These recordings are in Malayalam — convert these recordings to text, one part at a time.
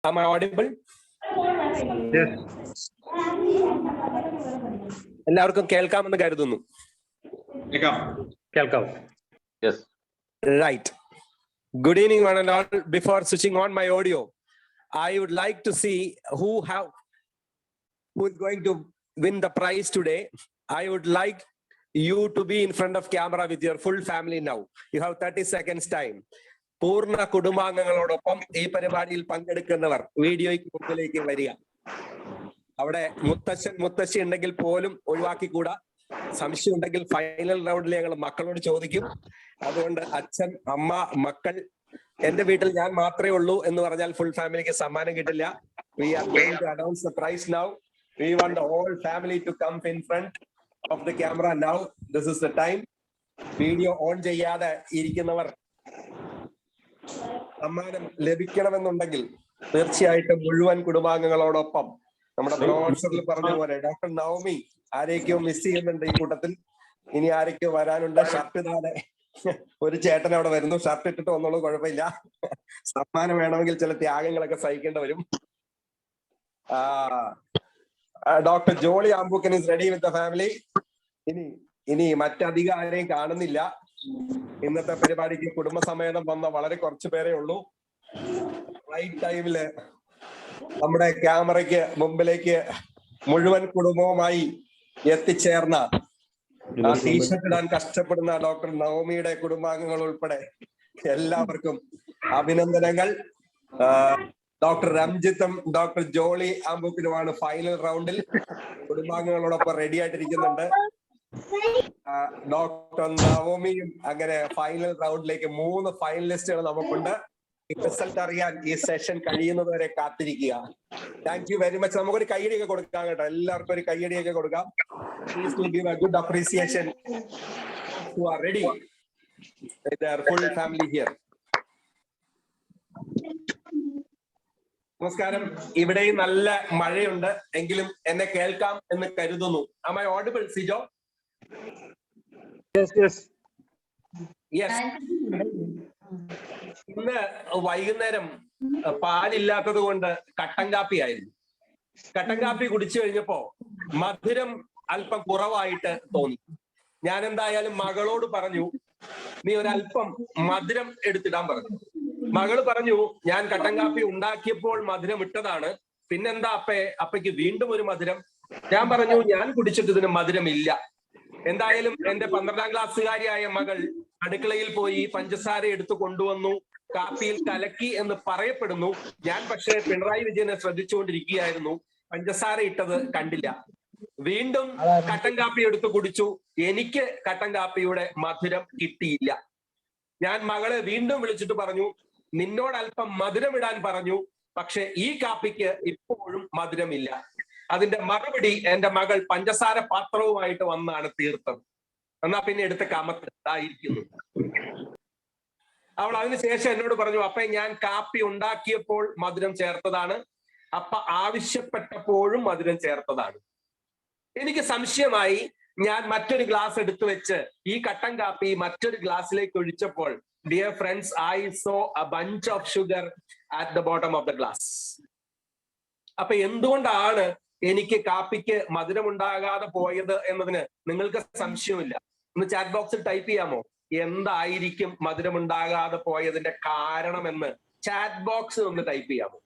Am I audible? Yes. എല്ലാവർക്കും കേൾക്കാമെന്ന് കരുതുന്നു. കേൾക്കാം. Yes. Right. Good evening, one and all. Before switching on my audio, I would like to see who is going to win the prize today. I would like you to be in front of camera with your full family now. You have 30 seconds time. പൂർണ്ണ കുടുംബാംഗങ്ങളോടൊപ്പം ഈ പരിപാടിയിൽ പങ്കെടുക്കുന്നവർ വീഡിയോയ്ക്ക് മുമ്പിലേക്ക് വരിക. അവിടെ മുത്തശ്ശി ഉണ്ടെങ്കിൽ പോലും ഒഴിവാക്കിക്കൂടാ. സംശയം ഉണ്ടെങ്കിൽ ഫൈനൽ റൗണ്ടിൽ ഞങ്ങൾ മക്കളോട് ചോദിക്കും. അതുകൊണ്ട് അച്ഛൻ, അമ്മ, മക്കൾ, എന്റെ വീട്ടിൽ ഞാൻ മാത്രമേ ഉള്ളൂ എന്ന് പറഞ്ഞാൽ ഫുൾ ഫാമിലിക്ക് സമ്മാനം കിട്ടില്ല. We are going to announce the prize now. We want the whole family to come in front of the camera now. This is the time. Video on ചെയ്യാതെ ഇരിക്കുന്നവർ സമ്മാനം ലഭിക്കണമെന്നുണ്ടെങ്കിൽ തീർച്ചയായിട്ടും മുഴുവൻ കുടുംബാംഗങ്ങളോടൊപ്പം നമ്മുടെ ബ്രോഷറിൽ പറഞ്ഞ പോലെ ഡോക്ടർ നവമി ആരെയൊക്കെയോ മിസ് ചെയ്യുന്നുണ്ട് ഈ കൂട്ടത്തിൽ. ഇനി ആരൊക്കെയോ വരാനുണ്ട്. ഷർട്ട് ഇടാതെ ഒരു ചേട്ടൻ അവിടെ വരുന്നു. ഷർട്ട് ഇട്ടിട്ട് വന്നോളൂ, കുഴപ്പമില്ല. സമ്മാനം വേണമെങ്കിൽ ചില ത്യാഗങ്ങളൊക്കെ സഹിക്കേണ്ടി വരും. Doctor Jolly Ambukkan is ready with the family. ഇനി മറ്റധികം ആരെയും കാണുന്നില്ല. ഇന്നത്തെ പരിപാടിക്ക് കുടുംബസമേതം വന്ന വളരെ കുറച്ചു പേരേ ഉള്ളൂ. റൈറ്റ് ടൈമില് നമ്മുടെ ക്യാമറയ്ക്ക് മുമ്പിലേക്ക് മുഴുവൻ കുടുംബവുമായി എത്തിച്ചേർന്ന ടീഷർട്ട് ഇടാൻ കഷ്ടപ്പെടുന്ന ഡോക്ടർ നവമിയുടെ കുടുംബാംഗങ്ങൾ ഉൾപ്പെടെ എല്ലാവർക്കും അഭിനന്ദനങ്ങൾ. ഡോക്ടർ രഞ്ജിത്തും ഡോക്ടർ ജോളി ആംബുക്കിനുമാണ് ഫൈനൽ റൗണ്ടിൽ. കുടുംബാംഗങ്ങളോടൊപ്പം റെഡി ആയിട്ടിരിക്കുന്നുണ്ട്. ഡോക്ടർ നവമിയും അങ്ങനെ ഫൈനൽ റൗണ്ടിലേക്ക് 3 ഫൈനലിസ്റ്റുകൾ നമുക്കുണ്ട്. റിസൾട്ട് അറിയാൻ ഈ സെഷൻ കഴിയുന്നത് വരെ കാത്തിരിക്കുക. Thank you very much. നമുക്കൊരു കയ്യടിയൊക്കെ കൊടുക്കാം കേട്ടോ. എല്ലാവർക്കും ഒരു കയ്യടിയൊക്കെ കൊടുക്കാം. Please to give a good appreciation who are ready with their full family here. നമസ്കാരം. ഇവിടെയും നല്ല മഴയുണ്ട്, എങ്കിലും എന്നെ കേൾക്കാം എന്ന് കരുതുന്നു. Am I audible, Sijo? Yes. ഇന്ന് വൈകുന്നേരം പാലില്ലാത്തത് കൊണ്ട് കട്ടൻ കാപ്പി ആയിരുന്നു. കട്ടൻ കാപ്പി കുടിച്ചു കഴിഞ്ഞപ്പോ മധുരം അല്പം കുറവായിട്ട് തോന്നി. ഞാൻ എന്തായാലും മകളോട് പറഞ്ഞു, നീ ഒരല്പം മധുരം എടുത്തിടാൻ പറഞ്ഞു. മകള് പറഞ്ഞു, ഞാൻ കട്ടൻ കാപ്പി ഉണ്ടാക്കിയപ്പോൾ മധുരം ഇട്ടതാണ്, പിന്നെന്താ അപ്പയ്ക്ക് വീണ്ടും ഒരു മധുരം? ഞാൻ പറഞ്ഞു, ഞാൻ കുടിച്ചിട്ട് ഇതിന് മധുരമില്ല. എന്തായാലും എന്റെ 12ാം ക്ലാസ്സുകാരിയായ മകൾ അടുക്കളയിൽ പോയി പഞ്ചസാര എടുത്തു കൊണ്ടുവന്നു, കാപ്പിയിൽ കലക്കി എന്ന് പറയപ്പെടുന്നു. ഞാൻ പക്ഷേ പിണറായി വിജയനെ ശ്രദ്ധിച്ചുകൊണ്ടിരിക്കുകയായിരുന്നു. പഞ്ചസാര ഇട്ടത് കണ്ടില്ല. വീണ്ടും കട്ടൻ കാപ്പി എടുത്തു കുടിച്ചു. എനിക്ക് കട്ടൻ കാപ്പിയുടെ മധുരം കിട്ടിയില്ല. ഞാൻ മകളെ വീണ്ടും വിളിച്ചിട്ട് പറഞ്ഞു, നിന്നോട് അല്പം മധുരം ഇടാൻ പറഞ്ഞു, പക്ഷെ ഈ കാപ്പിക്ക് ഇപ്പോഴും മധുരമില്ല. അതിന്റെ മറുപടി എന്റെ മകൾ പഞ്ചസാര പാത്രവുമായിട്ട് വന്നാണ് തീർത്തത്. എന്നാ പിന്നെ എടുത്ത കമത്തായിരിക്കുന്നു. അവൾ അതിനുശേഷം എന്നോട് പറഞ്ഞു, അപ്പ ഞാൻ കാപ്പി ഉണ്ടാക്കിയപ്പോൾ മധുരം ചേർത്തതാണ്, അപ്പ ആവശ്യപ്പെട്ടപ്പോഴും മധുരം ചേർത്തതാണ്. എനിക്ക് സംശയമായി. ഞാൻ മറ്റൊരു ഗ്ലാസ് എടുത്തു വെച്ച് ഈ കട്ടൻ കാപ്പി മറ്റൊരു ഗ്ലാസ്സിലേക്ക് ഒഴിച്ചപ്പോൾ, dear friends, I saw a bunch of sugar at the bottom of the glass. അപ്പൊ എന്തുകൊണ്ടാണ് എനിക്ക് കാപ്പിക്ക് മധുരം ഉണ്ടാകാതെ പോയത് എന്നതിന് നിങ്ങൾക്ക് സംശയമില്ല. ഒന്ന് ചാറ്റ് ബോക്സിൽ ടൈപ്പ് ചെയ്യാമോ, എന്തായിരിക്കും മധുരമുണ്ടാകാതെ പോയതിന്റെ കാരണമെന്ന്? ചാറ്റ് ബോക്സിൽ ഒന്ന് ടൈപ്പ് ചെയ്യാമോ?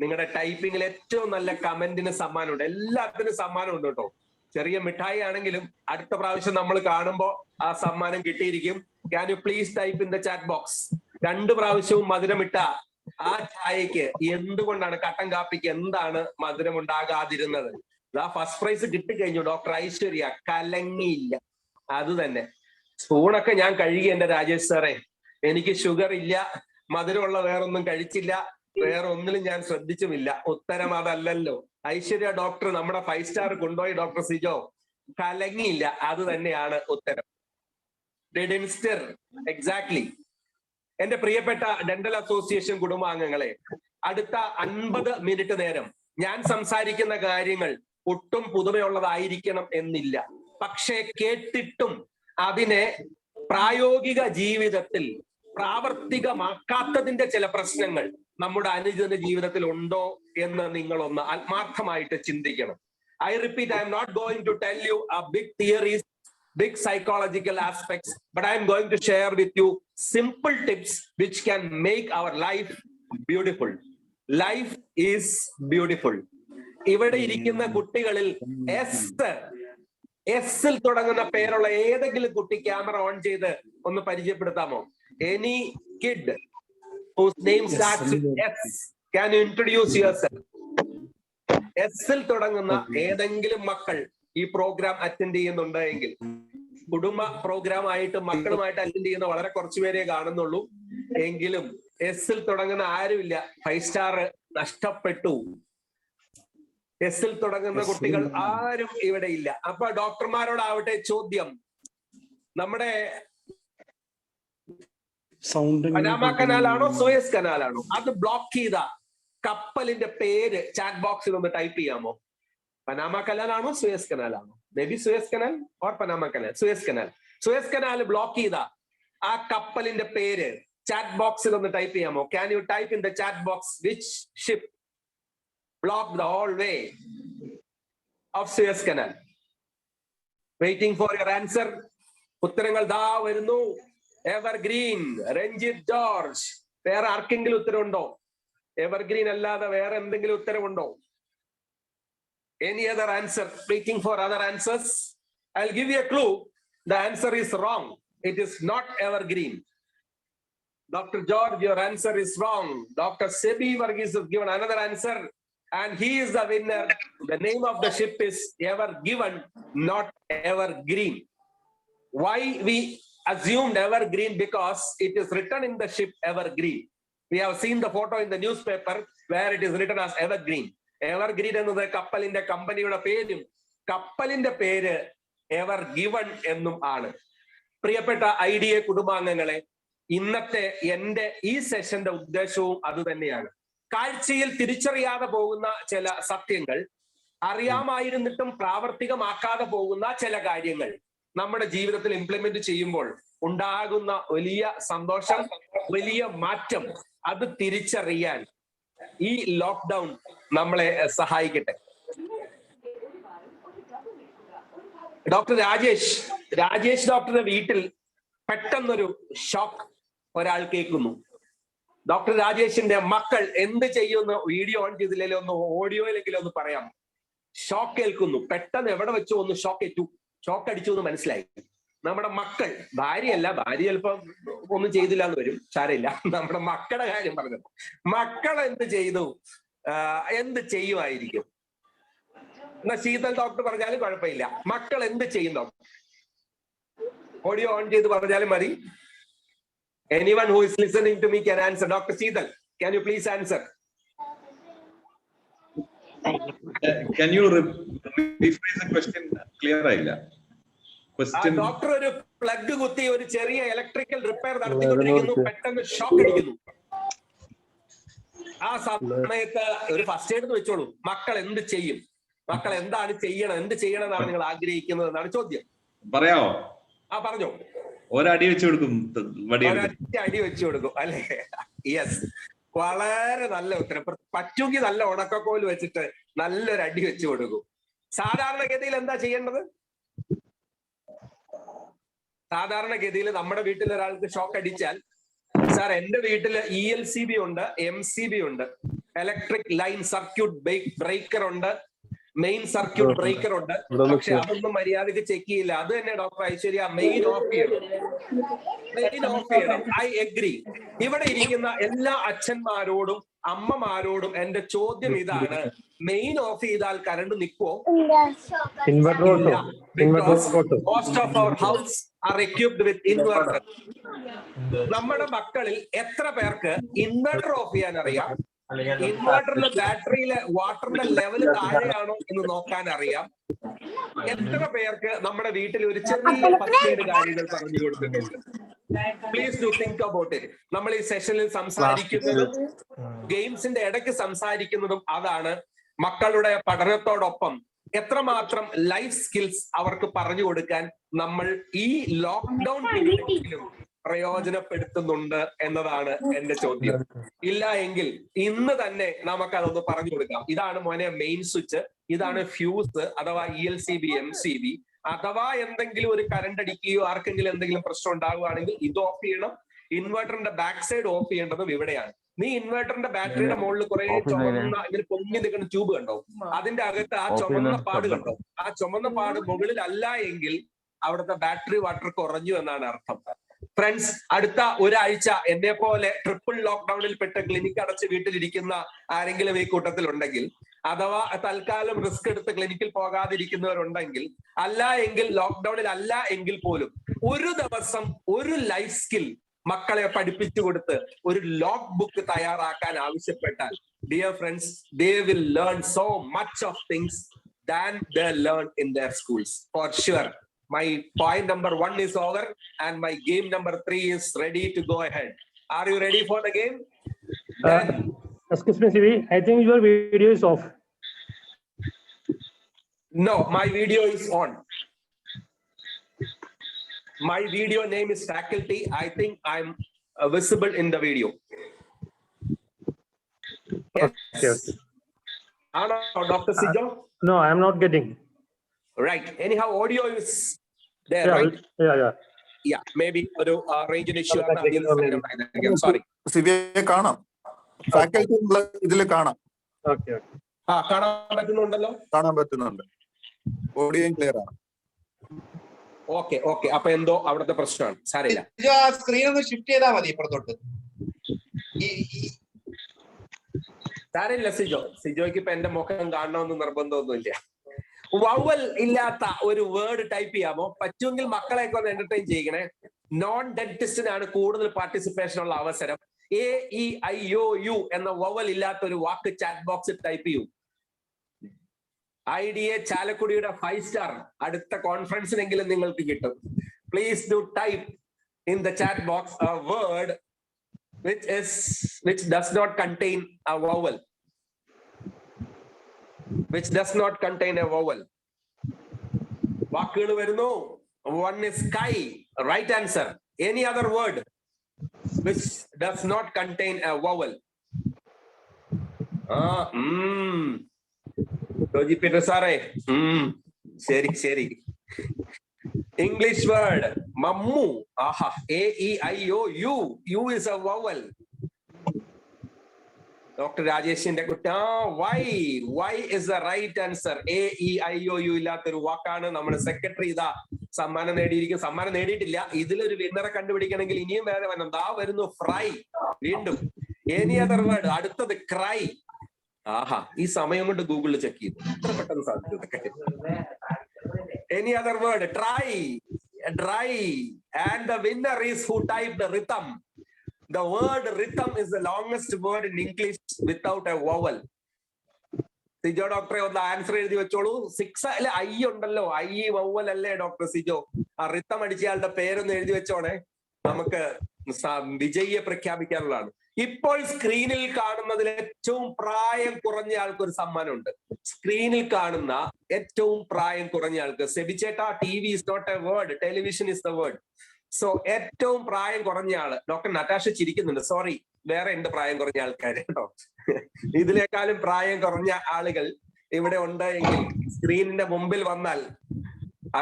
നിങ്ങളുടെ ടൈപ്പിങ്ങിൽ ഏറ്റവും നല്ല കമന്റിന് സമ്മാനമുണ്ട്. എല്ലാത്തിനും സമ്മാനമുണ്ട് കേട്ടോ. ചെറിയ മിഠായി ആണെങ്കിലും അടുത്ത പ്രാവശ്യം നമ്മൾ കാണുമ്പോൾ ആ സമ്മാനം കിട്ടിയിരിക്കും. Can you please type in the chat box? 2 പ്രാവശ്യവും മധുരമിട്ട ആ ചായക്ക് എന്തുകൊണ്ടാണ്, കട്ടൻ കാപ്പിക്ക് എന്താണ് മധുരം ഉണ്ടാകാതിരുന്നത്? ആ ഫസ്റ്റ് പ്രൈസ് കിട്ടിക്കഴിഞ്ഞു. ഡോക്ടർ ഐശ്വര്യ കലങ്ങിയില്ല. അത് തന്നെ. സ്പൂണൊക്കെ ഞാൻ കഴുകി എന്റെ രാജേഷ് സാറേ. എനിക്ക് ഷുഗർ ഇല്ല, മധുരമുള്ള വേറൊന്നും കഴിച്ചില്ല, വേറെ ഒന്നിലും ഞാൻ ശ്രദ്ധിച്ചുമില്ല. ഉത്തരം അതല്ലല്ലോ. ഐശ്വര്യ ഡോക്ടർ നമ്മുടെ 5 സ്റ്റാർ കൊണ്ടുപോയി ഡോക്ടർ സിജോ. കലങ്ങിയില്ല, അത് തന്നെയാണ് ഉത്തരം. എക്സാക്ട്ലി. എന്റെ പ്രിയപ്പെട്ട ഡെന്റൽ അസോസിയേഷൻ കുടുംബാംഗങ്ങളെ, അടുത്ത 50 മിനിറ്റ് നേരം ഞാൻ സംസാരിക്കുന്ന കാര്യങ്ങൾ ഒട്ടും പുതുമയുള്ളതായിരിക്കണം എന്നില്ല. പക്ഷേ കേട്ടിട്ടും അതിനെ പ്രായോഗിക ജീവിതത്തിൽ പ്രാവർത്തികമാക്കാത്തതിന്റെ ചില പ്രശ്നങ്ങൾ നമ്മുടെ അനുജന്റെ ജീവിതത്തിൽ ഉണ്ടോ എന്ന് നിങ്ങളൊന്ന് ആത്മാർത്ഥമായിട്ട് ചിന്തിക്കണം. I repeat, I am not going to tell you a big theories, big psychological aspects, but I am going to share with you simple tips which can make our life beautiful. Life is beautiful. ഇവിടെ ഇരിക്കുന്ന കുട്ടികളിൽ എസിൽ തുടങ്ങുന്ന പേരുള്ള ഏതെങ്കിലും കുട്ടി ക്യാമറ ഓൺ ചെയ്ത് ഒന്ന് പരിചയപ്പെടുത്താമോ? Any kid whose name starts with S, can you introduce yourself? എസിൽ തുടങ്ങുന്ന ഏതെങ്കിലും മക്കൾ ഈ പ്രോഗ്രാം അറ്റൻഡ് ചെയ്യുന്നുണ്ടെങ്കിൽ, കുടുംബ പ്രോഗ്രാം ആയിട്ട് മക്കളുമായിട്ട് അറ്റൻഡ് ചെയ്യുന്ന വളരെ കുറച്ചു പേരെ കാണുന്നുള്ളൂ, എങ്കിലും എസിൽ തുടങ്ങുന്ന ആരുമില്ല. 5 സ്റ്റാർ നഷ്ടപ്പെട്ടു. എസിൽ തുടങ്ങുന്ന കുട്ടികൾ ആരും ഇവിടെ ഇല്ല. അപ്പൊ ഡോക്ടർമാരോടാവട്ടെ ചോദ്യം, നമ്മുടെ പനാമ കനാലാണോ സൂയസ് കനാലാണോ അത് ബ്ലോക്ക് ചെയ്ത കപ്പലിന്റെ പേര് ചാറ്റ് ബോക്സിൽ ഒന്ന് ടൈപ്പ് ചെയ്യാമോ? പനാമ കനാലാണോ സൂയസ് കനാലാണോ? Maybe Suez canal or Panama canal. Suez canal. Suez canal block ചെയ്ത ആ കപ്പലിന്റെ പേര് ചാറ്റ് ബോക്സിൽ ഒന്ന് ടൈപ്പ് ചെയ്യാമോ? Can you type in the chat box which ship blocked the whole way of Suez Canal? Waiting for your answer. ഉത്തരങ്ങൾ ദാ വരുന്നു. Evergreen, Ranjith George. വേറെ ആർക്കെങ്കിലും ഉത്തരവുണ്ടോ? എവർഗ്രീൻ അല്ലാതെ വേറെ എന്തെങ്കിലും ഉത്തരവുണ്ടോ? Any other answer? Waiting for other answers. I'll give you a clue. The answer is wrong. It is not evergreen. Dr. George, your answer is wrong. Dr. Sebi Varghese has given another answer, and he is the winner. The name of the ship is Ever Given, not Evergreen. Why we assumed Evergreen? Because it is written in the ship Evergreen. We have seen the photo in the newspaper where it is written as Evergreen. Evergreen എന്നത് കപ്പലിന്റെ കമ്പനിയുടെ പേരും കപ്പലിന്റെ പേര് എവർ ഗിവൺ എന്നും ആണ്. പ്രിയപ്പെട്ട IDA കുടുംബാംഗങ്ങളെ, ഇന്നത്തെ എന്റെ ഈ സെഷന്റെ ഉദ്ദേശവും അത് തന്നെയാണ്. കാഴ്ചയിൽ തിരിച്ചറിയാതെ പോകുന്ന ചില സത്യങ്ങൾ, അറിയാമായിരുന്നിട്ടും പ്രാവർത്തികമാക്കാതെ പോകുന്ന ചില കാര്യങ്ങൾ നമ്മുടെ ജീവിതത്തിൽ ഇംപ്ലിമെന്റ് ചെയ്യുമ്പോൾ ഉണ്ടാകുന്ന വലിയ സന്തോഷം, വലിയ മാറ്റം, അത് തിരിച്ചറിയാൻ ഈ ലോക്ക്ഡൗൺ നമ്മളെ സഹായിക്കട്ടെ. ഡോക്ടർ രാജേഷ് ഡോക്ടറുടെ വീട്ടിൽ പെട്ടെന്നൊരു ഷോക്ക് ഒരാൾ കേൾക്കുന്നു. ഡോക്ടർ രാജേഷിന്റെ മക്കൾ എന്ത് ചെയ്യുമെന്ന് വീഡിയോ ഓൺ ചെയ്തില്ലെങ്കിലും ഒന്ന് ഓഡിയോയിലെങ്കിലും ഒന്ന് പറയാം. ഷോക്ക് കേൾക്കുന്നു. പെട്ടെന്ന് എവിടെ വെച്ചോ ഒന്ന് ഷോക്ക് അടിച്ചു എന്ന് മനസ്സിലായി. നമ്മുടെ മക്കൾ, ഭാര്യയല്ല, ഭാര്യ ചിലപ്പം ഒന്നും ചെയ്തില്ല എന്ന് വരും, സാരമില്ല. നമ്മുടെ മക്കളുടെ കാര്യം പറഞ്ഞത്, മക്കൾ എന്ത് ചെയ്തു, എന്ത് ചെയ്യുമായിരിക്കും? എന്നാ ശീതൽ ഡോക്ടർ പറഞ്ഞാലും കുഴപ്പമില്ല. മക്കൾ എന്ത് ചെയ്യുന്നു? ഓഡിയോ ഓൺ ചെയ്ത് പറഞ്ഞാലും മതി. Anyone who is listening to me can answer. Dr. Seetal, can you please answer? Can you rephrase the question? Clear ആയില്ല. ഡോക്ടർ ഒരു പ്ലഗ് കുത്തി ഒരു ചെറിയ ഇലക്ട്രിക്കൽ റിപ്പയർ നടത്തിക്കൊണ്ടിരിക്കുന്നു. പെട്ടെന്ന് ഷോക്ക് അടിക്കുന്നു. ആ സമയത്ത് ഒരു ഫസ്റ്റ് എയ്ഡ് വെച്ചോളൂ. മക്കൾ എന്ത് ചെയ്യും? മക്കൾ എന്താണ് എന്ത് ചെയ്യണം എന്നാണ് നിങ്ങൾ ആഗ്രഹിക്കുന്നത് എന്നാണ് ചോദ്യം. പറയാമോ? പറഞ്ഞോ. ഒരടി വെച്ചു കൊടുക്കും. അടി വെച്ചു കൊടുക്കും അല്ലേ? യെസ്, വളരെ നല്ല ഉത്തരം. പറ്റുമെങ്കിൽ നല്ല ഉണക്കക്കോല് വെച്ചിട്ട് നല്ലൊരു അടി വെച്ചു കൊടുക്കും. സാധാരണഗതിയിൽ എന്താ ചെയ്യേണ്ടത്? സാധാരണഗതിയിൽ നമ്മുടെ വീട്ടിൽ ഒരാൾക്ക് ഷോക്ക് അടിച്ചാൽ, സാർ എന്റെ വീട്ടില് ELCB ഉണ്ട്, MCB ഉണ്ട്, ഇലക്ട്രിക് ലൈൻ സർക്യൂട്ട് ബ്രേക്കർ ഉണ്ട്, മെയിൻ സർക്യൂട്ട് ബ്രേക്കർ ഉണ്ട്. പക്ഷെ അതൊന്നും മര്യാദക്ക് ചെക്ക് ചെയ്യില്ല. അത് തന്നെ ഡോക്ടർ ഐശ്വര്യ മെയിൻ ഓഫ് ചെയ്യണം. I agree. ഇവിടെ ഇരിക്കുന്ന എല്ലാ അച്ഛന്മാരോടും അമ്മമാരോടും എന്റെ ചോദ്യം ഇതാണ്: മെയിൻ ഓഫ് ചെയ്താൽ കറണ്ട് നിൽക്കുമോ? Most of our house are equipped with inverter. നമ്മുടെ മക്കളിൽ എത്ര പേർക്ക് ഇൻവെർട്ടർ ഓഫ് ചെയ്യാൻ അറിയാം? ഇൻവെർട്ടറിന്റെ ബാറ്ററിയിലെ വാട്ടറിന്റെ ലെവൽ താഴെയാണോ എന്ന് നോക്കാൻ അറിയാം? എത്ര പേർക്ക് നമ്മുടെ വീട്ടിൽ ഒരു ചെറിയ ഫസ്റ്റ് കാര്യങ്ങൾ പറഞ്ഞു കൊടുത്തിട്ടുണ്ട്? Please do think about it. നമ്മൾ ഈ സെഷനിൽ സംസാരിക്കുന്നതും ഗെയിംസിന്റെ ഇടയ്ക്ക് സംസാരിക്കുന്നതും അതാണ്. മക്കളുടെ പഠനത്തോടൊപ്പം എത്രമാത്രം ലൈഫ് സ്കിൽസ് അവർക്ക് പറഞ്ഞു കൊടുക്കാൻ നമ്മൾ ഈ ലോക്ക്ഡൌൺ പീരീഡിലും പ്രയോജനപ്പെടുത്തുന്നുണ്ട് എന്നതാണ് എന്റെ ചോദ്യം. ഇല്ല എങ്കിൽ ഇന്ന് തന്നെ നമുക്കതൊന്ന് പറഞ്ഞു കൊടുക്കാം. ഇതാണ് മോനെ മെയിൻ സ്വിച്ച്, ഇതാണ് ഫ്യൂസ് അഥവാ ELCB MCB. അഥവാ എന്തെങ്കിലും ഒരു കറണ്ട് അടിക്കുകയോ ആർക്കെങ്കിലും എന്തെങ്കിലും പ്രശ്നം ഉണ്ടാവുകയാണെങ്കിൽ ഇത് ഓഫ് ചെയ്യണം. ഇൻവെർട്ടറിന്റെ ബാക്ക് സൈഡ് ഓഫ് ചെയ്യേണ്ടതും ഇവിടെയാണ്. നീ ഇൻവെർട്ടറിന്റെ ബാറ്ററിയുടെ മുകളിൽ കുറെ ചുമന്ന ഇങ്ങനെ പൊങ്ങി നിൽക്കുന്ന ട്യൂബ് കണ്ടോ? അതിന്റെ അകത്ത് ആ ചുമന്ന പാട് കണ്ടോ? ആ ചുമന്ന പാട് മുകളിൽ അല്ല എങ്കിൽ അവിടുത്തെ ബാറ്ററി വാട്ടർ കുറഞ്ഞു എന്നാണ് അർത്ഥം. ഫ്രണ്ട്സ്, അടുത്ത ഒരാഴ്ച എന്നെ പോലെ ട്രിപ്പിൾ ലോക്ക്ഡൌണിൽ പെട്ട് ക്ലിനിക്ക് അടച്ച് വീട്ടിലിരിക്കുന്ന ആരെങ്കിലും ഈ കൂട്ടത്തിലുണ്ടെങ്കിൽ, അഥവാ തൽക്കാലം റിസ്ക് എടുത്ത് ക്ലിനിക്കിൽ പോകാതിരിക്കുന്നവരുണ്ടെങ്കിൽ, അല്ല എങ്കിൽ ലോക്ക്ഡൌണിൽ അല്ല എങ്കിൽ പോലും ഒരു ദിവസം ഒരു ലൈഫ് സ്കിൽ മക്കളെ പഠിപ്പിച്ചു കൊടുത്ത് ഒരു ലോഗ് ബുക്ക് തയ്യാറാക്കാൻ ആവശ്യപ്പെട്ടാൽ, dear friends, they will learn so much of things than they learn in their schools for sure. My point number 1 is over and my game number 3 is ready to go ahead. Are you ready for the game? Excuse me, CV. I think your video is off. No, my video is on. My video name is Faculty. I think I'm visible in the video. Yes. Okay. Ano, Dr. Sijo? No, I am not getting. Right. Anyhow, audio is there, Yeah, right? yeah. Yeah, maybe ഒരു range issue ആണ്. I'm sorry. സിവിയെ കാണാം, ഫാക്കൽറ്റി ഇതിൽ കാണാം. Okay. കാണാൻ പറ്റുന്നുണ്ടല്ലോ? കാണാൻ പറ്റുന്നുണ്ട്, ഓഡിയോ ക്ലിയർ ആണ്. ഓക്കെ. അപ്പൊ എന്തോ അവിടുത്തെ പ്രശ്നമാണ്, സാരമില്ല. സ്ക്രീൻ ഒന്ന് ഷിഫ്റ്റ് ചെയ്താൽ മതി ഇപ്പുറത്തോട്ട്. സാരമില്ല സിജോയ്ക്ക് ഇപ്പൊ എന്റെ മുഖം കാണണമെന്ന് നിർബന്ധമൊന്നുമില്ല. വവൽ ഇല്ലാത്ത ഒരു വേർഡ് ടൈപ്പ് ചെയ്യാമോ? പറ്റുമെങ്കിൽ മക്കളെയൊക്കെ ഒന്ന് എന്റർടൈൻ ചെയ്യണേ. നോൺ ഡെന്റിസ്റ്റിനാണ് കൂടുതൽ പാർട്ടിസിപ്പേഷൻ ഉള്ള അവസരം. AEIOU എന്ന വവൽ ഇല്ലാത്ത ഒരു വാക്ക് ചാറ്റ് ബോക്സിൽ ടൈപ്പ് ചെയ്യൂ. IDA ചാലക്കുടിയുടെ 5 സ്റ്റാർ അടുത്ത കോൺഫറൻസിനെങ്കിലും നിങ്ങൾക്ക് കിട്ടും. Please do type in the chat box A word which does not contain a vowel. Which does not contain a vowel. വാക്കുകൾ വരുന്നു. One is sky, right answer. Any other word which does not contain a vowel? Roji Peter സാറേ, ശരി. English word mammu. Aha. AEIOU. U is a vowel. Dr. Rajeshinde കുട്ടി, why is the right answer. AEIOU ഇല്ലാത്തൊരു വാക്കാണ്. നമ്മുടെ സെക്രട്ടറി ഇതാ സമ്മാനം നേടിയിരിക്കും. സമ്മാനം നേടിയിട്ടില്ല. ഇതിലൊരു വിന്നറെ കണ്ടുപിടിക്കണമെങ്കിൽ ഇനിയും വേറെ വരണം. ദാ വരുന്നു ഫ്രൈ. വീണ്ടും any other word. അടുത്തത് ക്രൈ. ആഹാ, ഈ സമയം കൊണ്ട് ഗൂഗിളിൽ ചെക്ക് ചെയ്തു. ഇത്ര പെട്ടെന്ന് സാധിച്ചു. Any other word? Dry. And the winner is who typed rhythm. The word rhythm is the longest word in English without a vowel. Sijo ഡോക്ടറെ ഒന്ന് ആൻസർ എഴുതി വെച്ചോളൂ. 6 അല്ലെ ഐ ഉണ്ടല്ലോ, ഐ വവ്വൽ അല്ലേ ഡോക്ടർ സിജോ? ആ റിത്തം അടിച്ചയാളുടെ പേരൊന്ന് എഴുതി വെച്ചോണേ. നമുക്ക് വിജയിയെ പ്രഖ്യാപിക്കാനുള്ളതാണ്. ഇപ്പോൾ സ്ക്രീനിൽ കാണുന്നതിൽ ഏറ്റവും പ്രായം കുറഞ്ഞ ആൾക്ക് ഒരു സമ്മാനമുണ്ട്. സ്ക്രീനിൽ കാണുന്ന ഏറ്റവും പ്രായം കുറഞ്ഞ ആൾക്ക്. സെബിച്ചേട്ടാ, TV is not a word, television is the word. So ഏറ്റവും പ്രായം കുറഞ്ഞ ആള്. Doctor Natasha ചിരിക്കുന്നുണ്ട്. സോറി, വേറെ ഉണ്ട് പ്രായം കുറഞ്ഞ ആൾക്കാര് കേട്ടോ. ഇതിനേക്കാളും പ്രായം കുറഞ്ഞ ആളുകൾ ഇവിടെ ഉണ്ട് എങ്കിൽ സ്ക്രീനിന്റെ മുമ്പിൽ വന്നാൽ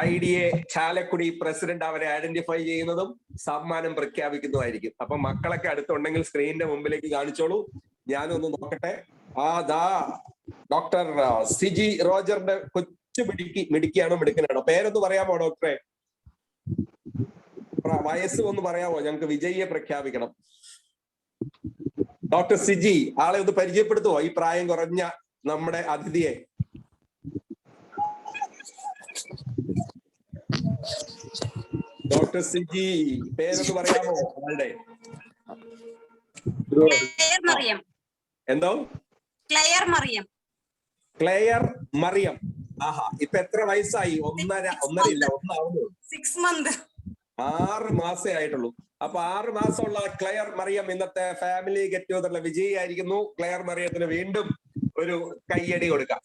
IDA ചാലക്കുടി പ്രസിഡന്റ് അവരെ ഐഡന്റിഫൈ ചെയ്യുന്നതും സമ്മാനം പ്രഖ്യാപിക്കുന്നതായിരിക്കും. അപ്പൊ മക്കളൊക്കെ അടുത്തുണ്ടെങ്കിൽ സ്ക്രീനിന്റെ മുമ്പിലേക്ക് കാണിച്ചോളൂ. ഞാനൊന്ന് നോക്കട്ടെ. ദാ ഡോക്ടർ സിജി റോജറിന്റെ കൊച്ചു മിടുക്കിയാണോ മിടുക്കനാണോ? പേരൊന്ന് പറയാമോ ഡോക്ടറെ? വയസ്സ് ഒന്ന് പറയാമോ? ഞങ്ങൾക്ക് വിജയിയെ പ്രഖ്യാപിക്കണം. ഡോക്ടർ സിജി, ആളെ ഒന്ന് പരിചയപ്പെടുത്തുവോ ഈ പ്രായം കുറഞ്ഞ നമ്മുടെ അതിഥിയെ? ഡോക്ടർ സിജി, പേരൊന്ന് പറയാമോ ആളുടെ? എന്തോ? ക്ലെയർ മറിയം. ആഹാ, ഇപ്പൊ എത്ര വയസ്സായി? ഒന്നരയില്ല, 1 ആവുന്നു. 6 months. 6 മാസേ ആയിട്ടുള്ളൂ. അപ്പൊ 6 മാസമുള്ള ക്ലെയർ മറിയം ഇന്നത്തെ ഫാമിലി ഗെറ്റ് ടുഗദറിലെ വിജയിയായിരിക്കുന്നു. ക്ലെയർ മറിയത്തിന് വീണ്ടും ഒരു കയ്യടി കൊടുക്കാം.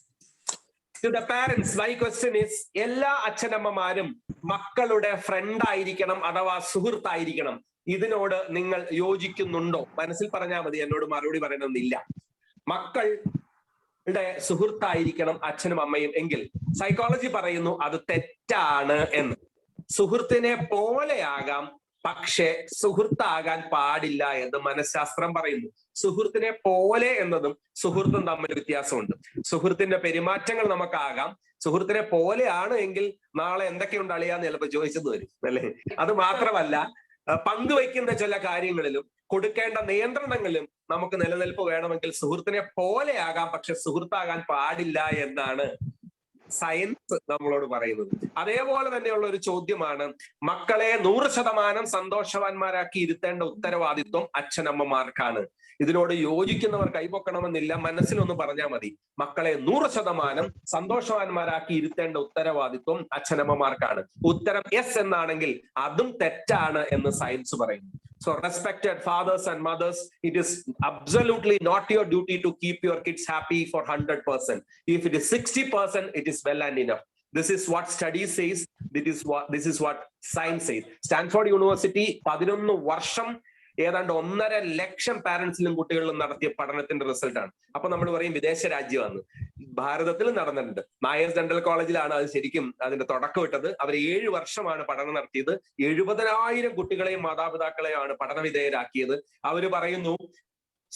To the parents, my question is, എല്ലാ അച്ഛനമ്മമാരും മക്കളുടെ ഫ്രണ്ട് ആയിരിക്കണം അഥവാ സുഹൃത്തായിരിക്കണം, ഇതിനോട് നിങ്ങൾ യോജിക്കുന്നുണ്ടോ? മനസ്സിൽ പറഞ്ഞാൽ മതി, എന്നോട് മറുപടി പറയണമെന്നില്ല. മക്കളുടെ സുഹൃത്തായിരിക്കണം അച്ഛനും അമ്മയും എങ്കിൽ സൈക്കോളജി പറയുന്നു അത് തെറ്റാണ് എന്ന്. സുഹൃത്തിനെ പോലെയാകാം, പക്ഷെ സുഹൃത്താകാൻ പാടില്ല എന്ന് മനഃശാസ്ത്രം പറയുന്നു. സുഹൃത്തിനെ പോലെ എന്നതും സുഹൃത്തും തമ്മിൽ വ്യത്യാസമുണ്ട്. സുഹൃത്തിന്റെ പെരുമാറ്റങ്ങൾ നമുക്കാകാം, സുഹൃത്തിനെ പോലെയാണ് എങ്കിൽ നാളെ എന്തൊക്കെയുണ്ട് അളിയാന്ന് ചിലപ്പോൾ ചോദിച്ചെന്ന് വരും, അല്ലെ? അത് മാത്രമല്ല, പങ്കുവയ്ക്കുന്ന ചില കാര്യങ്ങളിലും കൊടുക്കേണ്ട നിയന്ത്രണങ്ങളിലും നമുക്ക് നിലനിൽപ്പ് വേണമെങ്കിൽ സുഹൃത്തിനെ പോലെയാകാം, പക്ഷെ സുഹൃത്താകാൻ പാടില്ല എന്നാണ് സയൻസ് നമ്മളോട് പറയുന്നത്. അതേപോലെ തന്നെയുള്ള ഒരു ചോദ്യമാണ്, മക്കളെ 100% സന്തോഷവാന്മാരാക്കി ഇരുത്തേണ്ട ഉത്തരവാദിത്വം അച്ഛനമ്മമാർക്കാണ്. ഇതിനോട് യോജിക്കുന്നവർ കൈപൊക്കണമെന്നില്ല, മനസ്സിലൊന്ന് പറഞ്ഞാൽ മതി. മക്കളെ 100% സന്തോഷവാന്മാരാക്കി ഇരുത്തേണ്ട ഉത്തരവാദിത്വം അച്ഛനമ്മമാർക്കാണ്. ഉത്തരം യെസ് എന്നാണെങ്കിൽ അതും തെറ്റാണ് എന്ന് സയൻസ് പറയുന്നു. So respected fathers and mothers, it is absolutely not your duty to keep your kids happy for 100%. If it is 60%, it is well and enough. This is what study says. This is what science says. Stanford University 11 വർഷം ഏതാണ്ട് 1.5 ലക്ഷം പാരന്റ്സിലും കുട്ടികളിലും നടത്തിയ പഠനത്തിന്റെ റിസൾട്ടാണ്. അപ്പൊ നമ്മൾ പറയും വിദേശ രാജ്യമാണ്. ഭാരതത്തിൽ നടന്നിട്ടുണ്ട്. നായേഴ്സ് ഡെന്റൽ കോളേജിലാണ് അത് ശരിക്കും അതിന്റെ തുടക്കം ഇട്ടത്. അവർ 7 വർഷമാണ് പഠനം നടത്തിയത്. 70,000 കുട്ടികളെയും മാതാപിതാക്കളെയാണ് പഠനവിധേയരാക്കിയത്. അവര് പറയുന്നു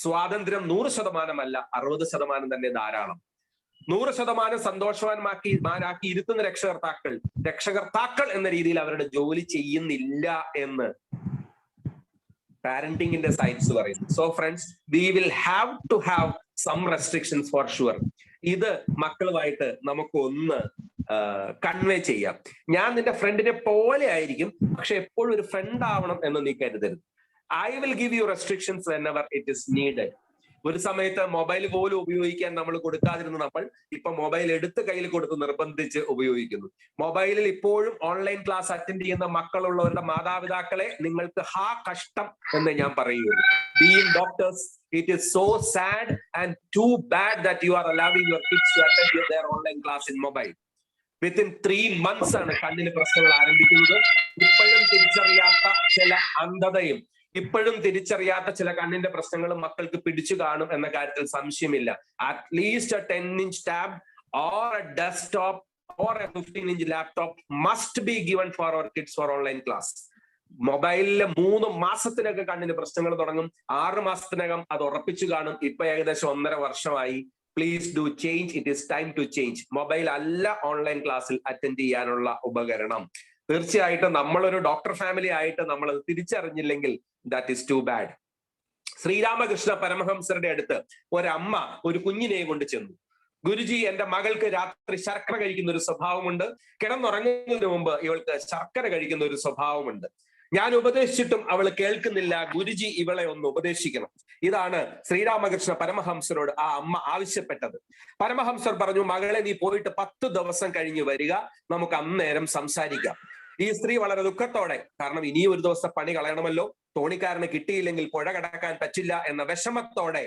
സ്വാതന്ത്ര്യം 100% 60% തന്നെ ധാരാളം. 100% സന്തോഷവാന്മാരാക്കി ഇരുത്തുന്ന രക്ഷകർത്താക്കൾ എന്ന രീതിയിൽ അവരുടെ ജോലി ചെയ്യുന്നില്ല എന്ന് പാരന്റിങ്ങിന്റെ സയൻസ് പറയുന്നു. So friends, we will have to have some restrictions for sure. ഇത് മക്കളുമായിട്ട് നമുക്ക് ഒന്ന് കൺവേ ചെയ്യാം. ഞാൻ നിന്റെ ഫ്രണ്ടിനെ പോലെ ആയിരിക്കും, പക്ഷെ എപ്പോഴും ഒരു ഫ്രണ്ട് ആവണം എന്ന് നീ കരുതരുത്. I will give you restrictions whenever it is needed. ഒരു സമയത്ത് മൊബൈൽ പോലും ഉപയോഗിക്കാൻ നമ്മൾ കൊടുക്കാതിരുന്നു, നമ്മൾ ഇപ്പൊ മൊബൈൽ എടുത്ത് കയ്യിൽ കൊടുത്ത് നിർബന്ധിച്ച് ഉപയോഗിക്കുന്നു. മൊബൈലിൽ ഇപ്പോഴും ഓൺലൈൻ ക്ലാസ് അറ്റൻഡ് ചെയ്യുന്ന മക്കളുള്ളവരുടെ മാതാപിതാക്കളെ നിങ്ങൾക്ക് കഷ്ടം എന്ന് ഞാൻ പറയുകയുള്ളൂ. Being doctors, it is so sad and too bad that you are allowing your kids to attend their online class in mobile. Within 3 months ആണ് കണ്ണിന് പ്രശ്നങ്ങൾ ആരംഭിക്കുന്നത്. ഇപ്പോഴും തിരിച്ചറിയാത്ത ചില അന്ധതയും ഇപ്പോഴും തിരിച്ചറിയാത്ത ചില കണ്ണിന്റെ പ്രശ്നങ്ങളും മക്കൾക്ക് പിടിച്ചു കാണും എന്ന കാര്യത്തിൽ സംശയമില്ല. At least a 10-inch tab or a desktop or a 15-inch laptop must be given for our kids for online class. മൊബൈലില് 3 മാസത്തിനൊക്കെ കണ്ണിന് പ്രശ്നങ്ങൾ തുടങ്ങും. 6 മാസത്തിനകം അത് ഉറപ്പിച്ചു കാണും. ഇപ്പൊ ഏകദേശം 1.5 വർഷമായി. Please do change. It is time to change. Mobile അല്ല ഓൺലൈൻ ക്ലാസ്സിൽ അറ്റൻഡ് ചെയ്യാനുള്ള ഉപകരണം. തീർച്ചയായിട്ടും നമ്മളൊരു ഡോക്ടർ ഫാമിലി ആയിട്ട് നമ്മൾ അത് തിരിച്ചറിഞ്ഞില്ലെങ്കിൽ that is too bad. Sri Ramakrishna പരമഹംസരുടെ അടുത്ത് ഒരമ്മ ഒരു കുഞ്ഞിനെ കൊണ്ട് ചെന്നു. ഗുരുജി, എന്റെ മകൾക്ക് രാത്രി ശർക്കര കഴിക്കുന്ന ഒരു സ്വഭാവമുണ്ട്. കിടന്നുറങ്ങുന്നതിന് മുമ്പ് ഇവൾക്ക് ശർക്കര കഴിക്കുന്ന ഒരു സ്വഭാവമുണ്ട്. ഞാൻ ഉപദേശിച്ചിട്ടും അവൾ കേൾക്കുന്നില്ല. ഗുരുജി ഇവളെ ഒന്ന് ഉപദേശിക്കണം. ഇതാണ് ശ്രീരാമകൃഷ്ണ പരമഹംസരോട് ആ അമ്മ ആവശ്യപ്പെട്ടത്. പരമഹംസർ പറഞ്ഞു, മകളെ നീ പോയിട്ട് 10 ദിവസം കഴിഞ്ഞ് വരിക, നമുക്ക് അന്നേരം സംസാരിക്കാം. ഈ സ്ത്രീ വളരെ ദുഃഖത്തോടെ, കാരണം ഇനിയും ഒരു ദിവസം പണി കളയണമല്ലോ, തോണിക്കാരന് കിട്ടിയില്ലെങ്കിൽ പുഴ കടക്കാൻ പറ്റില്ല എന്ന വിഷമത്തോടെ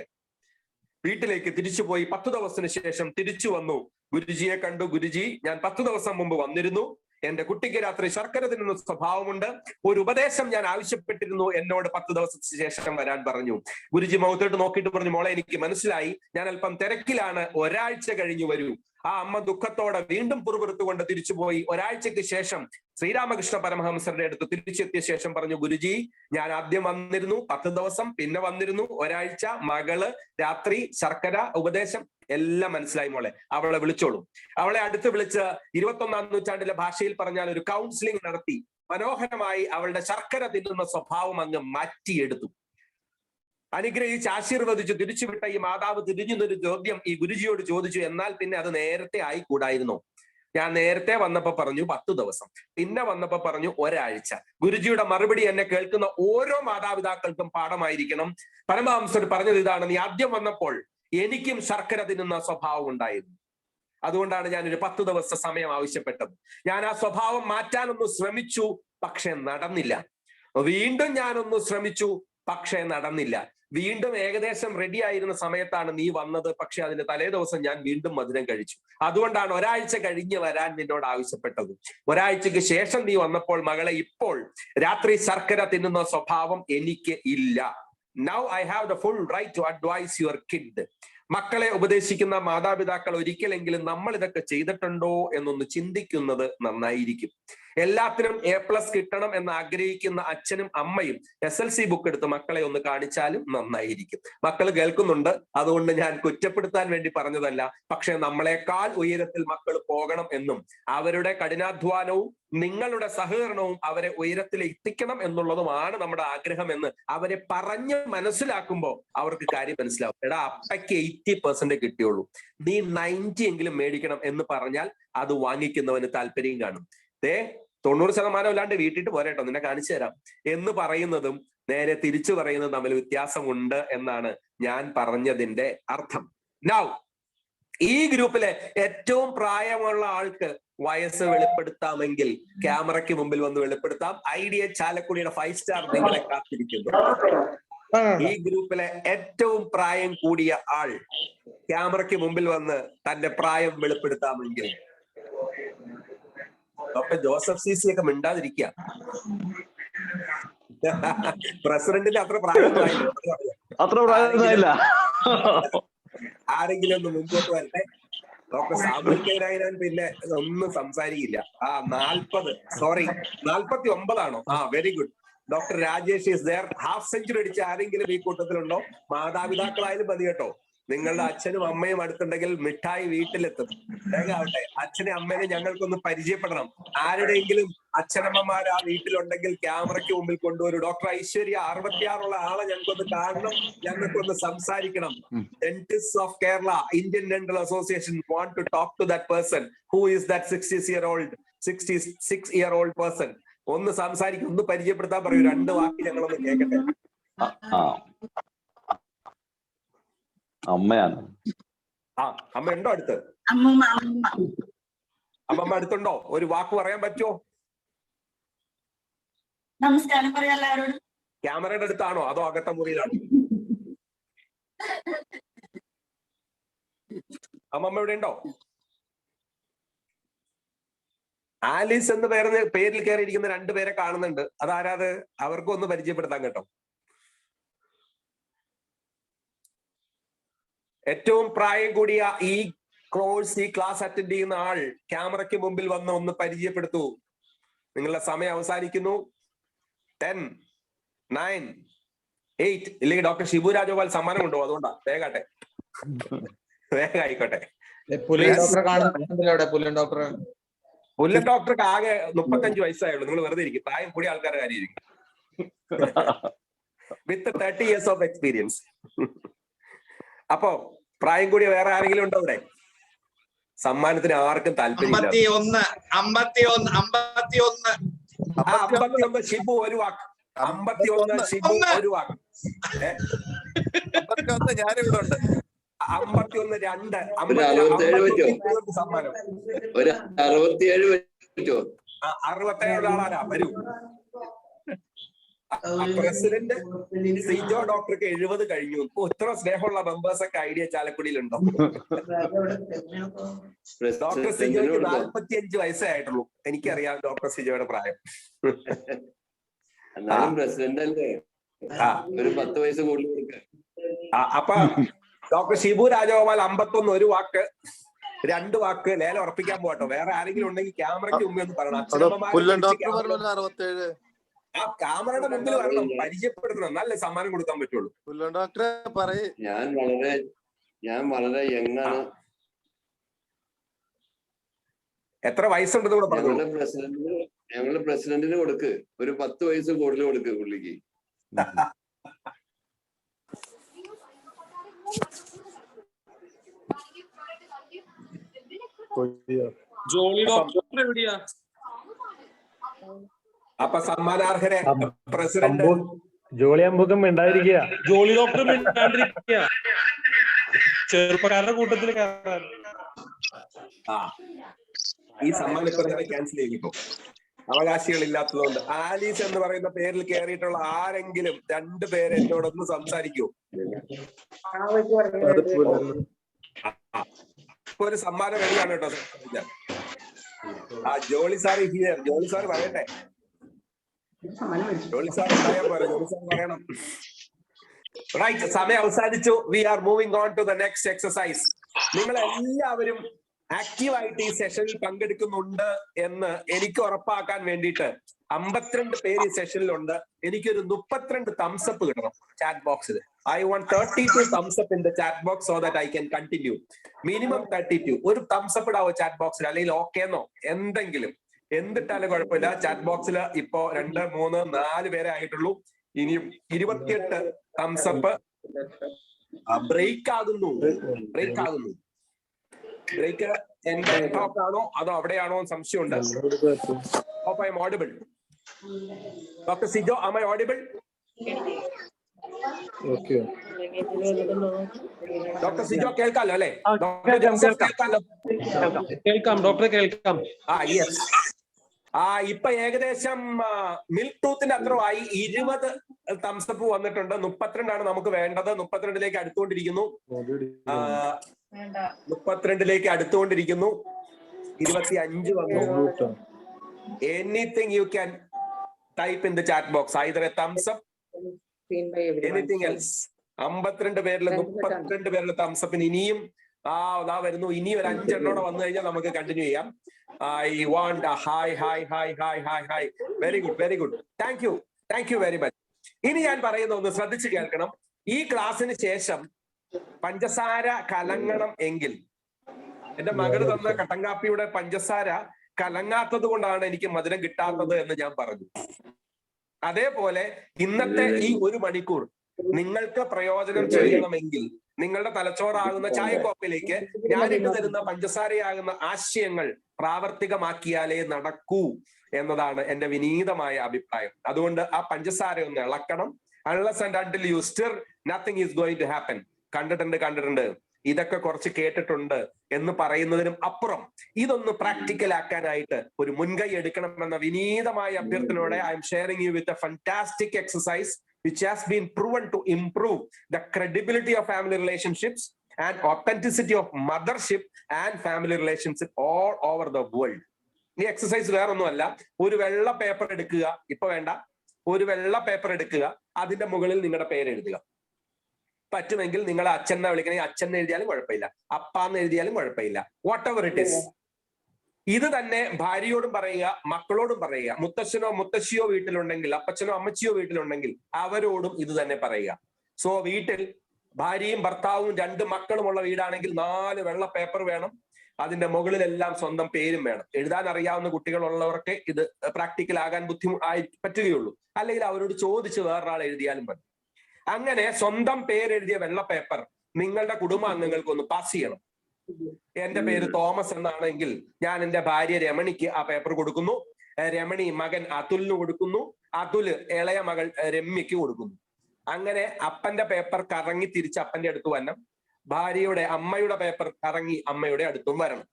വീട്ടിലേക്ക് തിരിച്ചുപോയി. 10 ദിവസത്തിന് ശേഷം തിരിച്ചു വന്നു. ഗുരുജിയെ കണ്ടു. ഗുരുജി, ഞാൻ 10 ദിവസം മുമ്പ് വന്നിരുന്നു. എന്റെ കുട്ടിക്ക് രാത്രി ശർക്കര തിന്നുന്ന സ്വഭാവമുണ്ട്. ഒരു ഉപദേശം ഞാൻ ആവശ്യപ്പെട്ടിരുന്നു. എന്നോട് 10 ദിവസത്തിന് ശേഷം വരാൻ പറഞ്ഞു. ഗുരുജി മുഖത്തോട്ട് നോക്കിയിട്ട് പറഞ്ഞു, മോളെ എനിക്ക് മനസ്സിലായി, ഞാൻ അല്പം തിരക്കിലാണ്, ഒരാഴ്ച കഴിഞ്ഞു വരൂ. ആ അമ്മ ദുഃഖത്തോടെ വീണ്ടും പുറപുറത്തുകൊണ്ട് തിരിച്ചുപോയി. ഒരാഴ്ചക്ക് ശേഷം ശ്രീരാമകൃഷ്ണ പരമഹംസരുടെ അടുത്ത് തിരിച്ചെത്തിയ ശേഷം പറഞ്ഞു, ഗുരുജി, ഞാൻ ആദ്യം വന്നിരുന്നു 10 ദിവസം, പിന്നെ വന്നിരുന്നു ഒരാഴ്ച, മകള് രാത്രി ശർക്കര ഉപദേശം എല്ലാം മനസ്സിലായി മോളെ, അവളെ വിളിച്ചോളൂ. അവളെ അടുത്ത് വിളിച്ച് 21-ാം നൂറ്റാണ്ടിലെ ഭാഷയിൽ പറഞ്ഞാൽ ഒരു കൗൺസിലിംഗ് നടത്തി മനോഹരമായി അവളുടെ ശർക്കര തിന്നുന്ന സ്വഭാവം അങ്ങ് മാറ്റിയെടുത്തു. അനുഗ്രഹിച്ച് ആശീർവദിച്ചു തിരിച്ചുവിട്ട ഈ മാതാവ് തിരിഞ്ഞൊരു ചോദ്യം ഈ ഗുരുജിയോട് ചോദിച്ചു, എന്നാൽ പിന്നെ അത് നേരത്തെ ആയിക്കൂടായിരുന്നോ? ഞാൻ നേരത്തെ വന്നപ്പോ പറഞ്ഞു 10 ദിവസം, പിന്നെ വന്നപ്പോ പറഞ്ഞു ഒരാഴ്ച. ഗുരുജിയുടെ മറുപടി എന്നെ കേൾക്കുന്ന ഓരോ മാതാപിതാക്കൾക്കും പാഠമായിരിക്കണം. പരമഹംസർ പറഞ്ഞത് ഇതാണ്, നീ ആദ്യം വന്നപ്പോൾ എനിക്കും ശർക്കര തിന്നുന്ന സ്വഭാവം ഉണ്ടായിരുന്നു. അതുകൊണ്ടാണ് ഞാൻ ഒരു 10 ദിവസ സമയം ആവശ്യപ്പെട്ടത്. ഞാൻ ആ സ്വഭാവം മാറ്റാനൊന്ന് ശ്രമിച്ചു, പക്ഷെ നടന്നില്ല. വീണ്ടും ഞാനൊന്ന് ശ്രമിച്ചു, പക്ഷെ നടന്നില്ല. വീണ്ടും ഏകദേശം റെഡി ആയിരുന്ന സമയത്താണ് നീ വന്നത്. പക്ഷെ അതിന്റെ തലേ ദിവസം ഞാൻ വീണ്ടും മധുരം കഴിച്ചു. അതുകൊണ്ടാണ് ഒരാഴ്ച കഴിഞ്ഞ് വരാൻ നിന്നോട് ആവശ്യപ്പെട്ടത്. ഒരാഴ്ചക്ക് ശേഷം നീ വന്നപ്പോൾ മകളെ ഇപ്പോൾ രാത്രി ശർക്കര തിന്നുന്ന സ്വഭാവം എനിക്ക് ഇല്ല. Now I have the full right to advise your kid. മക്കളെ ഉപദേശിക്കുന്ന മാതാപിതാക്കൾ ഒരിക്കലെങ്കിലും നമ്മൾ ഇതൊക്കെ ചെയ്തിട്ടുണ്ടോ എന്നൊന്ന് ചിന്തിക്കുന്നത് നന്നായിരിക്കും. എല്ലാത്തിനും A+ കിട്ടണം എന്ന് ആഗ്രഹിക്കുന്ന അച്ഛനും അമ്മയും SLC ബുക്ക് എടുത്ത് മക്കളെ ഒന്ന് കാണിച്ചാലും നന്നായിരിക്കും. മക്കൾ കേൾക്കുന്നുണ്ട്, അതുകൊണ്ട് ഞാൻ കുറ്റപ്പെടുത്താൻ വേണ്ടി പറഞ്ഞതല്ല. പക്ഷെ നമ്മളെക്കാൾ ഉയരത്തിൽ മക്കൾ പോകണം എന്നും അവരുടെ കഠിനാധ്വാനവും നിങ്ങളുടെ സഹകരണവും അവരെ ഉയരത്തിൽ എത്തിക്കണം എന്നുള്ളതുമാണ് നമ്മുടെ ആഗ്രഹമെന്ന് അവരെ പറഞ്ഞ് മനസ്സിലാക്കുമ്പോൾ അവർക്ക് കാര്യം മനസ്സിലാവും. എടാ, അപ്പയ്ക്ക് 80% കിട്ടിയുള്ളൂ, നീ 90 എങ്കിലും മേടിക്കണം എന്ന് പറഞ്ഞാൽ അത് വാങ്ങിക്കുന്നവന് താല്പര്യം കാണും. 90% അല്ലാണ്ട് വീട്ടിട്ട് പോരട്ടോ, നിന്നെ കാണിച്ചു തരാം എന്ന് പറയുന്നതും നേരെ തിരിച്ചു പറയുന്നതും തമ്മിൽ വ്യത്യാസമുണ്ട് എന്നാണ് ഞാൻ പറഞ്ഞതിന്റെ അർത്ഥം. നൗ ഈ ഗ്രൂപ്പിലെ ഏറ്റവും പ്രായമുള്ള ആൾക്ക് വയസ്സ് വെളിപ്പെടുത്താമെങ്കിൽ ക്യാമറയ്ക്ക് മുമ്പിൽ വന്ന് വെളിപ്പെടുത്താം. ഐഡിയ ചാലക്കുടിയുടെ 5 സ്റ്റാർ നിങ്ങളെ കാത്തിരിക്കുന്നു. ഈ ഗ്രൂപ്പിലെ ഏറ്റവും പ്രായം കൂടിയ ആൾ ക്യാമറയ്ക്ക് മുമ്പിൽ വന്ന് തന്റെ പ്രായം വെളിപ്പെടുത്താമെങ്കിൽ. ഡോക്ടർ ജോസഫ് CC ഒക്കെ മിണ്ടാതിരിക്കുക. പ്രസിഡന്റിന്റെ അത്ര പ്രായമൊന്നുമായില്ല. ആരെങ്കിലും ഒന്ന് മുമ്പോട്ട് വരട്ടെ. ഡോക്ടർ സാമുൽ കെ നായനാൻ പിന്നെ ഒന്നും സംസാരിക്കില്ല. 49 ആണോ? Very good. Doctor Rajesh is there. Half century അടിച്ച ആരെങ്കിലും ഈ കൂട്ടത്തിലുണ്ടോ? മാതാപിതാക്കളായാലും മതി കേട്ടോ. നിങ്ങളുടെ അച്ഛനും അമ്മയും അടുത്തുണ്ടെങ്കിൽ മിഠായി വീട്ടിലെത്തും. വേഗാവട്ടെ, അച്ഛനെ അമ്മേനെ ഞങ്ങൾക്കൊന്ന് പരിചയപ്പെടണം. ആരുടെയെങ്കിലും അച്ഛനമ്മമാർ ആ വീട്ടിലുണ്ടെങ്കിൽ ക്യാമറയ്ക്ക് മുമ്പിൽ കൊണ്ടുവരും. ഡോക്ടർ ഐശ്വര്യ 66 ആളെ ഞങ്ങൾക്കൊന്ന് കാണണം, ഞങ്ങൾക്കൊന്ന് സംസാരിക്കണം. Dentist of Kerala, Indian dental Association want to talk to that person. Who is that 66-year-old person? ഒന്ന് സംസാരിക്കും, ഒന്ന് പരിചയപ്പെടുത്താൻ പറയൂ. 2 വാക്ക് ഞങ്ങളൊന്ന് കേൾക്കട്ടെ. അമ്മയാണ്. അമ്മ ഉണ്ടോ അടുത്ത്? അമ്മമ്മ അടുത്തുണ്ടോ? ഒരു വാക്ക് പറയാൻ പറ്റുമോ? നമസ്കാരം പറയാം എല്ലാവരോടും. ക്യാമറയുടെ അടുത്താണോ അതോ അകത്ത മുറിയിലാണോ? അമ്മമ്മ ഇവിടെ ഉണ്ടോ? ആലീസ് എന്ന് പേരിൽ കയറിയിരിക്കുന്ന 2 പേരെ കാണുന്നുണ്ട്. അതാരാത്? അവർക്കും ഒന്ന് പരിചയപ്പെടുത്താൻ കേട്ടോ. ഏറ്റവും പ്രായം കൂടിയ ഈ ക്ലാസ് അറ്റൻഡ് ചെയ്യുന്ന ആൾ ക്യാമറയ്ക്ക് മുമ്പിൽ വന്ന് ഒന്ന് പരിചയപ്പെടുത്തൂ. നിങ്ങളുടെ സമയം അവസാനിക്കുന്നു. 10, 9, 8. ഇല്ലെങ്കിൽ ഡോക്ടർ ഷിബു രാജഗോപാൽ സമ്മാനം കൊണ്ടുപോകും. അതുകൊണ്ടാ വേഗാട്ടെ, വേഗായിക്കോട്ടെ. പുല്ലൻ ഡോക്ടർക്ക് ആകെ 35 വയസ്സായുള്ളൂ. നിങ്ങൾ വെറുതെ ഇരിക്കും. പ്രായം കൂടിയ ആൾക്കാരുടെ കാര്യമായിരിക്കും. വിത്ത് 30 years of experience. അപ്പോ പ്രായം കൂടിയ വേറെ ആരെങ്കിലും ഉണ്ടോ ഇവിടെ? സമ്മാനത്തിന് ആർക്കും താല്പര്യമില്ല. 51 ഷിബു ഒരു വാക്ക്. 51 ഷിബു ഒരു വാക്ക്. ഞാനിവിടെ ഉണ്ട്. 51 2 സമ്മാനം. 67 ആളാരാ? വരൂ. പ്രസിഡന്റ് സിജോ ഡോക്ടർക്ക് 70 കഴിഞ്ഞു. ഇത്ര സ്നേഹമുള്ള മെമ്പേഴ്സ് ഒക്കെ ഐഡിയ ചാലക്കുടിയിലുണ്ടോ? ഡോക്ടർ സിജോയ്ക്ക് 45 വയസ്സേ ആയിട്ടുള്ളൂ. എനിക്കറിയാം ഡോക്ടർ സിജോയുടെ പ്രായം. പ്രസിഡന്റ് അല്ലേ? ഒരു 10 വയസ്സ് കൂടുതൽ. അപ്പൊ ഡോക്ടർ ഷിബു രാജഗോപാൽ 51 ഒരു വാക്ക്, 2 വാക്ക് ലേലം ഉറപ്പിക്കാൻ പോകട്ടോ. വേറെ ആരെങ്കിലും ഉണ്ടെങ്കിൽ ക്യാമറയ്ക്ക് മുമ്പിൽ ഒന്ന് പറയണം. ആ ക്യാമറയുടെ മുമ്പിൽ വരണം, പരിചയപ്പെടുത്തണം. നല്ല സമ്മാനം കൊടുക്കാൻ പറ്റുള്ളൂ. ഞാൻ വളരെ യങ്ങാണ്. എത്ര വയസ്സുണ്ടെന്ന് കൂടെ പറഞ്ഞു. ഞങ്ങളുടെ പ്രസിഡന്റിന് കൊടുക്ക്, ഒരു 10 വയസ്സ് കൂടുതൽ കൊടുക്ക് പുള്ളിക്ക്. അപ്പൊ സമ്മാനാർഹരെ പ്രസിഡന്റ് ജോളി അമ്പുഖം ഉണ്ടായിരിക്കുക. ജോളി ഡോക്ടർ മിണ്ടാണ്ടിരിക്കുക. ചെറുപ്പക്കാരുടെ കൂട്ടത്തിൽ ഈ സമ്മാനം ഇപ്പൊ ക്യാൻസൽ ചെയ്യിപ്പോ. അവകാശികളില്ലാത്തതുകൊണ്ട്. ആലീസ് എന്ന് പറയുന്ന പേരിൽ കയറിയിട്ടുള്ള ആരെങ്കിലും 2 പേര് എന്നോടൊന്ന് സംസാരിക്കൂ. ഒരു സമ്മാനം റെഡിയാണ് കേട്ടോ. Jolly sir here. Jolly sir പറയട്ടെ. ജോളി സാർ ഉണ്ടായാൽ പോരെ, ജോളി സാർ പറയണം. റൈറ്റ്, സമയം അവസാനിച്ചു. We are moving on to the next exercise. നിങ്ങൾ എല്ലാവരും ആക്റ്റീവായിട്ട് ഈ സെഷനിൽ പങ്കെടുക്കുന്നുണ്ട് എന്ന് എനിക്ക് ഉറപ്പാക്കാൻ വേണ്ടിയിട്ട് 52 പേര് ഈ സെഷനിലുണ്ട്. എനിക്കൊരു 32 തംസപ്പ് കിട്ടണം ചാറ്റ് ബോക്സിൽ. I want 32 thumbs up in the chat box so that I can continue. Minimum 32. ഒരു തംസപ്പ് ഇടാവോ ചാറ്റ് ബോക്സിൽ, അല്ലെങ്കിൽ ഓക്കേന്നോ എന്തെങ്കിലും എന്തിട്ടാലും കുഴപ്പമില്ല. ചാറ്റ് ബോക്സിൽ ഇപ്പോ 2, 3, 4 പേരെ ആയിട്ടുള്ളൂ. ഇനിയും 28 തംസപ്പ്. ബ്രേക്ക് ആകുന്നു. ബ്രേക്ക് എന്റെ ടോക്കാണോ അതോ അവിടെയാണോ എന്ന് സംശയമുണ്ട്. Hope I am audible. Dr. Sijo, am I audible? Okay. Dr. Sijo കേൾക്കാലോ അല്ലേ? കേൾക്കാലോ. കേൾക്കാം ഡോക്ടറെ, കേൾക്കാം. യെസ്. ഇപ്പൊ ഏകദേശം മിൽക്ക് ടൂത്തിന്റെ അത്രമായി 20 തംസപ്പ് വന്നിട്ടുണ്ട്. 32 നമുക്ക് വേണ്ടത്. 32ലേക്ക് അടുത്തുകൊണ്ടിരിക്കുന്നു. 25 വന്നു. Anything you can type in the chat box, either a thumbs up, anything else. 52 പേരില് 32 പേരില് thumbs up. ഇനിയും വരുന്നു. ഇനി ഒരു 5 എണ്ണോടെ വന്നു കഴിഞ്ഞാൽ നമുക്ക് കണ്ടിന്യൂ ചെയ്യാം. I want a hi. Very good. Thank you very much. ഇനി ഞാൻ പറയുന്ന ഒന്ന് ശ്രദ്ധിച്ച് കേൾക്കണം. ഈ ക്ലാസ്സിന് ശേഷം പഞ്ചസാര കലങ്ങണം എങ്കിൽ, എന്റെ മകള് തന്ന കട്ടൻ കാപ്പിയുടെ പഞ്ചസാര കലങ്ങാത്തത് കൊണ്ടാണ് എനിക്ക് മധുരം കിട്ടാത്തത് എന്ന് ഞാൻ പറഞ്ഞു. അതേപോലെ ഇന്നത്തെ ഈ 1 മണിക്കൂർ നിങ്ങൾക്ക് പ്രയോജനം ചെയ്യണമെങ്കിൽ നിങ്ങളുടെ തലച്ചോറാകുന്ന ചായക്കോപ്പിലേക്ക് ഞാൻ ഇട്ട് തരുന്ന പഞ്ചസാരയാകുന്ന ആശയങ്ങൾ പ്രാവർത്തികമാക്കിയാലേ നടക്കൂ എന്നതാണ് എന്റെ വിനീതമായ അഭിപ്രായം. അതുകൊണ്ട് ആ പഞ്ചസാര ഒന്ന് ഇളക്കണം. Unless and until you stir, nothing is going to happen. കണ്ടിട്ടുണ്ട്, ഇതൊക്കെ കുറച്ച് കേട്ടിട്ടുണ്ട് എന്ന് പറയുന്നതിനും അപ്പുറം ഇതൊന്ന് പ്രാക്ടിക്കൽ ആക്കാനായിട്ട് ഒരു മുൻകൈ എടുക്കണമെന്ന വിനീതമായ അഭ്യർത്ഥനയോടെ I'm sharing you with a fantastic exercise which has been proven to improve the credibility of family relationships and authenticity of mothership and family relationship all over the world. ഈ എക്സസൈസ് വേറൊന്നുമല്ല. ഒരു വെള്ള പേപ്പർ എടുക്കുക. ഇപ്പൊ വേണ്ട. ഒരു വെള്ള പേപ്പർ എടുക്കുക. അതിന്റെ മുകളിൽ നിങ്ങളുടെ പേര് എഴുതുക. പറ്റുമെങ്കിൽ നിങ്ങളെ അച്ഛനെ വിളിക്കണമെങ്കിൽ അച്ഛൻ എഴുതിയാലും കുഴപ്പമില്ല, അപ്പാന്ന് എഴുതിയാലും കുഴപ്പമില്ല. What ever it is. ഇത് തന്നെ ഭാര്യയോടും പറയുക, മക്കളോടും പറയുക. മുത്തശ്ശനോ മുത്തശ്ശിയോ വീട്ടിലുണ്ടെങ്കിൽ, അപ്പച്ചനോ അമ്മച്ചിയോ വീട്ടിലുണ്ടെങ്കിൽ അവരോടും ഇത് തന്നെ പറയുക. സോ വീട്ടിൽ ഭാര്യയും ഭർത്താവും 2 മക്കളുമുള്ള വീടാണെങ്കിൽ 4 വെള്ള പേപ്പർ വേണം. അതിന്റെ മുകളിലെല്ലാം സ്വന്തം പേരും വേണം. എഴുതാൻ അറിയാവുന്ന കുട്ടികളുള്ളവർക്ക് ഇത് പ്രാക്ടിക്കൽ ആകാൻ പറ്റുകയുള്ളൂ. അല്ലെങ്കിൽ അവരോട് ചോദിച്ച് വേറൊരാൾ എഴുതിയാലും മതി. അങ്ങനെ സ്വന്തം പേരെഴുതിയ വെള്ള പേപ്പർ നിങ്ങളുടെ കുടുംബാംഗങ്ങൾക്ക് ഒന്ന് പാസ് ചെയ്യണം. എന്റെ പേര് തോമസ് എന്നാണെങ്കിൽ ഞാൻ എന്റെ ഭാര്യ രമണിക്ക് ആ പേപ്പർ കൊടുക്കുന്നു. രമണി മകൻ അതുലിന് കൊടുക്കുന്നു. അതുല് ഇളയ മകൾ രമ്യക്ക് കൊടുക്കുന്നു. അങ്ങനെ അപ്പന്റെ പേപ്പർ കറങ്ങി തിരിച്ച് അപ്പന്റെ അടുത്ത് വരണം. ഭാര്യയുടെ അമ്മയുടെ പേപ്പർ കറങ്ങി അമ്മയുടെ അടുത്തും വരണം.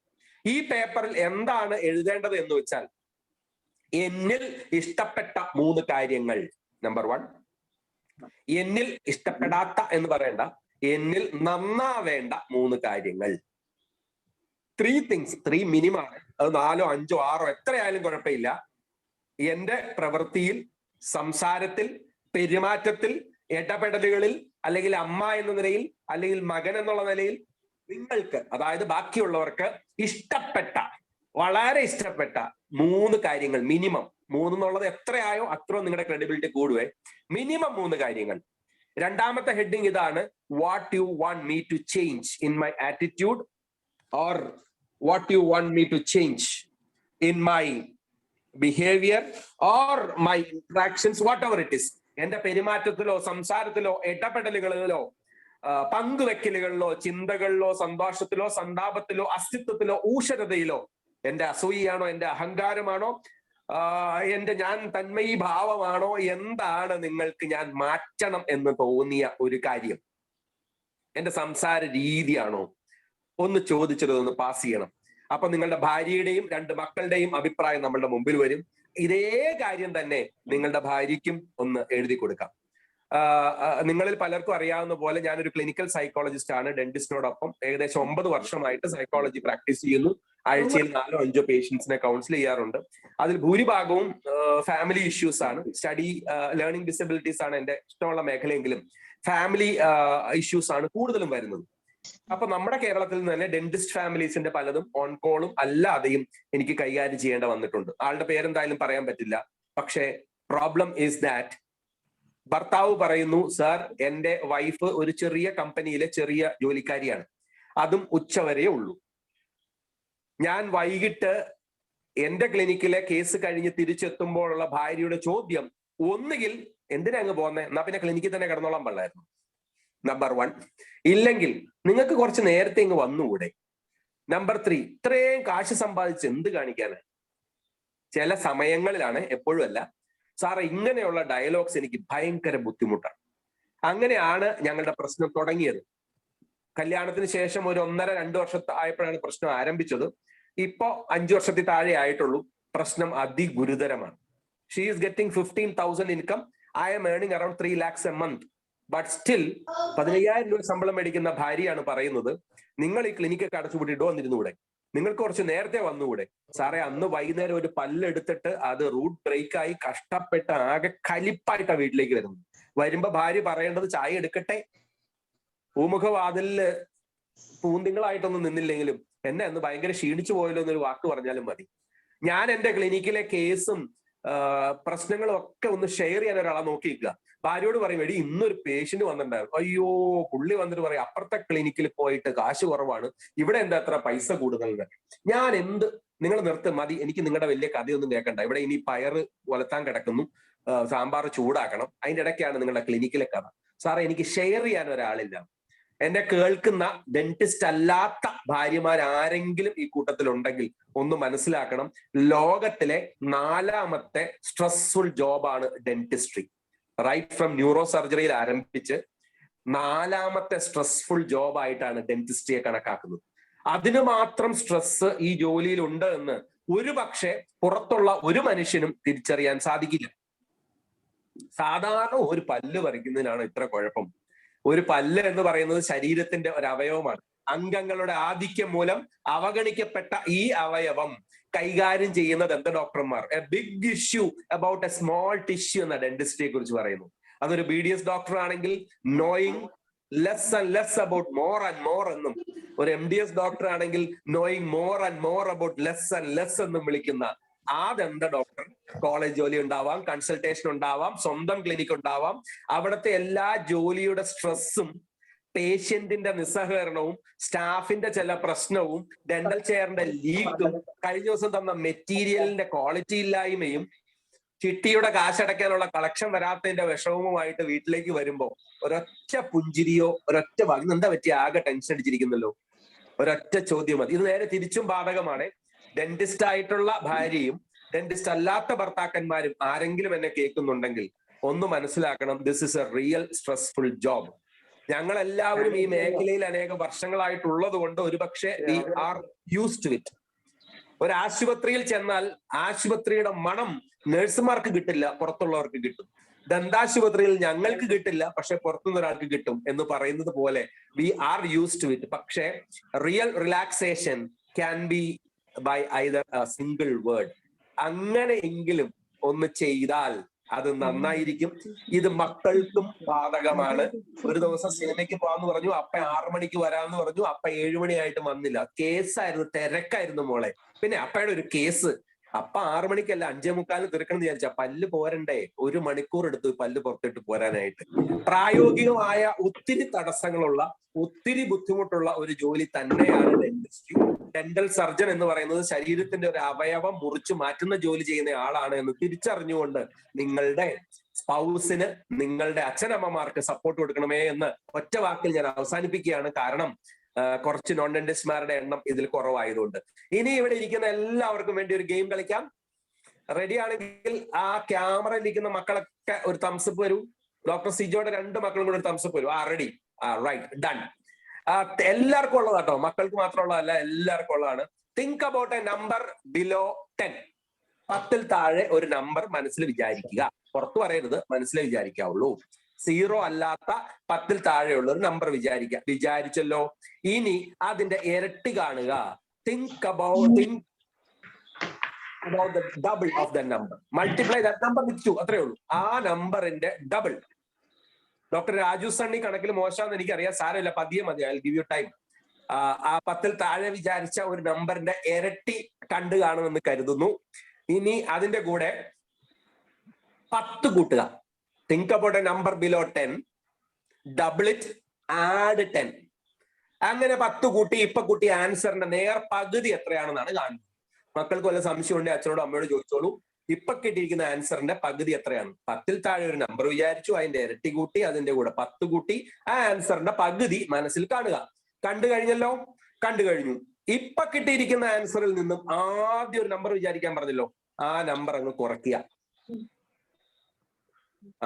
ഈ പേപ്പറിൽ എന്താണ് എഴുതേണ്ടത് എന്ന് വെച്ചാൽ, എന്നിൽ ഇഷ്ടപ്പെട്ട 3 കാര്യങ്ങൾ. നമ്പർ 1, എന്നിൽ ഇഷ്ടപ്പെടാത്ത എന്ന് പറയേണ്ട, എന്നിൽ നന്നാവേണ്ട 3 കാര്യങ്ങൾ. 3 things, 3 മിനിമാണ്. അത് 4, 5, 6 എത്രയായാലും കുഴപ്പമില്ല. എന്റെ പ്രവൃത്തിയിൽ, സംസാരത്തിൽ, പെരുമാറ്റത്തിൽ, ഇടപെടലുകളിൽ, അല്ലെങ്കിൽ അമ്മ എന്ന നിലയിൽ, അല്ലെങ്കിൽ മകൻ എന്നുള്ള നിലയിൽ നിങ്ങൾക്ക്, അതായത് ബാക്കിയുള്ളവർക്ക് ഇഷ്ടപ്പെട്ട, വളരെ ഇഷ്ടപ്പെട്ട 3 കാര്യങ്ങൾ. മിനിമം 3 എന്നുള്ളത് എത്രയായോ അത്ര നിങ്ങളുടെ ക്രെഡിബിലിറ്റി കൂടുവേ. മിനിമം 3 കാര്യങ്ങൾ. രണ്ടാമത്തെ ഹെഡിങ് ഇതാണ്, what you want me to change in my attitude or what you want me to change in my behaviour or my interactions, whatever it is. എന്റെ പെരുമാറ്റത്തിലോ സംസാരത്തിലോ ഇടപെടലുകളിലോ പങ്കുവെക്കലുകളിലോ ചിന്തകളിലോ സന്തോഷത്തിലോ സന്താപത്തിലോ അസ്തിത്വത്തിലോ ഊഷരതയിലോ എന്റെ അസൂയയാണോ, എന്റെ അഹങ്കാരമാണോ, എന്റെ ഞാൻ തന്മയി ഭാവമാണോ, എന്താണ് നിങ്ങൾക്ക് ഞാൻ മാറ്റണം എന്ന് തോന്നിയ ഒരു കാര്യം, എന്റെ സംസാര രീതിയാണോ, ഒന്ന് ചോദിച്ചതൊന്ന് പാസ് ചെയ്യണം. അപ്പൊ നിങ്ങളുടെ ഭാര്യയുടെയും 2 മക്കളുടെയും അഭിപ്രായം നമ്മളുടെ മുമ്പിൽ വരും. ഇതേ കാര്യം തന്നെ നിങ്ങളുടെ ഭാര്യയ്ക്കും ഒന്ന് എഴുതി കൊടുക്കാം. നിങ്ങളിൽ പലർക്കും അറിയാവുന്ന പോലെ ഞാനൊരു ക്ലിനിക്കൽ സൈക്കോളജിസ്റ്റ് ആണ്. ഡെന്റിസ്റ്റിനോടൊപ്പം ഏകദേശം 9 വർഷമായിട്ട് സൈക്കോളജി പ്രാക്ടീസ് ചെയ്യുന്നു. ആഴ്ചയിൽ 4-5 പേഷ്യൻസിനെ കൗൺസിൽ ചെയ്യാറുണ്ട്. അതിൽ ഭൂരിഭാഗവും ഫാമിലി ഇഷ്യൂസ് ആണ്. സ്റ്റഡി ലേണിംഗ് ഡിസബിലിറ്റീസ് ആണ് എന്റെ ഇഷ്ടമുള്ള മേഖലയെങ്കിലും ഫാമിലി ഇഷ്യൂസ് ആണ് കൂടുതലും വരുന്നത്. അപ്പൊ നമ്മുടെ കേരളത്തിൽ നിന്ന് തന്നെ ഡെന്റിസ്റ്റ് ഫാമിലീസിന്റെ പലതും ഓൺ കോളും അല്ലാതെയും എനിക്ക് കൈകാര്യം ചെയ്യേണ്ട വന്നിട്ടുണ്ട്. ആളുടെ പേരെന്തായാലും പറയാൻ പറ്റില്ല. പക്ഷേ പ്രോബ്ലം ഈസ് ദാറ്റ് ഭർത്താവ് പറയുന്നു, സാർ എന്റെ വൈഫ് ഒരു ചെറിയ കമ്പനിയിലെ ചെറിയ ജോലിക്കാരിയാണ്, അതും ഉച്ചവരെ ഉള്ളൂ. ഞാൻ വൈകിട്ട് എന്റെ ക്ലിനിക്കിലെ കേസ് കഴിഞ്ഞ് തിരിച്ചെത്തുമ്പോഴുള്ള ഭാര്യയുടെ ചോദ്യം ഒന്നുകിൽ എന്തിനാ അങ്ങ് പോന്നെ, എന്നാ പിന്നെ ക്ലിനിക്കിൽ തന്നെ കിടന്നോളാൻ പാടില്ലായിരുന്നു, നമ്പർ 1. ഇല്ലെങ്കിൽ നിങ്ങൾക്ക് കുറച്ച് നേരത്തെ ഇങ്ങ് വന്നുകൂടെ. നമ്പർ 3, ഇത്രയും കാശ് സമ്പാദിച്ച് എന്ത് കാണിക്കാന്. ചില സമയങ്ങളിലാണ്, എപ്പോഴും അല്ല. സാറേ ഇങ്ങനെയുള്ള ഡയലോഗ്സ് എനിക്ക് ഭയങ്കര ബുദ്ധിമുട്ടാണ്. അങ്ങനെയാണ് ഞങ്ങളുടെ പ്രശ്നം തുടങ്ങിയത്. കല്യാണത്തിന് ശേഷം ഒരു 1.5-2 വർഷത്തെ ആയപ്പോഴാണ് പ്രശ്നം ആരംഭിച്ചത്. ഇപ്പോ 5 വർഷത്തിൽ താഴെ ആയിട്ടുള്ളൂ. പ്രശ്നം അതിഗുരുതരമാണ്. She is getting 15,000 income. I'm earning around 3 lakhs a month. But still 15,000 രൂപ ശമ്പളം മേടിക്കുന്ന ഭാര്യയാണ് പറയുന്നത്, നിങ്ങൾ ഈ ക്ലിനിക്കൊക്കെ അടച്ചുപൂട്ടിയിട്ട് വന്നിരുന്നുകൂടെ, നിങ്ങൾക്ക് കുറച്ച് നേരത്തെ വന്നുകൂടെ. സാറേ അന്ന് വൈകുന്നേരം ഒരു പല്ലെടുത്തിട്ട് അത് റൂട്ട് ബ്രേക്കായി കഷ്ടപ്പെട്ട് ആകെ കലിപ്പായിട്ടാണ് വീട്ടിലേക്ക് വരുന്നത്. വരുമ്പോ ഭാര്യ പറയേണ്ടത് ചായ എടുക്കട്ടെ. പൂമുഖവാതിലില് പൂന്തിങ്ങളായിട്ടൊന്നും നിന്നില്ലെങ്കിലും എന്നെ അന്ന് ഭയങ്കര ക്ഷീണിച്ചു പോയല്ലോ എന്നൊരു വാക്ക് പറഞ്ഞാലും മതി. ഞാൻ എന്റെ ക്ലിനിക്കിലെ കേസും പ്രശ്നങ്ങളും ഒക്കെ ഒന്ന് ഷെയർ ചെയ്യാൻ ഒരാളെ നോക്കിയിരിക്കുക. ഭാര്യയോട് പറയും, എടി ഇന്നൊരു പേഷ്യന്റ് വന്നിട്ടുണ്ടായിരുന്നു, അയ്യോ പുള്ളി വന്നിട്ട് പറയും അപ്പുറത്തെ ക്ലിനിക്കിൽ പോയിട്ട് കാശ് കുറവാണ്, ഇവിടെ എന്താ അത്ര പൈസ കൂടുതൽ. ഞാൻ നിങ്ങൾ നിർത്ത് മതി, എനിക്ക് നിങ്ങളുടെ വലിയ കഥയൊന്നും കേൾക്കണ്ട. ഇവിടെ ഇനി പയറ് വലത്താൻ കിടക്കുന്നു, സാമ്പാർ ചൂടാക്കണം, അതിന്റെ ഇടയ്ക്കാണ് നിങ്ങളുടെ ക്ലിനിക്കിലെ കഥ. സാറേ എനിക്ക് ഷെയർ ചെയ്യാൻ ഒരാളില്ല. എന്നെ കേൾക്കുന്ന ഡെന്റിസ്റ്റ് അല്ലാത്ത ഭാര്യമാരാരെങ്കിലും ഈ കൂട്ടത്തിലുണ്ടെങ്കിൽ ഒന്ന് മനസ്സിലാക്കണം, ലോകത്തിലെ 4ാമത്തെ സ്ട്രെസ്ഫുൾ ജോബാണ് ഡെന്റിസ്ട്രി. റൈറ്റ് ഫ്രം ന്യൂറോ സർജറിയിൽ ആരംഭിച്ച് 4ാമത്തെ സ്ട്രെസ്ഫുൾ ജോബായിട്ടാണ് ഡെന്റിസ്ട്രിയെ കണക്കാക്കുന്നത്. അതിന് മാത്രം സ്ട്രെസ് ഈ ജോലിയിൽ ഉണ്ട് എന്ന് ഒരു പക്ഷേ പുറത്തുള്ള ഒരു മനുഷ്യനും തിരിച്ചറിയാൻ സാധിക്കില്ല. സാധാരണ ഒരു പല്ല് പറിക്കുന്നതിനാണ് ഇത്ര കുഴപ്പം. ഒരു പല്ല് എന്ന് പറയുന്നത് ശരീരത്തിന്റെ ഒരു അവയവമാണ്. അംഗങ്ങളുടെ ആധിക്യം മൂലം അവഗണിക്കപ്പെട്ട ഈ അവയവം കൈകാര്യം ചെയ്യുന്നത് എന്താ ഡോക്ടർമാർ? A big issue about a small tissue എന്ന ഡെന്റിസ്റ്റിയെ കുറിച്ച് പറയുന്നു. അതൊരു BDS ഡോക്ടർ ആണെങ്കിൽ knowing less and less about more and more എന്നും, ഒരു MDS ഡോക്ടർ ആണെങ്കിൽ knowing more and more about less and less എന്നും വിളിക്കുന്ന അതെന്താ ഡോക്ടർ? കോളേജ് ജോലി ഉണ്ടാവാം, കൺസൾട്ടേഷൻ ഉണ്ടാവാം, സ്വന്തം ക്ലിനിക് ഉണ്ടാവാം. അവിടുത്തെ എല്ലാ ജോലിയുടെ സ്ട്രെസ്സും പേഷ്യന്റിന്റെ നിസ്സഹകരണവും സ്റ്റാഫിന്റെ ചില പ്രശ്നവും ഡെന്റൽ ചെയറിന്റെ ലീക്കും കഴിഞ്ഞ ദിവസം തന്ന മെറ്റീരിയലിന്റെ ക്വാളിറ്റി ഇല്ലായ്മയും ചിട്ടിയുടെ കാശടയ്ക്കാനുള്ള കളക്ഷൻ വരാത്തതിന്റെ വിഷമവുമായിട്ട് വീട്ടിലേക്ക് വരുമ്പോ ഒരൊറ്റ പുഞ്ചിരിയോ ഒരൊറ്റ വാക്ക്, എന്താ പറ്റി ആകെ ടെൻഷൻ അടിച്ചിരിക്കുന്നല്ലോ, ഒരൊറ്റ ചോദ്യം മതി. ഇത് നേരെ തിരിച്ചും ബാധകമാണ്. ഡെന്റിസ്റ്റ് ആയിട്ടുള്ള ഭാര്യയും ഡെന്റിസ്റ്റ് അല്ലാത്ത ഭർത്താക്കന്മാരും ആരെങ്കിലും എന്നെ കേൾക്കുന്നുണ്ടെങ്കിൽ ഒന്ന് മനസ്സിലാക്കണം, this is a real stressful job. ഞങ്ങൾ എല്ലാവരും ഈ മേഖലയിൽ അനേകം വർഷങ്ങളായിട്ടുള്ളത് കൊണ്ട് ഒരുപക്ഷെ we are used to it. ഒരു ആശുപത്രിയിൽ ചെന്നാൽ ആശുപത്രിയുടെ മണം നഴ്സുമാർക്ക് കിട്ടില്ല, പുറത്തുള്ളവർക്ക് കിട്ടും. ദന്താശുപത്രിയിൽ ഞങ്ങൾക്ക് കിട്ടില്ല, പക്ഷെ പുറത്തുനിന്ന് ഒരാൾക്ക് കിട്ടും എന്ന് പറയുന്നത് പോലെ we are used to it. പക്ഷേ real relaxation can be by either a single word. അങ്ങനെയെങ്കിലും ഒന്ന് ചെയ്താൽ അത് നന്നായിരിക്കും. ഇത് മക്കൾക്കും ബാധകമാണ്. ഒരു ദിവസം സിനിമയ്ക്ക് പോകാന്ന് പറഞ്ഞു, അപ്പ 6 മണിക്ക് വരാമെന്ന് പറഞ്ഞു, അപ്പ 7 മണിയായിട്ട് വന്നില്ല. കേസായിരുന്നു, തിരക്കായിരുന്നു മോളെ. പിന്നെ അപ്പയുടെ ഒരു കേസ്, അപ്പ 6 മണിക്കല്ല 5:45 തീർക്കണം എന്ന് വിചാരിച്ച പല്ല് പോരണ്ടേ, 1 മണിക്കൂർ എടുത്തു പല്ല് പുറത്തിട്ട് പോരാനായിട്ട്. പ്രായോഗികമായ ഒത്തിരി തടസ്സങ്ങളുള്ള ഒത്തിരി ബുദ്ധിമുട്ടുള്ള ഒരു ജോലി തന്നെയാണ് ഡെന്റിസ്ട്രി. ഡെന്റൽ സർജൻ എന്ന് പറയുന്നത് ശരീരത്തിന്റെ ഒരു അവയവം മുറിച്ചു മാറ്റുന്ന ജോലി ചെയ്യുന്ന ആളാണ് എന്ന് തിരിച്ചറിഞ്ഞുകൊണ്ട് നിങ്ങളുടെ സ്പൗസിന്, നിങ്ങളുടെ അച്ഛനമ്മമാർക്ക് സപ്പോർട്ട് കൊടുക്കണമേ എന്ന് ഒറ്റ വാക്കിൽ ഞാൻ അവസാനിപ്പിക്കുകയാണ്. കാരണം കുറച്ച് നോൺ ഡെന്റിസ്റ്റ്മാരുടെ എണ്ണം ഇതിൽ കുറവായതുകൊണ്ട്. ഇനി ഇവിടെ ഇരിക്കുന്ന എല്ലാവർക്കും വേണ്ടി ഒരു ഗെയിം കളിക്കാം. റെഡി ആണെങ്കിൽ ആ ക്യാമറയിൽ ഇരിക്കുന്ന മക്കളൊക്കെ ഒരു തംസപ്പ് വരൂ. ഡോക്ടർ സിജോയുടെ 2 മക്കളും കൂടെ ഒരു തംസപ്പ് വരൂ. Ready, right, done. എല്ലാവർക്കും ഉള്ളതാട്ടോ, മക്കൾക്ക് മാത്രമുള്ളതല്ല, എല്ലാവർക്കും ഉള്ളതാണ്. Think about a number below 10. 10ൽ താഴെ ഒരു നമ്പർ മനസ്സിൽ വിചാരിക്കുക. പുറത്തു പറയരുത്, മനസ്സിലേ വിചാരിക്കാവുള്ളൂ. 0 അല്ലാത്ത 10ൽ താഴെയുള്ള ഒരു നമ്പർ വിചാരിച്ചല്ലോ. ഇനി അതിന്റെ ഇരട്ടി കാണുക. Think about the double of that number. Multiply that number with 2. അത്രേ ഉള്ളൂ. ആ നമ്പറിന്റെ ഡബിൾ. ഡോക്ടർ രാജു സണ്ണി കണക്കിൽ മോശമാണെന്ന് എനിക്കറിയാം, സാരമില്ല, പതിയെ മതി, ഐ ഗിവ് യു ടൈം. ആ 10ൽ താഴെ വിചാരിച്ച ഒരു നമ്പറിന്റെ ഇരട്ടി കണ്ടു കാണുമെന്ന് കരുതുന്നു. ഇനി അതിന്റെ കൂടെ 10 കൂട്ടുക. Think about a number below 10, double it, add 10. അങ്ങനെ 10 കൂട്ടി ഇപ്പൊ കൂട്ടി ആൻസറിന്റെ നേർ പകുതി എത്രയാണെന്നാണ് കാണുന്നത്. മക്കൾക്ക് വല്ല സംശയം ഉണ്ടെങ്കിൽ അച്ഛനോട് അമ്മയോട് ചോദിച്ചോളൂ. ഇപ്പൊ കിട്ടിയിരിക്കുന്ന ആൻസറിന്റെ പകുതി എത്രയാണ്? 10ൽ താഴെ ഒരു നമ്പർ വിചാരിച്ചു, അതിന്റെ ഇരട്ടി കൂട്ടി, അതിന്റെ കൂടെ 10 കൂട്ടി, ആ ആൻസറിന്റെ പകുതി മനസ്സിൽ കാണുക. കണ്ടു കഴിഞ്ഞല്ലോ? കണ്ടു കഴിഞ്ഞു. ഇപ്പൊ കിട്ടിയിരിക്കുന്ന ആൻസറിൽ നിന്നും ആദ്യം ഒരു നമ്പർ വിചാരിക്കാൻ പറഞ്ഞല്ലോ, ആ നമ്പർ അങ്ങ് കുറയ്ക്കുക.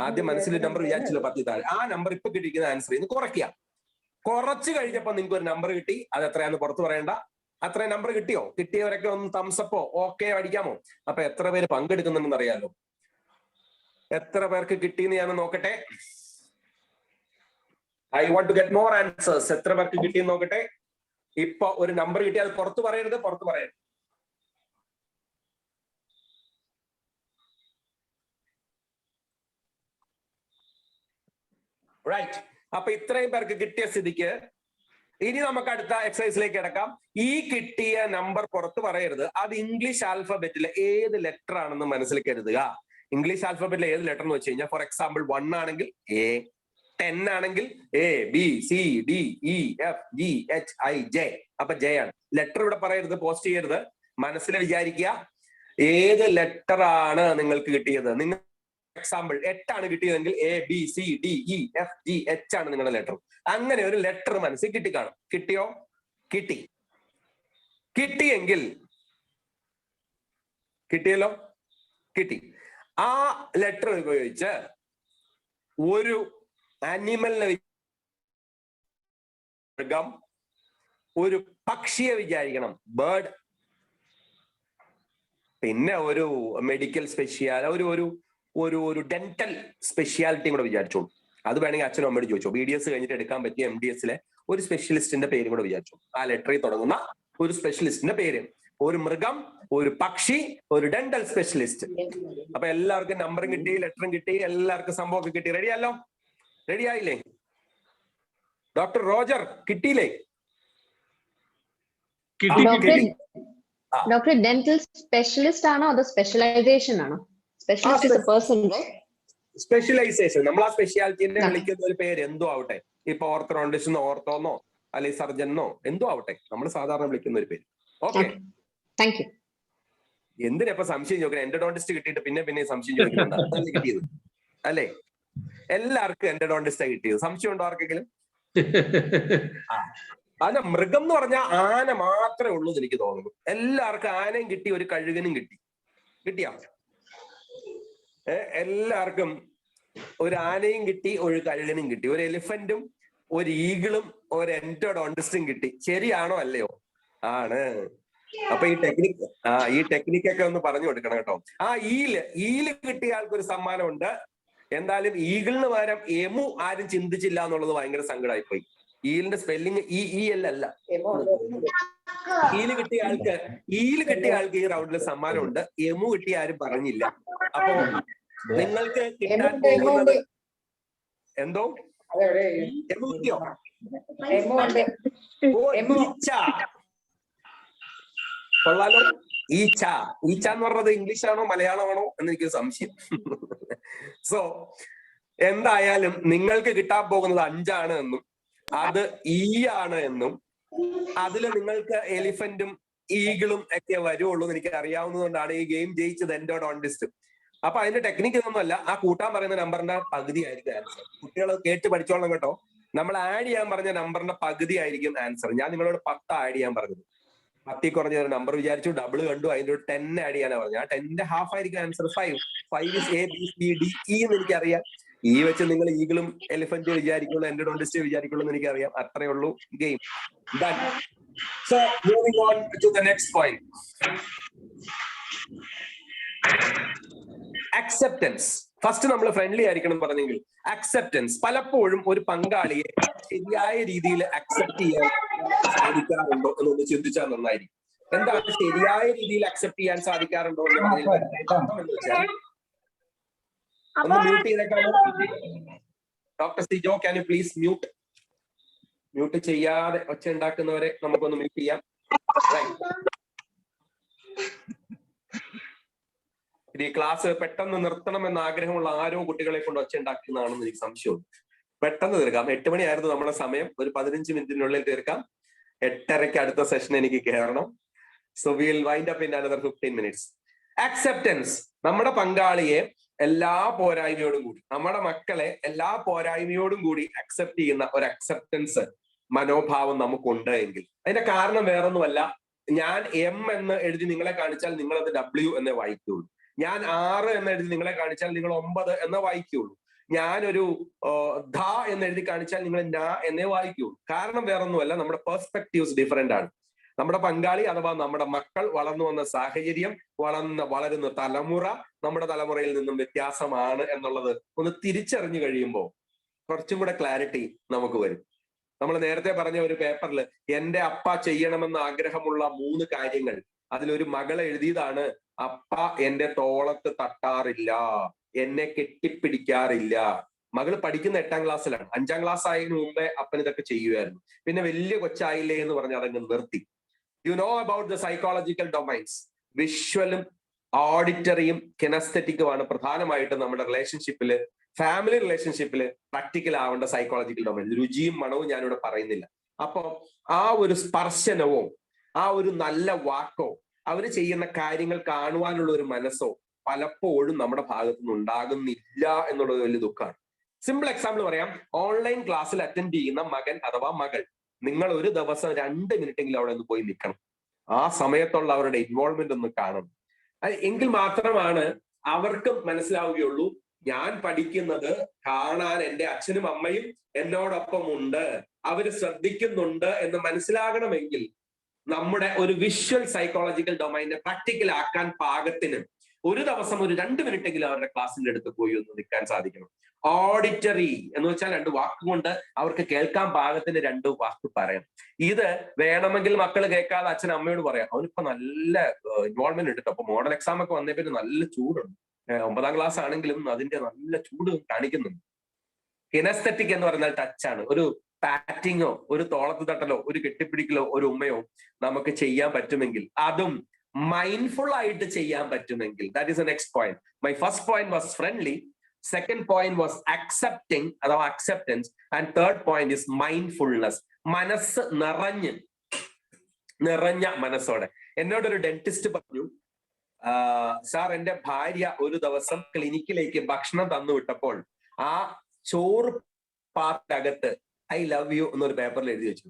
ആദ്യം മനസ്സിൽ നമ്പർ വിചാരിച്ചല്ലോ 10ൽ താഴെ, ആ നമ്പർ ഇപ്പൊ കിട്ടിയിരിക്കുന്ന ആൻസറിൽ നിന്ന് കുറയ്ക്കുക. കുറച്ച് കഴിഞ്ഞപ്പോ നിങ്ങൾക്ക് ഒരു നമ്പർ കിട്ടി. അത് എത്രയാന്ന് പുറത്ത് പറയണ്ട. അത്രയും നമ്പർ കിട്ടിയോ? കിട്ടിയവരൊക്കെ ഒന്ന് തംസപ്പോ ഓക്കെ അടിക്കാമോ? അപ്പൊ എത്ര പേര് പങ്കെടുക്കുന്നുണ്ടെന്ന് അറിയാലോ. എത്ര പേർക്ക് കിട്ടിയെന്ന് ഞാൻ നോക്കട്ടെ. I want to get more answers. എത്ര പേർക്ക് കിട്ടിയെന്ന് നോക്കട്ടെ. ഇപ്പൊ ഒരു നമ്പർ കിട്ടി, അത് പുറത്ത് പറയരുത്, പുറത്ത് പറയരുത്. റൈറ്റ്. അപ്പൊ ഇത്രയും പേർക്ക് കിട്ടിയ സ്ഥിതിക്ക് ഇനി നമുക്ക് അടുത്ത എക്സസൈസിലേക്ക് കിടക്കാം. ഈ കിട്ടിയ നമ്പർ പുറത്ത് പറയരുത്. അത് ഇംഗ്ലീഷ് ആൽഫബറ്റിലെ ഏത് ലെറ്റർ ആണെന്ന് മനസ്സിൽ കരുതുക. ഇംഗ്ലീഷ് ആൽഫബറ്റിലെ ഏത് ലെറ്റർ എന്ന് വെച്ച് കഴിഞ്ഞാൽ, ഫോർ എക്സാമ്പിൾ 1 ആണെങ്കിൽ A, 10 ആണെങ്കിൽ A, B, C, D, E, F, G, H, I, J. അപ്പൊ J ആണ്. ലെറ്റർ ഇവിടെ പറയരുത്, പോസ്റ്റ് ചെയ്യരുത്. മനസ്സിൽ വിചാരിക്കുക ഏത് ലെറ്റർ ആണ് നിങ്ങൾക്ക് കിട്ടിയത്. നിങ്ങൾ എക്സാമ്പിൾ 8 ആണ് കിട്ടിയതെങ്കിൽ A, B, C, D, E, F, G, H ആണ് നിങ്ങളുടെ ലെറ്റർ. അങ്ങനെ ഒരു ലെറ്റർ മനസ്സിൽ കിട്ടിക്കാണും. കിട്ടിയോ? കിട്ടി. കിട്ടിയെങ്കിൽ കിട്ടിയല്ലോ, കിട്ടി. ആ ലെറ്റർ ഉപയോഗിച്ച് ഒരു ആനിമലിനെ, മൃഗം, ഒരു പക്ഷിയെ വിചാരിക്കണം, ബേർഡ്. പിന്നെ ഒരു മെഡിക്കൽ ഒരു ഡെന്റൽ സ്പെഷ്യാലിറ്റിയും കൂടെ വിചാരിച്ചോളൂ. അത് വേണമെങ്കിൽ അച്ഛനും അമ്മയോട് ചോദിച്ചോ. BDS കഴിഞ്ഞിട്ട് എടുക്കാൻ പറ്റിയ MDSലെ ഒരു സ്പെഷ്യലിസ്റ്റിന്റെ പേരും കൂടെ വിചാരിച്ചു. ആ ലെറ്ററിൽ തുടങ്ങുന്ന ഒരു സ്പെഷ്യലിസ്റ്റിന്റെ പേര്. ഒരു മൃഗം, ഒരു പക്ഷി, ഒരു ഡെന്റൽ സ്പെഷ്യലിസ്റ്റ്. അപ്പൊ എല്ലാവർക്കും നമ്പറും കിട്ടി, ലെറ്ററും കിട്ടി, എല്ലാവർക്കും സംഭവമൊക്കെ കിട്ടി. റെഡിയല്ലോ? റെഡി ആയില്ലേ? ഡോക്ടർ റോജർ കിട്ടിയില്ലേ? ഡോക്ടർ ഡെന്റൽ സ്പെഷ്യലിസ്റ്റ് ആണോ അതോ സ്പെഷ്യലൈസേഷൻ ആണോ? Specialist is a person, right? Specialization. നമ്മൾ ആ സ്പെഷ്യാലിറ്റിനെ വിളിക്കുന്ന ഒരു പേര് എന്തോ ആവട്ടെ. ഇപ്പൊ ഓർത്തോഡോണ്ടിസ്റ്റെന്നോ ഓർത്തോന്നോ അല്ലെങ്കിൽ സർജനോ എന്തോ ആവട്ടെ, നമ്മൾ സാധാരണ വിളിക്കുന്ന ഒരു പേര്. Okay, thank you. എന്തിനാ ഇപ്പൊ സംശയം ചോദിക്കണം? എൻഡോഡോണ്ടിസ്റ്റ് കിട്ടിയിട്ട് പിന്നെ സംശയം ചോദിക്കണം. കിട്ടിയത് അല്ലേ? എല്ലാവർക്കും എൻഡോഡോണ്ടിസ്റ്റാ കിട്ടിയത്. സംശയം ഉണ്ടോ ആർക്കെങ്കിലും? അല്ല, മൃഗം എന്ന് പറഞ്ഞാൽ ആന മാത്രമേ ഉള്ളൂ എന്ന് എനിക്ക് തോന്നുന്നു. എല്ലാവർക്കും ആനയും കിട്ടി, ഒരു കഴുകനും കിട്ടി. കിട്ടിയാ? എല്ലാവർക്കും ഒരു ആനയും കിട്ടി, ഒരു കഴുകനും കിട്ടി, ഒരു എലിഫന്റും ഒരു ഈഗിളും ഒരു എൻഡോഡോണ്ടിസ്റ്റും കിട്ടി. ശരിയാണോ അല്ലയോ? ആണ്. അപ്പൊ ഈ ടെക്നിക്കൊക്കെ ഒന്ന് പറഞ്ഞു കൊടുക്കണം കേട്ടോ. ആ ഈല് കിട്ടിയ ആൾക്കൊരു സമ്മാനമുണ്ട്. എന്തായാലും ഈഗിളിന് പകരം എമു ആരും ചിന്തിച്ചില്ല എന്നുള്ളത് ഭയങ്കര സങ്കടമായി പോയി. ഈലിന്റെ സ്പെല്ലിങ് അല്ല. ഈല് കിട്ടിയ ആൾക്ക് ഈ റൗണ്ടിൽ സമ്മാനമുണ്ട്. എമു കിട്ടിയ ആരും പറഞ്ഞില്ല. അപ്പോ നിങ്ങൾക്ക് കിട്ടാൻ പോകുന്നത് എന്തോ? എമു കിട്ടിയോ? കൊള്ളാലോ. ഈച്ച എന്ന് പറഞ്ഞത് ഇംഗ്ലീഷ് ആണോ മലയാളമാണോ എന്ന് എനിക്ക് സംശയം. സോ എന്തായാലും നിങ്ങൾക്ക് കിട്ടാൻ പോകുന്നത് 5 ആണ് എന്നും അത് ആണ് എന്നും അതിൽ നിങ്ങൾക്ക് എലിഫന്റും ഈഗിളും ഒക്കെ വരുള്ളൂ എന്ന് എനിക്ക് അറിയാവുന്നതുകൊണ്ടാണ് ഈ ഗെയിം ജയിച്ചത് എൻഡോഡോണ്ടിസ്റ്റ്. അപ്പൊ അതിന്റെ ടെക്നിക്ക് ഒന്നുമല്ല, ആ കൂട്ടാൻ പറയുന്ന നമ്പറിന്റെ പകുതി ആയിരിക്കും ആൻസർ. കുട്ടികൾ കേട്ട് പഠിച്ചോളണം കേട്ടോ. നമ്മൾ ആഡ് ചെയ്യാൻ പറഞ്ഞ നമ്പറിന്റെ പകുതി ആയിരിക്കും ആൻസർ. ഞാൻ നിങ്ങളോട് 10 ആഡ് ചെയ്യാൻ പറഞ്ഞത്. 10 കുറഞ്ഞ ഒരു നമ്പർ വിചാരിച്ചു, ഡബിൾ കണ്ടു, അതിന്റെ ഒരു 10 ആഡ് ചെയ്യാനാ പറഞ്ഞു. ആ 10ന്റെ ഹാഫ് ആയിരിക്കും answer 5. 5 is A, B, C, D, E എന്ന് എനിക്കറിയാം. ഈ വെച്ച് നിങ്ങൾ ഈഗിളും എലിഫന്റ് വിചാരിക്കുള്ളൂ, എൻഡോഡോണ്ടിസ്റ്റ് വിചാരിക്കുള്ളൂ എന്ന് എനിക്കറിയാം. അത്രേ ഉള്ളൂ game. Done. So moving on to the next point. Acceptance. First നമ്മൾ ഫ്രണ്ട്ലി ആയിരിക്കണം പറഞ്ഞെങ്കിൽ അക്സെപ്റ്റൻസ്. പലപ്പോഴും ഒരു പങ്കാളിയെ ശരിയായ രീതിയിൽ അക്സെപ്റ്റ് ചെയ്യാൻ സാധിക്കാറുണ്ടോ എന്നൊന്ന് ചിന്തിച്ചാൽ നന്നായിരിക്കും. എന്താണ് ശരിയായ രീതിയിൽ അക്സെപ്റ്റ് ചെയ്യാൻ സാധിക്കാറുണ്ടോ എന്ന് വെച്ചാൽ, ഒന്ന് മ്യൂട്ട് ചെയ്തേക്കാമോ doctor Sijo? Can you please mute? Mute ചെയ്യാതെ ഒച്ച ഉണ്ടാക്കുന്നവരെ നമുക്കൊന്ന് മ്യൂട്ട് ചെയ്യാം. ഈ ക്ലാസ് പെട്ടെന്ന് നിർത്തണമെന്ന് ആഗ്രഹമുള്ള ആരോ കുട്ടികളെ കൊണ്ട് ഒച്ച ഉണ്ടാക്കുന്നതാണെന്ന് എനിക്ക് സംശയമുണ്ട്. പെട്ടെന്ന് തീർക്കാം. 8 മണിയായിരുന്നു നമ്മുടെ സമയം. ഒരു 15 മിനിറ്റിനുള്ളിൽ തീർക്കാം. 8:30 അടുത്ത സെഷൻ എനിക്ക് കയറണം. So will wind up in another 15 minutes. Acceptance. നമ്മുടെ പങ്കാളിയെ എല്ലാ പോരായ്മയോടും കൂടി, നമ്മുടെ മക്കളെ എല്ലാ പോരായ്മയോടും കൂടി അക്സെപ്റ്റ് ചെയ്യുന്ന ഒരു അക്സെപ്റ്റൻസ് മനോഭാവം നമുക്കുണ്ട് എങ്കിൽ അതിന്റെ കാരണം വേറൊന്നുമല്ല. ഞാൻ M എന്ന് എഴുതി നിങ്ങളെ കാണിച്ചാൽ നിങ്ങൾ അത് W എന്നേ വായിക്കുള്ളൂ. ഞാൻ 6 എന്ന് എഴുതി നിങ്ങളെ കാണിച്ചാൽ നിങ്ങൾ 9 എന്നേ വായിക്കുള്ളൂ. ഞാനൊരു ധ എന്ന് എഴുതി കാണിച്ചാൽ നിങ്ങൾ ന എന്നേ വായിക്കുള്ളൂ. കാരണം വേറൊന്നുമല്ല, നമ്മുടെ പെർസ്പെക്റ്റീവ്സ് ഡിഫറെന്റ് ആണ്. നമ്മുടെ പങ്കാളി അഥവാ നമ്മുടെ മക്കൾ വളർന്നു വന്ന സാഹചര്യം, വളരുന്ന തലമുറ നമ്മുടെ തലമുറയിൽ നിന്നും വ്യത്യാസമാണ് എന്നുള്ളത് ഒന്ന് തിരിച്ചറിഞ്ഞു കഴിയുമ്പോൾ കുറച്ചും കൂടെ ക്ലാരിറ്റി നമുക്ക് വരും. നമ്മൾ നേരത്തെ പറഞ്ഞ ഒരു പേപ്പറിൽ എന്റെ അപ്പ ചെയ്യണമെന്ന് ആഗ്രഹമുള്ള 3 കാര്യങ്ങൾ, അതിലൊരു മകൾ എഴുതിയതാണ്, അപ്പ എന്റെ തോളത്ത് തട്ടാറില്ല, എന്നെ കെട്ടിപ്പിടിക്കാറില്ല. മകള് പഠിക്കുന്ന 8ാം ക്ലാസ്സിലാണ്. 5ാം ക്ലാസ് ആയതിനു മുമ്പേ അപ്പൻ ഇതൊക്കെ ചെയ്യുമായിരുന്നു. പിന്നെ വലിയ കൊച്ചായില്ലേ എന്ന് പറഞ്ഞ് അതങ്ങ് നിർത്തി. You know about the psychological domains. വിഷ്വലും ഓഡിറ്ററിയും കിനസ്തെറ്റിക്കുമാണ് പ്രധാനമായിട്ടും നമ്മുടെ റിലേഷൻഷിപ്പില്, ഫാമിലി റിലേഷൻഷിപ്പില് പ്രാക്ടിക്കൽ ആവേണ്ട സൈക്കോളജിക്കൽ ഡൊമൈൻ. രുചിയും മണവും ഞാനിവിടെ പറയുന്നില്ല. അപ്പൊ ആ ഒരു സ്പർശനവോ ആ ഒരു നല്ല വാക്കോ അവര് ചെയ്യുന്ന കാര്യങ്ങൾ കാണുവാനുള്ള ഒരു മനസ്സോ പലപ്പോഴും നമ്മുടെ ഭാഗത്തു നിന്ന് ഉണ്ടാകുന്നില്ല എന്നുള്ളത് വലിയ ദുഃഖമാണ്. സിമ്പിൾ എക്സാമ്പിൾ പറയാം. ഓൺലൈൻ ക്ലാസ്സിൽ അറ്റൻഡ് ചെയ്യുന്ന മകൻ അഥവാ മകൾ, നിങ്ങൾ ഒരു ദിവസം 2 മിനിറ്റെങ്കിലും അവിടെ ഒന്ന് പോയി നിൽക്കണം. ആ സമയത്തുള്ള അവരുടെ ഇൻവോൾവ്മെന്റ് ഒന്ന് കാണണം. എങ്കിൽ മാത്രമാണ് അവർക്കും മനസ്സിലാവുകയുള്ളൂ, ഞാൻ പഠിക്കുന്നത് കാണാൻ എൻ്റെ അച്ഛനും അമ്മയും എന്നോടൊപ്പം ഉണ്ട്, അവര് ശ്രദ്ധിക്കുന്നുണ്ട് എന്ന് മനസ്സിലാകണമെങ്കിൽ നമ്മുടെ ഒരു വിഷ്വൽ സൈക്കോളജിക്കൽ ഡൊമൈനെ പ്രാക്ടിക്കൽ ആക്കാൻ പാകത്തിന് ഒരു ദിവസം ഒരു 2 മിനിറ്റെങ്കിലും അവരുടെ ക്ലാസ്സിന്റെ അടുത്ത് പോയി ഒന്ന് നിൽക്കാൻ സാധിക്കണം. ഓഡിറ്ററി എന്ന് വെച്ചാൽ 2 വാക്കുകൊണ്ട് അവർക്ക് കേൾക്കാൻ പാകത്തിന് 2 വാക്ക് പറയണം. ഇത് വേണമെങ്കിൽ മക്കൾ കേൾക്കാതെ അച്ഛൻ അമ്മയോട് പറയാം, അവനിപ്പോ നല്ല ഇൻവോൾവ്മെന്റ് ഉണ്ട്. അപ്പൊ മോഡൽ എക്സാം ഒക്കെ വന്നേ പിന്നെ നല്ല ചൂടുണ്ട്. 9ാം ക്ലാസ് ആണെങ്കിലും അതിന്റെ നല്ല ചൂട് കാണിക്കുന്നുണ്ട്. കിനസ്തെറ്റിക് എന്ന് പറഞ്ഞാൽ ടച്ചാണ്. ഒരു പാറ്റിങ്ങോ ഒരു തോളത്ത് തട്ടലോ ഒരു കെട്ടിപ്പിടിക്കലോ ഒരു ഉമ്മയോ നമുക്ക് ചെയ്യാൻ പറ്റുമെങ്കിൽ, അതും മൈൻഡ്ഫുൾ ആയിട്ട് ചെയ്യാൻ പറ്റുമെങ്കിൽ, that is a next point. My first point was friendly, second point was accepting അഥവാ acceptance, and third point is mindfulness. മനസ്സ് നിറഞ്ഞ മനസ്സോടെ. എന്നോടൊരു ഡെന്റിസ്റ്റ് പറഞ്ഞു, സാർ എന്റെ ഭാര്യ ഒരു ദിവസം ക്ലിനിക്കിലേക്ക് ഭക്ഷണം തന്നു വിട്ടപ്പോൾ ആ ചോറ് പാത്രകത്ത് ഐ ലവ് യു എന്നൊരു പേപ്പറിൽ എഴുതി വെച്ചു.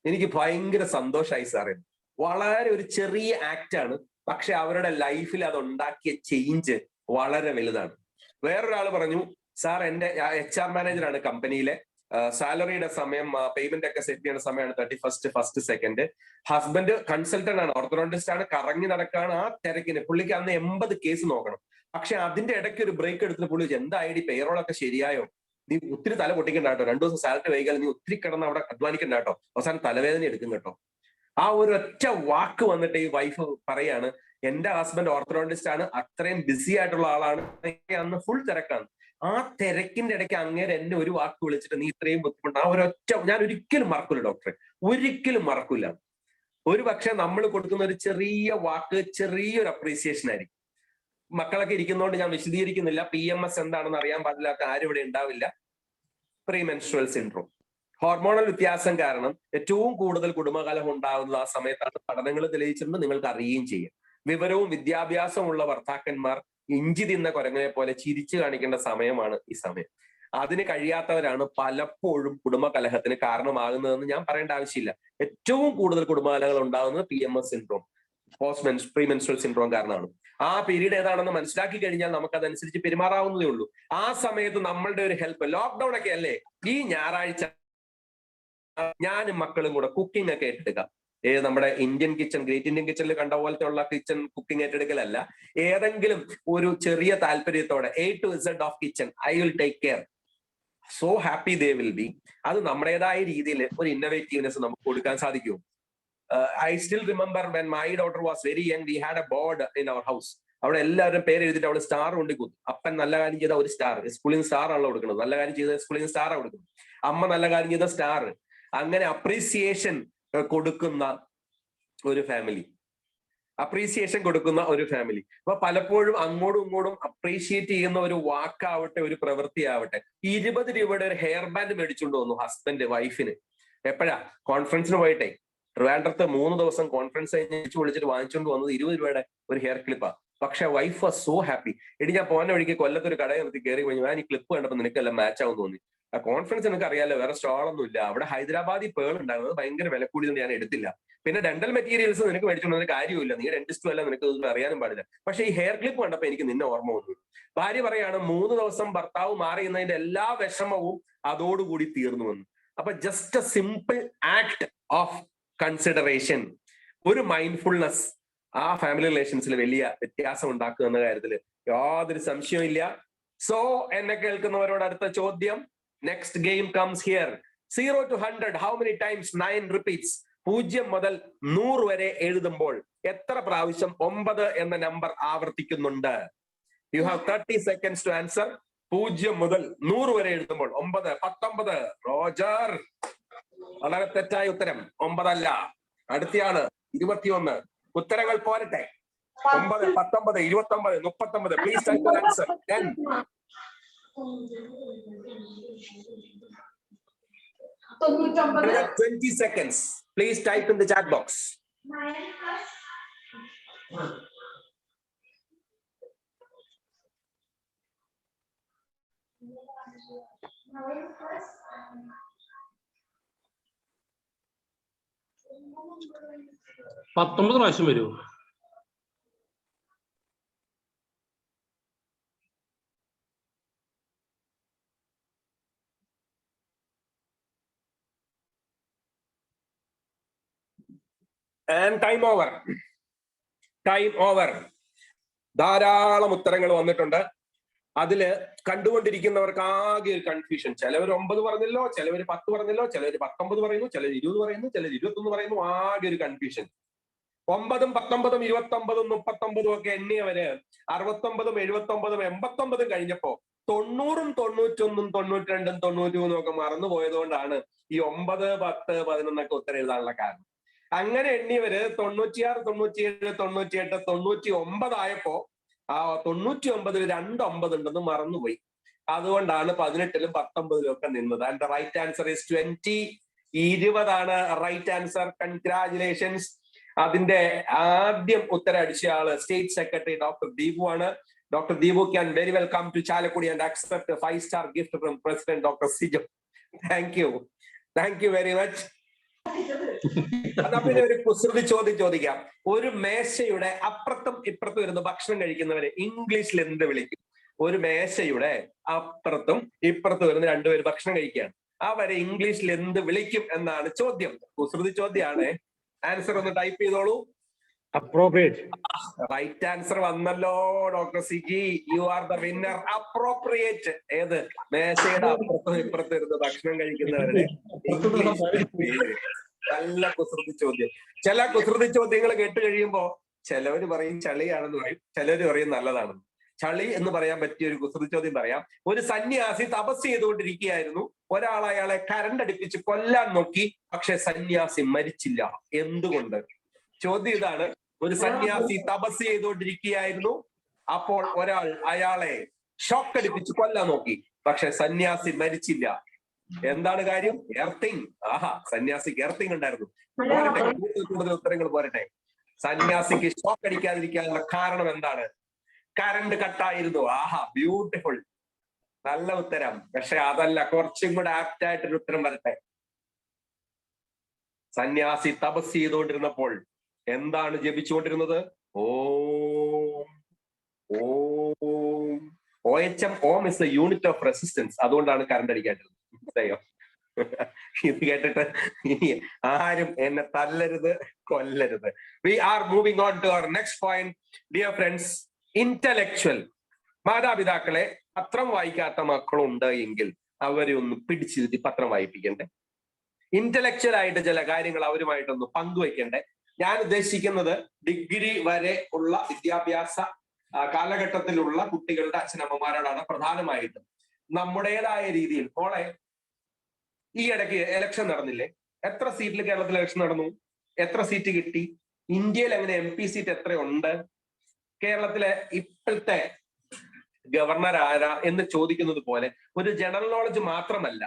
എനിക്ക് ഭയങ്കര സന്തോഷമായി സാറേ. വളരെ ഒരു ചെറിയ ആക്ട് ആണ്, പക്ഷെ അവരുടെ ലൈഫിൽ അത് ഉണ്ടാക്കിയ ചേഞ്ച് വളരെ വലുതാണ്. വേറൊരാൾ പറഞ്ഞു, സാർ എന്റെ HR മാനേജറാണ് കമ്പനിയിലെ, സാലറിയുടെ സമയം പേയ്മെന്റ് ഒക്കെ സെറ്റ് ചെയ്യുന്ന സമയമാണ് 31st, 1st, 2nd. Husband consultant ആണ്, ഓർത്തഡോണ്ടിസ്റ്റ് ആണ്, കറങ്ങി നടക്കാണ്. ആ തിരക്കിന് പുള്ളിക്ക് അന്ന് 80 കേസ് നോക്കണം. പക്ഷെ അതിന്റെ ഇടയ്ക്ക് ഒരു ബ്രേക്ക് എടുത്തിട്ട് പുള്ളി ചോദിച്ചു, എന്താ ഐഡി പേറോളൊക്കെ ശരിയായോ, നീ ഒത്തിരി തല പൊട്ടിക്കണ്ട കേട്ടോ, 2 ദിവസം സാലറി വൈകാൽ നീ ഒത്തിരി കിടന്ന് അവിടെ അധ്വാനിക്കണ്ട കേട്ടോ, അവസാനം തലവേദന എടുക്കും കേട്ടോ. ആ ഒരു ഒറ്റ വാക്ക് വന്നിട്ട് ഈ വൈഫ് പറയാണ്, എന്റെ ഹസ്ബൻഡ് ഓർത്തഡോണ്ടിസ്റ്റ് ആണ്, അത്രയും ബിസി ആയിട്ടുള്ള ആളാണ്, അന്ന് ഫുൾ തിരക്കാണ്. ആ തിരക്കിന്റെ ഇടയ്ക്ക് അങ്ങേരെ എന്നെ ഒരു വാക്ക് വിളിച്ചിട്ട് നീ ഇത്രയും ബുദ്ധിമുട്ട്, ആ ഒരൊറ്റ ഞാൻ ഒരിക്കലും മറക്കൂല ഡോക്ടറെ, ഒരിക്കലും മറക്കൂല. ഒരു പക്ഷെ നമ്മൾ കൊടുക്കുന്ന ഒരു ചെറിയ വാക്ക് ചെറിയൊരു അപ്രീസിയേഷൻ ആയിരിക്കും. മക്കളൊക്കെ ഇരിക്കുന്നതുകൊണ്ട് ഞാൻ വിശദീകരിക്കുന്നില്ല. PMS എന്താണെന്ന് അറിയാൻ പാടില്ലാത്ത ആരും ഇവിടെ ഉണ്ടാവില്ല. പ്രീമെൻസ്ട്രുവൽ സിൻഡ്രോം, ഹോർമോണൽ വ്യത്യാസം കാരണം ഏറ്റവും കൂടുതൽ കുടുംബകലഹം ഉണ്ടാകുന്നത് ആ സമയത്താണ്. പഠനങ്ങൾ തെളിയിച്ചിട്ടുണ്ട്, നിങ്ങൾക്ക് അറിയുകയും ചെയ്യും. വിവരവും വിദ്യാഭ്യാസവും ഉള്ള ഭർത്താക്കന്മാർ ഇഞ്ചി തിന്ന കുരങ്ങനെ പോലെ ചിരിച്ചു കാണിക്കേണ്ട സമയമാണ് ഈ സമയം. അതിന് കഴിയാത്തവരാണ് പലപ്പോഴും കുടുംബകലഹത്തിന് കാരണമാകുന്നതെന്ന് ഞാൻ പറയേണ്ട ആവശ്യമില്ല. ഏറ്റവും കൂടുതൽ കുടുംബകലഹങ്ങൾ ഉണ്ടാകുന്നത് PMS സിൻഡ്രോം, പ്രീമെൻസ്ട്രുവൽ സിൻഡ്രോം കാരണമാണ്. ആ പീരീഡ് ഏതാണെന്ന് മനസ്സിലാക്കി കഴിഞ്ഞാൽ നമുക്ക് അതനുസരിച്ച് പെരുമാറാവുന്നതേ ഉള്ളൂ. ആ സമയത്ത് നമ്മളുടെ ഒരു ഹെൽപ്പ്, ലോക്ക്ഡൌൺ ഒക്കെ അല്ലേ, ഈ ഞായറാഴ്ച ഞാനും മക്കളും കൂടെ കുക്കിംഗ് ഒക്കെ ഏറ്റെടുക്കാം. നമ്മുടെ ഇന്ത്യൻ കിച്ചൺ, ഗ്രേറ്റ് ഇന്ത്യൻ കിച്ചണിൽ കണ്ട പോലത്തെ ഉള്ള കിച്ചൺ കുക്കിംഗ് ഏറ്റെടുക്കലല്ല. ഏതെങ്കിലും ഒരു ചെറിയ താല്പര്യത്തോടെ A to Z of kitchen, I will take care, so happy they will be. അത് നമ്മുടേതായ രീതിയിൽ ഒരു ഇന്നോവേറ്റീവ്നെസ് നമുക്ക് കൊടുക്കാൻ സാധിക്കും. I still remember when my daughter was very young, we had a board in our house. അവിടെ എല്ലാവരും പേര് എഴുതിയിട്ട് അവള് സ്റ്റാർ കൊണ്ട് കുത്തും. അപ്പൻ നല്ല കാര്യം ചെയ്ത ഒരു സ്റ്റാർ, സ്കൂളിൽ നിന്ന് സ്റ്റാർ ആണല്ലോ കൊടുക്കുന്നത്, നല്ല കാര്യം ചെയ്ത സ്കൂളിൽ നിന്ന് സ്റ്റാർ കൊടുക്കുന്നത്. അമ്മ നല്ല കാര്യം ചെയ്ത സ്റ്റാർ. അങ്ങനെ അപ്രീസിയേഷൻ കൊടുക്കുന്ന ഒരു ഫാമിലി, അപ്പൊ പലപ്പോഴും അങ്ങോട്ടും ഇങ്ങോട്ടും അപ്രീഷിയേറ്റ് ചെയ്യുന്ന ഒരു വാക്കാവട്ടെ, ഒരു പ്രവൃത്തിയാവട്ടെ. 20 രൂപയുടെ ഒരു ഹെയർ ബാൻഡ് മേടിച്ചുകൊണ്ട് വന്നു ഹസ്ബൻഡ് വൈഫിന്. എപ്പോഴാ? കോൺഫറൻസിന് പോയിട്ടെ, ട്രിവാൻഡ്രത്ത് 3 ദിവസം കോൺഫറൻസ് കഴിഞ്ഞ് വിളിച്ചിട്ട് വാങ്ങിച്ചുകൊണ്ട് വന്നത് 20 രൂപയുടെ ഒരു ഹെയർ ക്ലിപ്പാ. പക്ഷെ വൈഫ് വാസ് സോ ഹാപ്പി. എടി ഞാൻ പോകുന്ന വഴിക്ക് കൊല്ലത്തൊരു കടയിൽ നിർത്തി കയറി കഴിഞ്ഞു, ഞാൻ ഈ ക്ലിപ്പ് കണ്ടപ്പോൾ നിനക്കെല്ലാം മാച്ച് ആവും തോന്നി. ആ കോൺഫറൻസ് എനിക്ക് അറിയാലോ, വേറെ സ്റ്റോളൊന്നും ഇല്ല. അവിടെ ഹൈദരാബാദി പേൾ ഉണ്ടായിരുന്നത് ഭയങ്കര വില കൂടിയതുകൊണ്ട് ഞാൻ എടുത്തില്ല. പിന്നെ ഡെന്റൽ മെറ്റീരിയൽസ് നിനക്ക് മേടിച്ചുകൊണ്ടൊരു കാര്യമില്ല, നീ ഡെന്റിസ്റ്റും അല്ല, നിനക്ക് ഇതൊന്നും അറിയാനും പാടില്ല. പക്ഷെ ഈ ഹെയർ ക്ലിപ്പ് കണ്ടപ്പോൾ എനിക്ക് നിന്നെ ഓർമ്മ വന്നു. ഭാര്യ പറയാണ് 3 ദിവസം ഭർത്താവ് മാറിയുന്നതിന്റെ എല്ലാ വിഷമവും അതോടുകൂടി തീർന്നു വന്നു. അപ്പൊ just A simple act of consideration, ഒരു മൈൻഡ്ഫുൾനെസ് ആ ഫാമിലി റിലേഷൻസിൽ വലിയ വ്യത്യാസം ഉണ്ടാക്കുക എന്ന കാര്യത്തിൽ യാതൊരു സംശയവും ഇല്ല. സോ എന്നെ കേൾക്കുന്നവരോട് അടുത്ത ചോദ്യം, next game comes here. 0 to 100 how many times 9 repeats? 0 മുതൽ 100 വരെ എഴുതുമ്പോൾ എത്ര പ്രാവശ്യം 9 എന്ന നമ്പർ ആവർത്തിക്കുന്നുണ്ട്? You have 30 seconds to answer. 0 മുതൽ 100 വരെ എഴുതുമ്പോൾ 9, 19. റോജർ, വളരെ തെറ്റായ ഉത്തരം. 9 അല്ല, അടുത്തയാണ് 21. ഉത്തരങ്ങൾ പോരട്ടെ. 9, 19, 29, 39. Please type the answer. 10. 20 seconds. Please type in the chat box. പത്തൊമ്പത് പ്രാവശ്യം വരുമോ? And time over. ധാരാളം ഉത്തരങ്ങൾ വന്നിട്ടുണ്ട്. അതില് കണ്ടുകൊണ്ടിരിക്കുന്നവർക്ക് ആകെ ഒരു കൺഫ്യൂഷൻ. ചിലവർ 9 പറഞ്ഞല്ലോ, ചിലവർ 10 പറഞ്ഞല്ലോ, ചിലവർ 19 പറയുന്നു, ചിലർ 20 പറയുന്നു, ചിലർ 21 പറയുന്നു. ആകെ ഒരു കൺഫ്യൂഷൻ. 9, 19, 29, 39 ഒക്കെ എണ്ണിയവര് 69, 79, 89 കഴിഞ്ഞപ്പോ 90, 91, 92, 93 ഒക്കെ മറന്നുപോയതുകൊണ്ടാണ് ഈ 9, 10, 11 ഉത്തരം എഴുതാനുള്ള കാരണം. അങ്ങനെ എണ്ണിയവര് 96, 97, 98, 99 ആയപ്പോ ആ 99 2 9 ഉണ്ടെന്ന് മറന്നുപോയി. അതുകൊണ്ടാണ് 18, 19 ഒക്കെ നിന്നത്. And the right answer is 20. 20 right answer. Congratulations. അതിന്റെ ആദ്യം ഉത്തരം അടിച്ച ആള് സ്റ്റേറ്റ് സെക്രട്ടറി ഡോക്ടർ ദീപു ആണ്. Dr. Deepu can very well come to Chalakudi and accept a 5-star gift from President Dr. Sijo. Thank you. Thank you very much. പിന്നെ ഒരു കുസൃതി ചോദ്യം ചോദിക്കാം. ഒരു മേശയുടെ അപ്പുറത്തും ഇപ്പുറത്തും ഇരുന്ന് ഭക്ഷണം കഴിക്കുന്നവരെ ഇംഗ്ലീഷിൽ എന്ത് വിളിക്കും? ഒരു മേശയുടെ അപ്പുറത്തും ഇപ്പുറത്തും വരുന്ന 2 പേര് ഭക്ഷണം കഴിക്കുകയാണ്. അവരെ ഇംഗ്ലീഷിൽ എന്ത് വിളിക്കും എന്നാണ് ചോദ്യം. കുസൃതി ചോദ്യമാണ്. ആൻസർ ഒന്ന് ടൈപ്പ് ചെയ്തോളൂ. Appropriate. റൈറ്റ് ആൻസർ വന്നല്ലോ doctor Siji. You are the winner. Appropriate. ഏത്? മേശയുടെ അപ്പുറത്തും ഇപ്പുറത്തും ഇരുന്ന് ഭക്ഷണം കഴിക്കുന്നവരുടെ നല്ല കുസൃതി ചോദ്യം. ചില കുസൃതി ചോദ്യങ്ങൾ കേട്ട് കഴിയുമ്പോ ചിലവര് പറയും ചളിയാണെന്ന് പറയും, ചിലവര് പറയും നല്ലതാണെന്ന്. ചളി എന്ന് പറയാൻ പറ്റിയ ഒരു കുസൃതി ചോദ്യം പറയാം. ഒരു സന്യാസി തപസ് ചെയ്തുകൊണ്ടിരിക്കുകയായിരുന്നു. ഒരാൾ അയാളെ കരണ്ടടിപ്പിച്ച് കൊല്ലാൻ നോക്കി, പക്ഷെ സന്യാസി മരിച്ചില്ല. എന്തുകൊണ്ട്? ചോദ്യം ഇതാണ്. ഒരു സന്യാസി തപസ് ചെയ്തുകൊണ്ടിരിക്കുകയായിരുന്നു. അപ്പോൾ ഒരാൾ അയാളെ ഷോക്ക് അടിപ്പിച്ച് കൊല്ലാൻ നോക്കി, പക്ഷെ സന്യാസി മരിച്ചില്ല. എന്താണ് കാര്യം? എർത്തിങ്. ആഹാ, സന്യാസിക്ക് എർത്തിങ് ഉണ്ടായിരുന്നു. പോരട്ടെ, കൂടുതൽ ഉത്തരങ്ങൾ പോരട്ടെ. സന്യാസിക്ക് ഷോക്ക് അടിക്കാതിരിക്കാനുള്ള കാരണം എന്താണ്? കറണ്ട് കട്ടായിരുന്നു. ആഹാ, ബ്യൂട്ടിഫുൾ. നല്ല ഉത്തരം. പക്ഷെ അതല്ല, കുറച്ചും കൂടെ ആപ്റ്റ് ആയിട്ടൊരു ഉത്തരം വരട്ടെ. സന്യാസി തപസ് ചെയ്തുകൊണ്ടിരുന്നപ്പോൾ എന്താണ് ജപിച്ചുകൊണ്ടിരുന്നത്? Om Om. OHM, ohm is a unit of resistance. അതുകൊണ്ടാണ് കറണ്ട് അടിക്കാണ്ടിരുന്നത്. ഇത് കേട്ടിട്ട് ഇനി ആരും എന്നെ തല്ലരുത്, കൊല്ലരുത്. We are moving on to our next point. Dear friends, intellectual. മാതാപിതാക്കളെ പത്രം വായിക്കാത്ത മക്കളുണ്ട് എങ്കിൽ അവരെ ഒന്ന് പിടിച്ചിരുത്തി പത്രം വായിപ്പിക്കണ്ടേ? ഇന്റലക്ച്വൽ ആയിട്ട് ചില കാര്യങ്ങൾ അവരുമായിട്ടൊന്ന് പങ്കുവയ്ക്കണ്ടേ? ഞാൻ ഉദ്ദേശിക്കുന്നത് ഡിഗ്രി വരെ ഉള്ള വിദ്യാഭ്യാസ കാലഘട്ടത്തിലുള്ള കുട്ടികളുടെ അച്ഛനമ്മമാരോടാണ് പ്രധാനമായിട്ടും. നമ്മുടേതായ രീതിയിൽ മോളെ, ഈ ഇടയ്ക്ക് ഇലക്ഷൻ നടന്നില്ലേ? എത്ര സീറ്റിൽ കേരളത്തിൽ ഇലക്ഷൻ നടന്നു? എത്ര സീറ്റ് കിട്ടി? ഇന്ത്യയിൽ അങ്ങനെ MP സീറ്റ് എത്രയുണ്ട്? കേരളത്തിലെ ഇപ്പോഴത്തെ ഗവർണർ ആരാ എന്ന് ചോദിക്കുന്നത് പോലെ ഒരു ജനറൽ നോളജ് മാത്രമല്ല.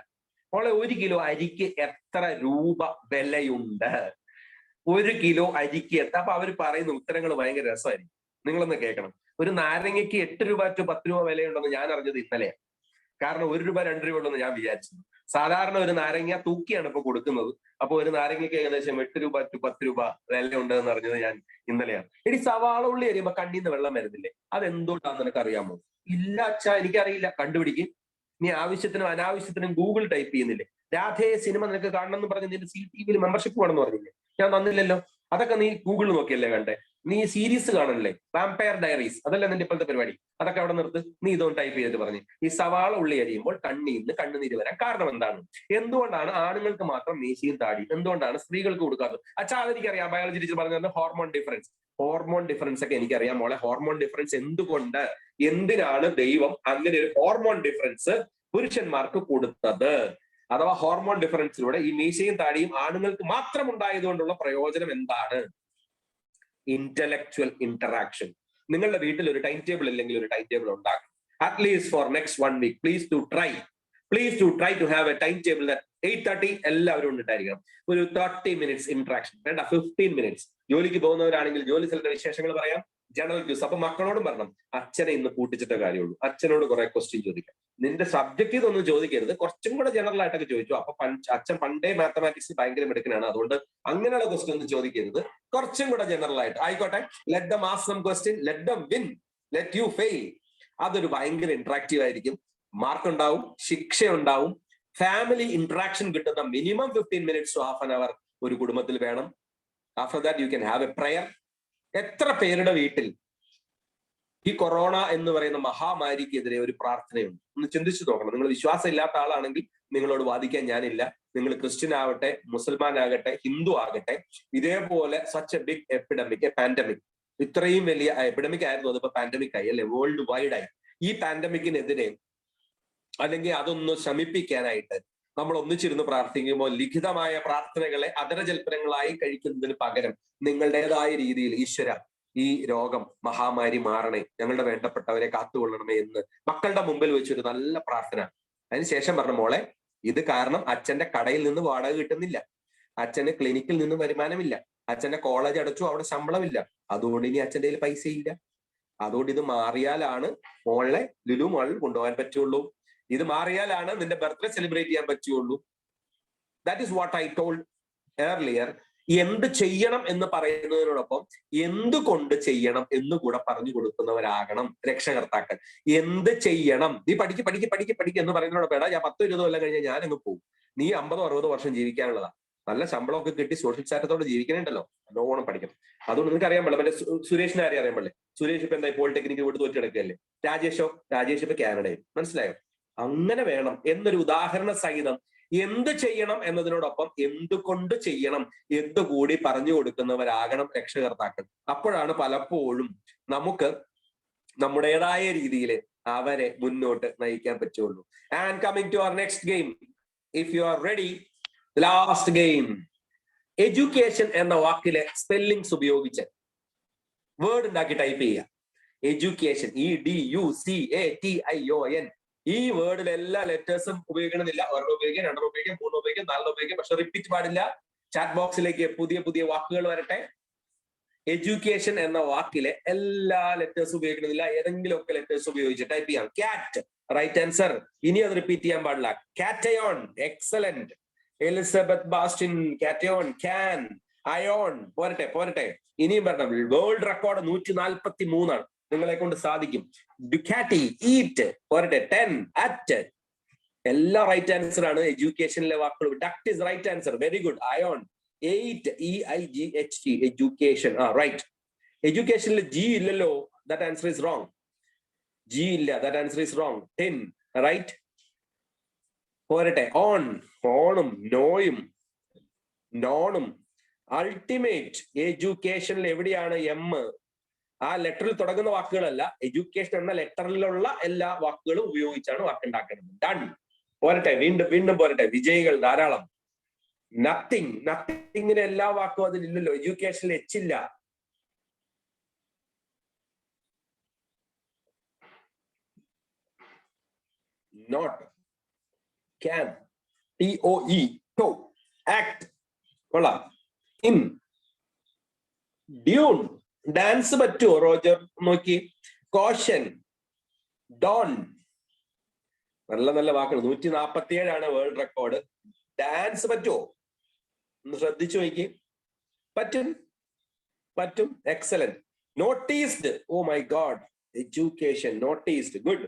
മോളെ, 1 കിലോ അരിക്ക് എത്ര രൂപ വിലയുണ്ട്? 1 കിലോ അരിക്ക് എത്ര? അപ്പൊ അവർ പറയുന്ന ഉത്തരങ്ങൾ ഭയങ്കര രസമായിരിക്കും. നിങ്ങളൊന്ന് കേൾക്കണം. ഒരു നാരങ്ങയ്ക്ക് 8 രൂപ to 10 രൂപ വിലയുണ്ടെന്ന് ഞാൻ അറിഞ്ഞത് ഇന്നലെയാണ്. കാരണം 1 രൂപ 2 രൂപ ഉണ്ടെന്ന് ഞാൻ വിചാരിച്ചു. സാധാരണ ഒരു നാരങ്ങ തൂക്കിയാണ് ഇപ്പൊ കൊടുക്കുന്നത്. അപ്പൊ ഒരു നാരങ്ങയ്ക്ക് ഏകദേശം 8 രൂപ to 10 രൂപ വില ഉണ്ടെന്ന് അറിഞ്ഞത് ഞാൻ ഇന്നലെയാണ്. ഇനി സവാള ഉള്ളി അരിയുമ്പോ കണ്ണീന്ന് വെള്ളം വരുന്നില്ലേ? അതെന്തുകൊണ്ടാന്ന് നിനക്ക് അറിയാമോ? ഇല്ല അച്ഛാ, എനിക്കറിയില്ല. കണ്ടുപിടിക്കും. നീ ആവശ്യത്തിനും അനാവശ്യത്തിനും ഗൂഗിൾ ടൈപ്പ് ചെയ്യുന്നില്ലേ? രാധേ സിനിമ നിനക്ക് കാണണം എന്ന് പറഞ്ഞ് നിന്റെ CTV മെമ്പർഷിപ്പ് വേണമെന്ന് പറഞ്ഞില്ലേ? ഞാൻ തന്നില്ലല്ലോ. അതൊക്കെ നീ ഗൂഗിൾ നോക്കിയല്ലേ കണ്ടേ? നീ സീരീസ് കാണണല്ലേ? വാമ്പയർ ഡയറീസ്, അതല്ലേ നിന്റെ ഇപ്പോഴത്തെ പരിപാടി? അതൊക്കെ അവിടെ നിർത്ത്. നീ ഇതൊന്ന് ടൈപ്പ് ചെയ്തിട്ട് പറഞ്ഞു. ഈ സവാള ഉള്ളി അരിയുമ്പോൾ കണ്ണീന്ന് കണ്ണുനീര് വരാൻ കാരണം എന്താണ്? എന്തുകൊണ്ടാണ് ആണുങ്ങൾക്ക് മാത്രം മീശയും താടിയും, എന്തുകൊണ്ടാണ് സ്ത്രീകൾക്ക് കൊടുക്കാത്തത്? അച്ഛാ, അതെനിക്കറിയാം. ബയോളജി ടീച്ചർ പറഞ്ഞത് ഹോർമോൺ ഡിഫറൻസ്. ഹോർമോൺ ഡിഫറൻസ് ഒക്കെ എനിക്കറിയാം മോളെ. ഹോർമോൺ ഡിഫറൻസ് എന്തുകൊണ്ട്, എന്തിനാണ് ദൈവം അങ്ങനെ ഒരു ഹോർമോൺ ഡിഫറൻസ് പുരുഷന്മാർക്ക് കൊടുത്തത്? അഥവാ ഹോർമോൺ ഡിഫറൻസിലൂടെ ഈ മീശയും താടിയും ആണുങ്ങൾക്ക് മാത്രം ഉണ്ടായതുകൊണ്ടുള്ള പ്രയോജനം എന്താണ്? Intellectual interaction. നിങ്ങളുടെ വീട്ടിൽ ഒരു ടൈം ടേബിൾ ഇല്ലെങ്കിൽ ഒരു ടൈം ടേബിൾ ഉണ്ടാക്കും. At least for next 1 week please to try to have a time table. 8:30 എല്ലാവരും ഉണ്ടായിരിക്കണം. ഒരു 30 minutes ഇന്ററാക്ഷൻ വേണ്ട, 15 minutes. ജോലിക്ക് പോകുന്നവരാണെങ്കിൽ ജോലി സ്ഥലത്തെ വിശേഷങ്ങൾ പറയാം, ജനറൽ ക്യൂസ്. അപ്പൊ മക്കളോടും പറഞ്ഞണം, അച്ഛനെ ഇന്ന് കൂട്ടിച്ചിട്ടേ കാര്യമുള്ളൂ. അച്ഛനോട് കുറെ ക്വസ്റ്റ്യൻ ചോദിക്കാം. നിന്റെ സബ്ജക്ട് ഇതൊന്നും ചോദിക്കരുത്, കുറച്ചും കൂടെ ജനറൽ ആയിട്ടൊക്കെ ചോദിച്ചു. അപ്പൊ അച്ഛൻ പണ്ടേ മാത്തമാറ്റിക്സ് ഭയങ്കര മിടുക്കനാണ്, അതുകൊണ്ട് അങ്ങനെയുള്ള ക്വസ്റ്റ്യൻ ഒന്നും ചോദിക്കരുത്. കുറച്ചും കൂടെ ജനറൽ ആയിട്ട് ആയിക്കോട്ടെ. Let them ask some question, let them win, let you fail. അതൊരു ഭയങ്കര ഇന്ററാക്റ്റീവ് ആയിരിക്കും. മാർക്ക് ഉണ്ടാവും, ശിക്ഷ ഉണ്ടാവും. ഫാമിലി ഇന്ററാക്ഷൻ കിട്ടുന്ന minimum 15 minutes to half an hour ഒരു കുടുംബത്തിൽ വേണം. After that you can have a prayer. എത്ര പേരുടെ വീട്ടിൽ ഈ കൊറോണ എന്ന് പറയുന്ന മഹാമാരിക്കെതിരെ ഒരു പ്രാർത്ഥനയുണ്ട്? ഒന്ന് ചിന്തിച്ചു നോക്കണം. നിങ്ങൾ വിശ്വാസം ഇല്ലാത്ത ആളാണെങ്കിൽ നിങ്ങളോട് വാദിക്കാൻ ഞാനില്ല. നിങ്ങൾ ക്രിസ്ത്യൻ ആവട്ടെ, മുസൽമാൻ ആകട്ടെ, ഹിന്ദു ആകട്ടെ, ഇതേപോലെ such a big epidemic, a pandemic, ഇത്രയും വലിയ എപ്പിഡമിക് ആയിരുന്നു, അതിപ്പോ പാൻഡമിക് ആയി അല്ലെ, വേൾഡ് വൈഡ് ആയി. ഈ പാൻഡമിക്കിനെതിരെ അല്ലെങ്കിൽ അതൊന്ന് ശമിപ്പിക്കാനായിട്ട് നമ്മൾ ഒന്നിച്ചിരുന്ന് പ്രാർത്ഥിക്കുമ്പോൾ ലിഖിതമായ പ്രാർത്ഥനകളെ അതരജൽപ്പനങ്ങളായി കഴിക്കുന്നതിന് പകരം നിങ്ങളുടേതായ രീതിയിൽ ഈശ്വര, ഈ രോഗം മഹാമാരി മാറണേ, ഞങ്ങളുടെ വേണ്ടപ്പെട്ടവരെ കാത്തുകൊള്ളണമേ എന്ന് മക്കളുടെ മുമ്പിൽ വെച്ചൊരു നല്ല പ്രാർത്ഥന. അതിനുശേഷം പറഞ്ഞ, മോളെ, ഇത് കാരണം അച്ഛന്റെ കടയിൽ നിന്ന് വാടക കിട്ടുന്നില്ല, അച്ഛന് ക്ലിനിക്കിൽ നിന്ന് വരുമാനമില്ല, അച്ഛന്റെ കോളേജ് അടച്ചു, അവിടെ ശമ്പളമില്ല, അതുകൊണ്ട് ഇനി അച്ഛൻ്റെ കയ്യിൽ പൈസ ഇല്ല. അതുകൊണ്ട് ഇത് മാറിയാലാണ് മോളെ ലുലു മോളിൽ കൊണ്ടുപോകാൻ പറ്റുള്ളൂ. ഇത് മാറിയാലാണ് നിന്റെ ബർത്ത്ഡേ സെലിബ്രേറ്റ് ചെയ്യാൻ പറ്റുള്ളൂ. That is what I told earlier. എന്ത് ചെയ്യണം എന്ന് പറയുന്നതിനോടൊപ്പം എന്തുകൊണ്ട് ചെയ്യണം എന്ന് കൂടെ പറഞ്ഞു കൊടുക്കുന്നവരാകണം രക്ഷകർത്താക്കൾ. എന്ത് ചെയ്യണം, നീ പഠിക്ക് എന്ന് പറയുന്നതിനോടൊപ്പം, എടാ ഞാൻ 10-20 കൊല്ലം കഴിഞ്ഞാൽ ഞാൻ അങ്ങ് പോകും, നീ 50-60 വർഷം ജീവിക്കാനുള്ളതാ, നല്ല ശമ്പളമൊക്കെ കിട്ടി സോഷ്യൽ സ്റ്റാറ്റസോടെ ജീവിക്കണുണ്ടല്ലോ, നല്ലോണം പഠിക്കണം. അതുകൊണ്ട് നിങ്ങൾക്ക് അറിയാൻ പാടില്ല. മറ്റേ സുരേഷിനെ ആരെയും അറിയാൻ പാടില്ലേ? സുരേഷ് ഇപ്പൊ എന്താ പോളിടെക്നിക്ക് വിട്ട് തോറ്റ് കിടക്കുകയല്ലേ? രാജേഷ് ഇപ്പൊ കാനഡയിൽ. മനസ്സിലായോ? അങ്ങനെ വേണം എന്നൊരു ഉദാഹരണ സഹിതം എന്ത് ചെയ്യണം എന്നതിനോടൊപ്പം എന്തുകൊണ്ട് ചെയ്യണം എന്തുകൂടി പറഞ്ഞു കൊടുക്കുന്നവരാകണം രക്ഷകർത്താക്കൾ. അപ്പോഴാണ് പലപ്പോഴും നമുക്ക് നമ്മുടേതായ രീതിയിൽ അവരെ മുന്നോട്ട് നയിക്കാൻ പറ്റുള്ളൂ. And coming to our next game, if you are ready, last game. Education എന്ന വാക്കിലെ സ്പെല്ലിങ്സ് ഉപയോഗിച്ച് വേർഡ് ഉണ്ടാക്കി ടൈപ്പ് ചെയ്യുക. Education, EDUCATION. ഈ വേർഡിൽ എല്ലാ ലെറ്റേഴ്സും ഉപയോഗിക്കണമെന്നില്ല. 1 ഉപയോഗിക്കാം, 2 ഉപയോഗിക്കാം, 3 ഉപയോഗിക്കാം, 4 ഉപയോഗിക്കാം. പക്ഷെ റിപ്പീറ്റ് പാടില്ല. ചാറ്റ് ബോക്സിലേക്ക് പുതിയ വാക്കുകൾ വരട്ടെ. എഡ്യൂക്കേഷൻ എന്ന വാക്കിലെ എല്ലാ ലെറ്റേഴ്സ് ഉപയോഗിക്കണമെന്നില്ല, ഏതെങ്കിലുമൊക്കെ ലെറ്റേഴ്സ് ഉപയോഗിച്ച് ടൈപ്പ് ചെയ്യാം. Cat, right answer. ഇനി അത് റിപ്പീറ്റ് ചെയ്യാൻ പാടില്ല. Cation, excellent. Elizabeth Bastin, cation. Can, ion. പോരട്ടെ. ഇനിയും പറഞ്ഞ വേൾഡ് റെക്കോർഡ് 143 ആണ്. നിങ്ങളെ കൊണ്ട് സാധിക്കും. Ducati, eat. പോരട്ടെ. 10, അറ്റ്. എല്ലാ റൈറ്റ് ആൻസർ ആണ്. എഡ്യൂക്കേഷനിലെ വാക്കുകൾ duct is right answer. Very good. Ion 8 EIGHT education. Right. എഡ്യൂക്കേഷനിൽ G ഇല്ലല്ലോ. That answer is wrong. G ഇല്ല. That answer is wrong. 10 right. പോരട്ടെ. ഓൺ, ഓണും നോയും നോണും. അൾട്ടിമേറ്റ് എഡ്യൂക്കേഷനിൽ എവിടെയാണ് M? ആ ലെറ്ററിൽ തുടങ്ങുന്ന വാക്കുകളല്ല, എഡ്യൂക്കേഷൻ എന്ന ലെറ്ററിലുള്ള എല്ലാ വാക്കുകളും ഉപയോഗിച്ചാണ് വാക്കുണ്ടാക്കുന്നത്. ഡൺ. പോരട്ടെ. വീണ്ടും പോരട്ടെ. വിജയികൾ ധാരാളം. നത്തിങ്. നത്തിങ്ങിന് എല്ലാ വാക്കും അതിലില്ലല്ലോ. എഡ്യൂക്കേഷനിൽ H ഇല്ല. Not. Can. TOE. Toe. Act. കൊള്ളാം. ഇൻ. ഡ്യൂൺ. ഡാൻസ് പറ്റുമോ റോജർ? നോക്കി. കോഷൻ. ഡോൺ. നല്ല നല്ല വാക്കുകൾ. 147 വേൾഡ് റെക്കോർഡ്. ഡാൻസ് പറ്റുമോ? ഒന്ന് ശ്രദ്ധിച്ചു നോക്കി. പറ്റും. Excellent. Noticed. Oh my god. Education. Noticed. Good.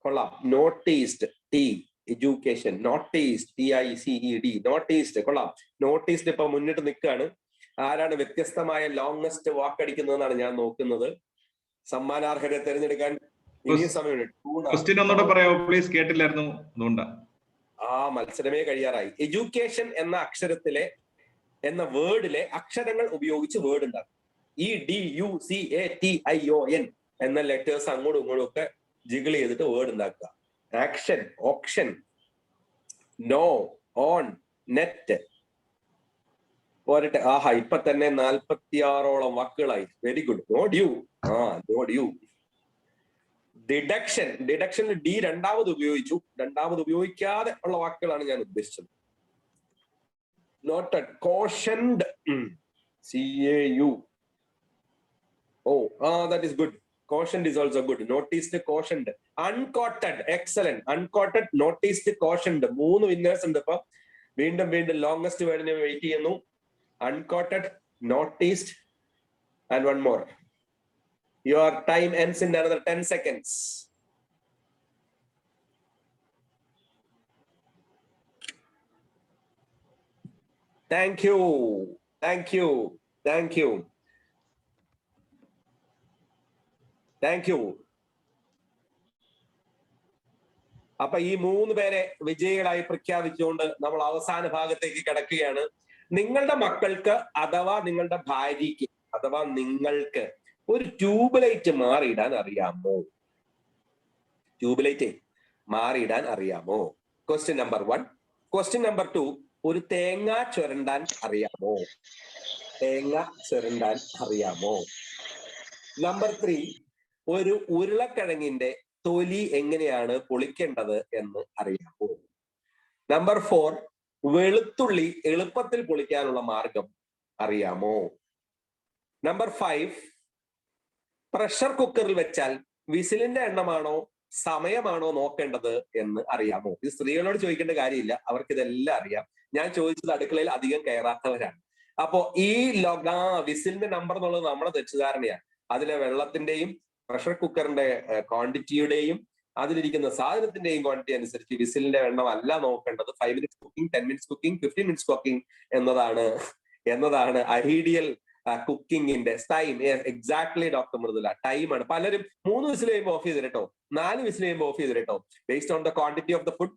കൊള്ളാം. Noticed. T. Education. Noticed. TICED. Noticed. കൊള്ളാം. നോട്ടീസ്ഡ് ഇപ്പൊ മുന്നിട്ട് നിൽക്കുകയാണ്. ആരാണ് വ്യത്യസ്തമായ ലോങ്സ്റ്റ് വാക്കടിക്കുന്നതെന്നാണ് ഞാൻ നോക്കുന്നത്. സമ്മാനാർഹരെ തിരഞ്ഞെടുക്കാൻ ഇനിയും സമയമുണ്ട്. മത്സരമേ കഴിയാറായി. എഡ്യൂക്കേഷൻ എന്ന അക്ഷരത്തിലെ എന്ന വേർഡിലെ അക്ഷരങ്ങൾ ഉപയോഗിച്ച് വേർഡ് ഉണ്ടാക്കും. EDUCATION എന്ന ലെറ്റേഴ്സ് അങ്ങോട്ടും ഇങ്ങോട്ടും ഒക്കെ ജിഗിൾ ചെയ്തിട്ട് വേർഡ് ഉണ്ടാക്കുക. Action, option, no, on, net. പോരട്ടെ. ആഹാ, ഇപ്പൊ തന്നെ 46ഓളം വാക്കുകളായി. Very good. No due. No due. Deduction. ഡിഡക്ഷനിൽ D രണ്ടാമത് ഉപയോഗിച്ചു. രണ്ടാമത് ഉപയോഗിക്കാതെ ഉള്ള വാക്കുകളാണ് ഞാൻ ഉദ്ദേശിച്ചത്. Noted. Cautioned. CAU. that is good. Cautioned is also good. Noticed, cautioned. Uncoated. Excellent. Uncoated, noticed, cautioned. 3 winners ഉണ്ട്. ഇപ്പൊ വീണ്ടും ലോങ്സ്റ്റ് വേർഡിനെ വെയിറ്റ് ചെയ്യുന്നു. Uncoated, noticed, and one more. Your time ends in another 10 seconds. Thank you. അപ്പൊ ഈ 3 പേരെ വിജയികളായി പ്രഖ്യാപിച്ചുകൊണ്ട് നമ്മൾ അവസാന ഭാഗത്തേക്ക് കിടക്കുകയാണ്. നിങ്ങളുടെ മക്കൾക്ക് അഥവാ നിങ്ങളുടെ ഭാര്യയ്ക്ക് അഥവാ നിങ്ങൾക്ക് ഒരു ട്യൂബ് ലൈറ്റ് മാറിയിടാൻ അറിയാമോ? ട്യൂബ് ലൈറ്റ് മാറിയിടാൻ അറിയാമോ? Question number 1. ക്വസ്റ്റ്യൻ നമ്പർ 2, ഒരു തേങ്ങ ചുരണ്ടാൻ അറിയാമോ? തേങ്ങ ചുരണ്ടാൻ അറിയാമോ? നമ്പർ 3, ഒരു ഉരുളക്കിഴങ്ങിന്റെ തൊലി എങ്ങനെയാണ് പൊളിക്കേണ്ടത് എന്ന് അറിയാമോ? നമ്പർ 4, വെളുത്തുള്ളി എളുപ്പത്തിൽ പൊളിക്കാനുള്ള മാർഗം അറിയാമോ? നമ്പർ 5, പ്രഷർ കുക്കറിൽ വെച്ചാൽ വിസിലിന്റെ എണ്ണമാണോ സമയമാണോ നോക്കേണ്ടത് എന്ന് അറിയാമോ? ഇത് സ്ത്രീകളോട് ചോദിക്കേണ്ട കാര്യമില്ല, അവർക്ക് ഇതെല്ലാം അറിയാം. ഞാൻ ചോദിച്ചത് അടുക്കളയിൽ അധികം കയറാത്തവരാണ്. അപ്പോ ഈ വിസിലിന്റെ നമ്പർ എന്നുള്ളത് നമ്മുടെ തെറ്റിദ്ധാരണയാണ്. അതിലെ വെള്ളത്തിന്റെയും പ്രഷർ കുക്കറിന്റെ ക്വാണ്ടിറ്റിയുടെയും അതിലിരിക്കുന്ന സാധനത്തിന്റെയും ക്വാണ്ടിറ്റി അനുസരിച്ച് വിസിലിന്റെ എണ്ണം അല്ല നോക്കേണ്ടത്. 5 minutes cooking, 10 minutes cooking, 15 minutes cooking എന്നതാണ് ഐഡിയൽ കുക്കിങ്ങിന്റെ ടൈം. എക്സാക്ട്ലി ഡോക്ടർ മൃദുല, ടൈമാണ്. പലരും 3 വിസിൽ കഴിയുമ്പോൾ ഓഫ് ചെയ്ത് കേട്ടോ, 4 വിസിൽ കഴിയുമ്പോൾ ഓഫ് ചെയ്ത് കേട്ടോ. Based on the quantity of the food,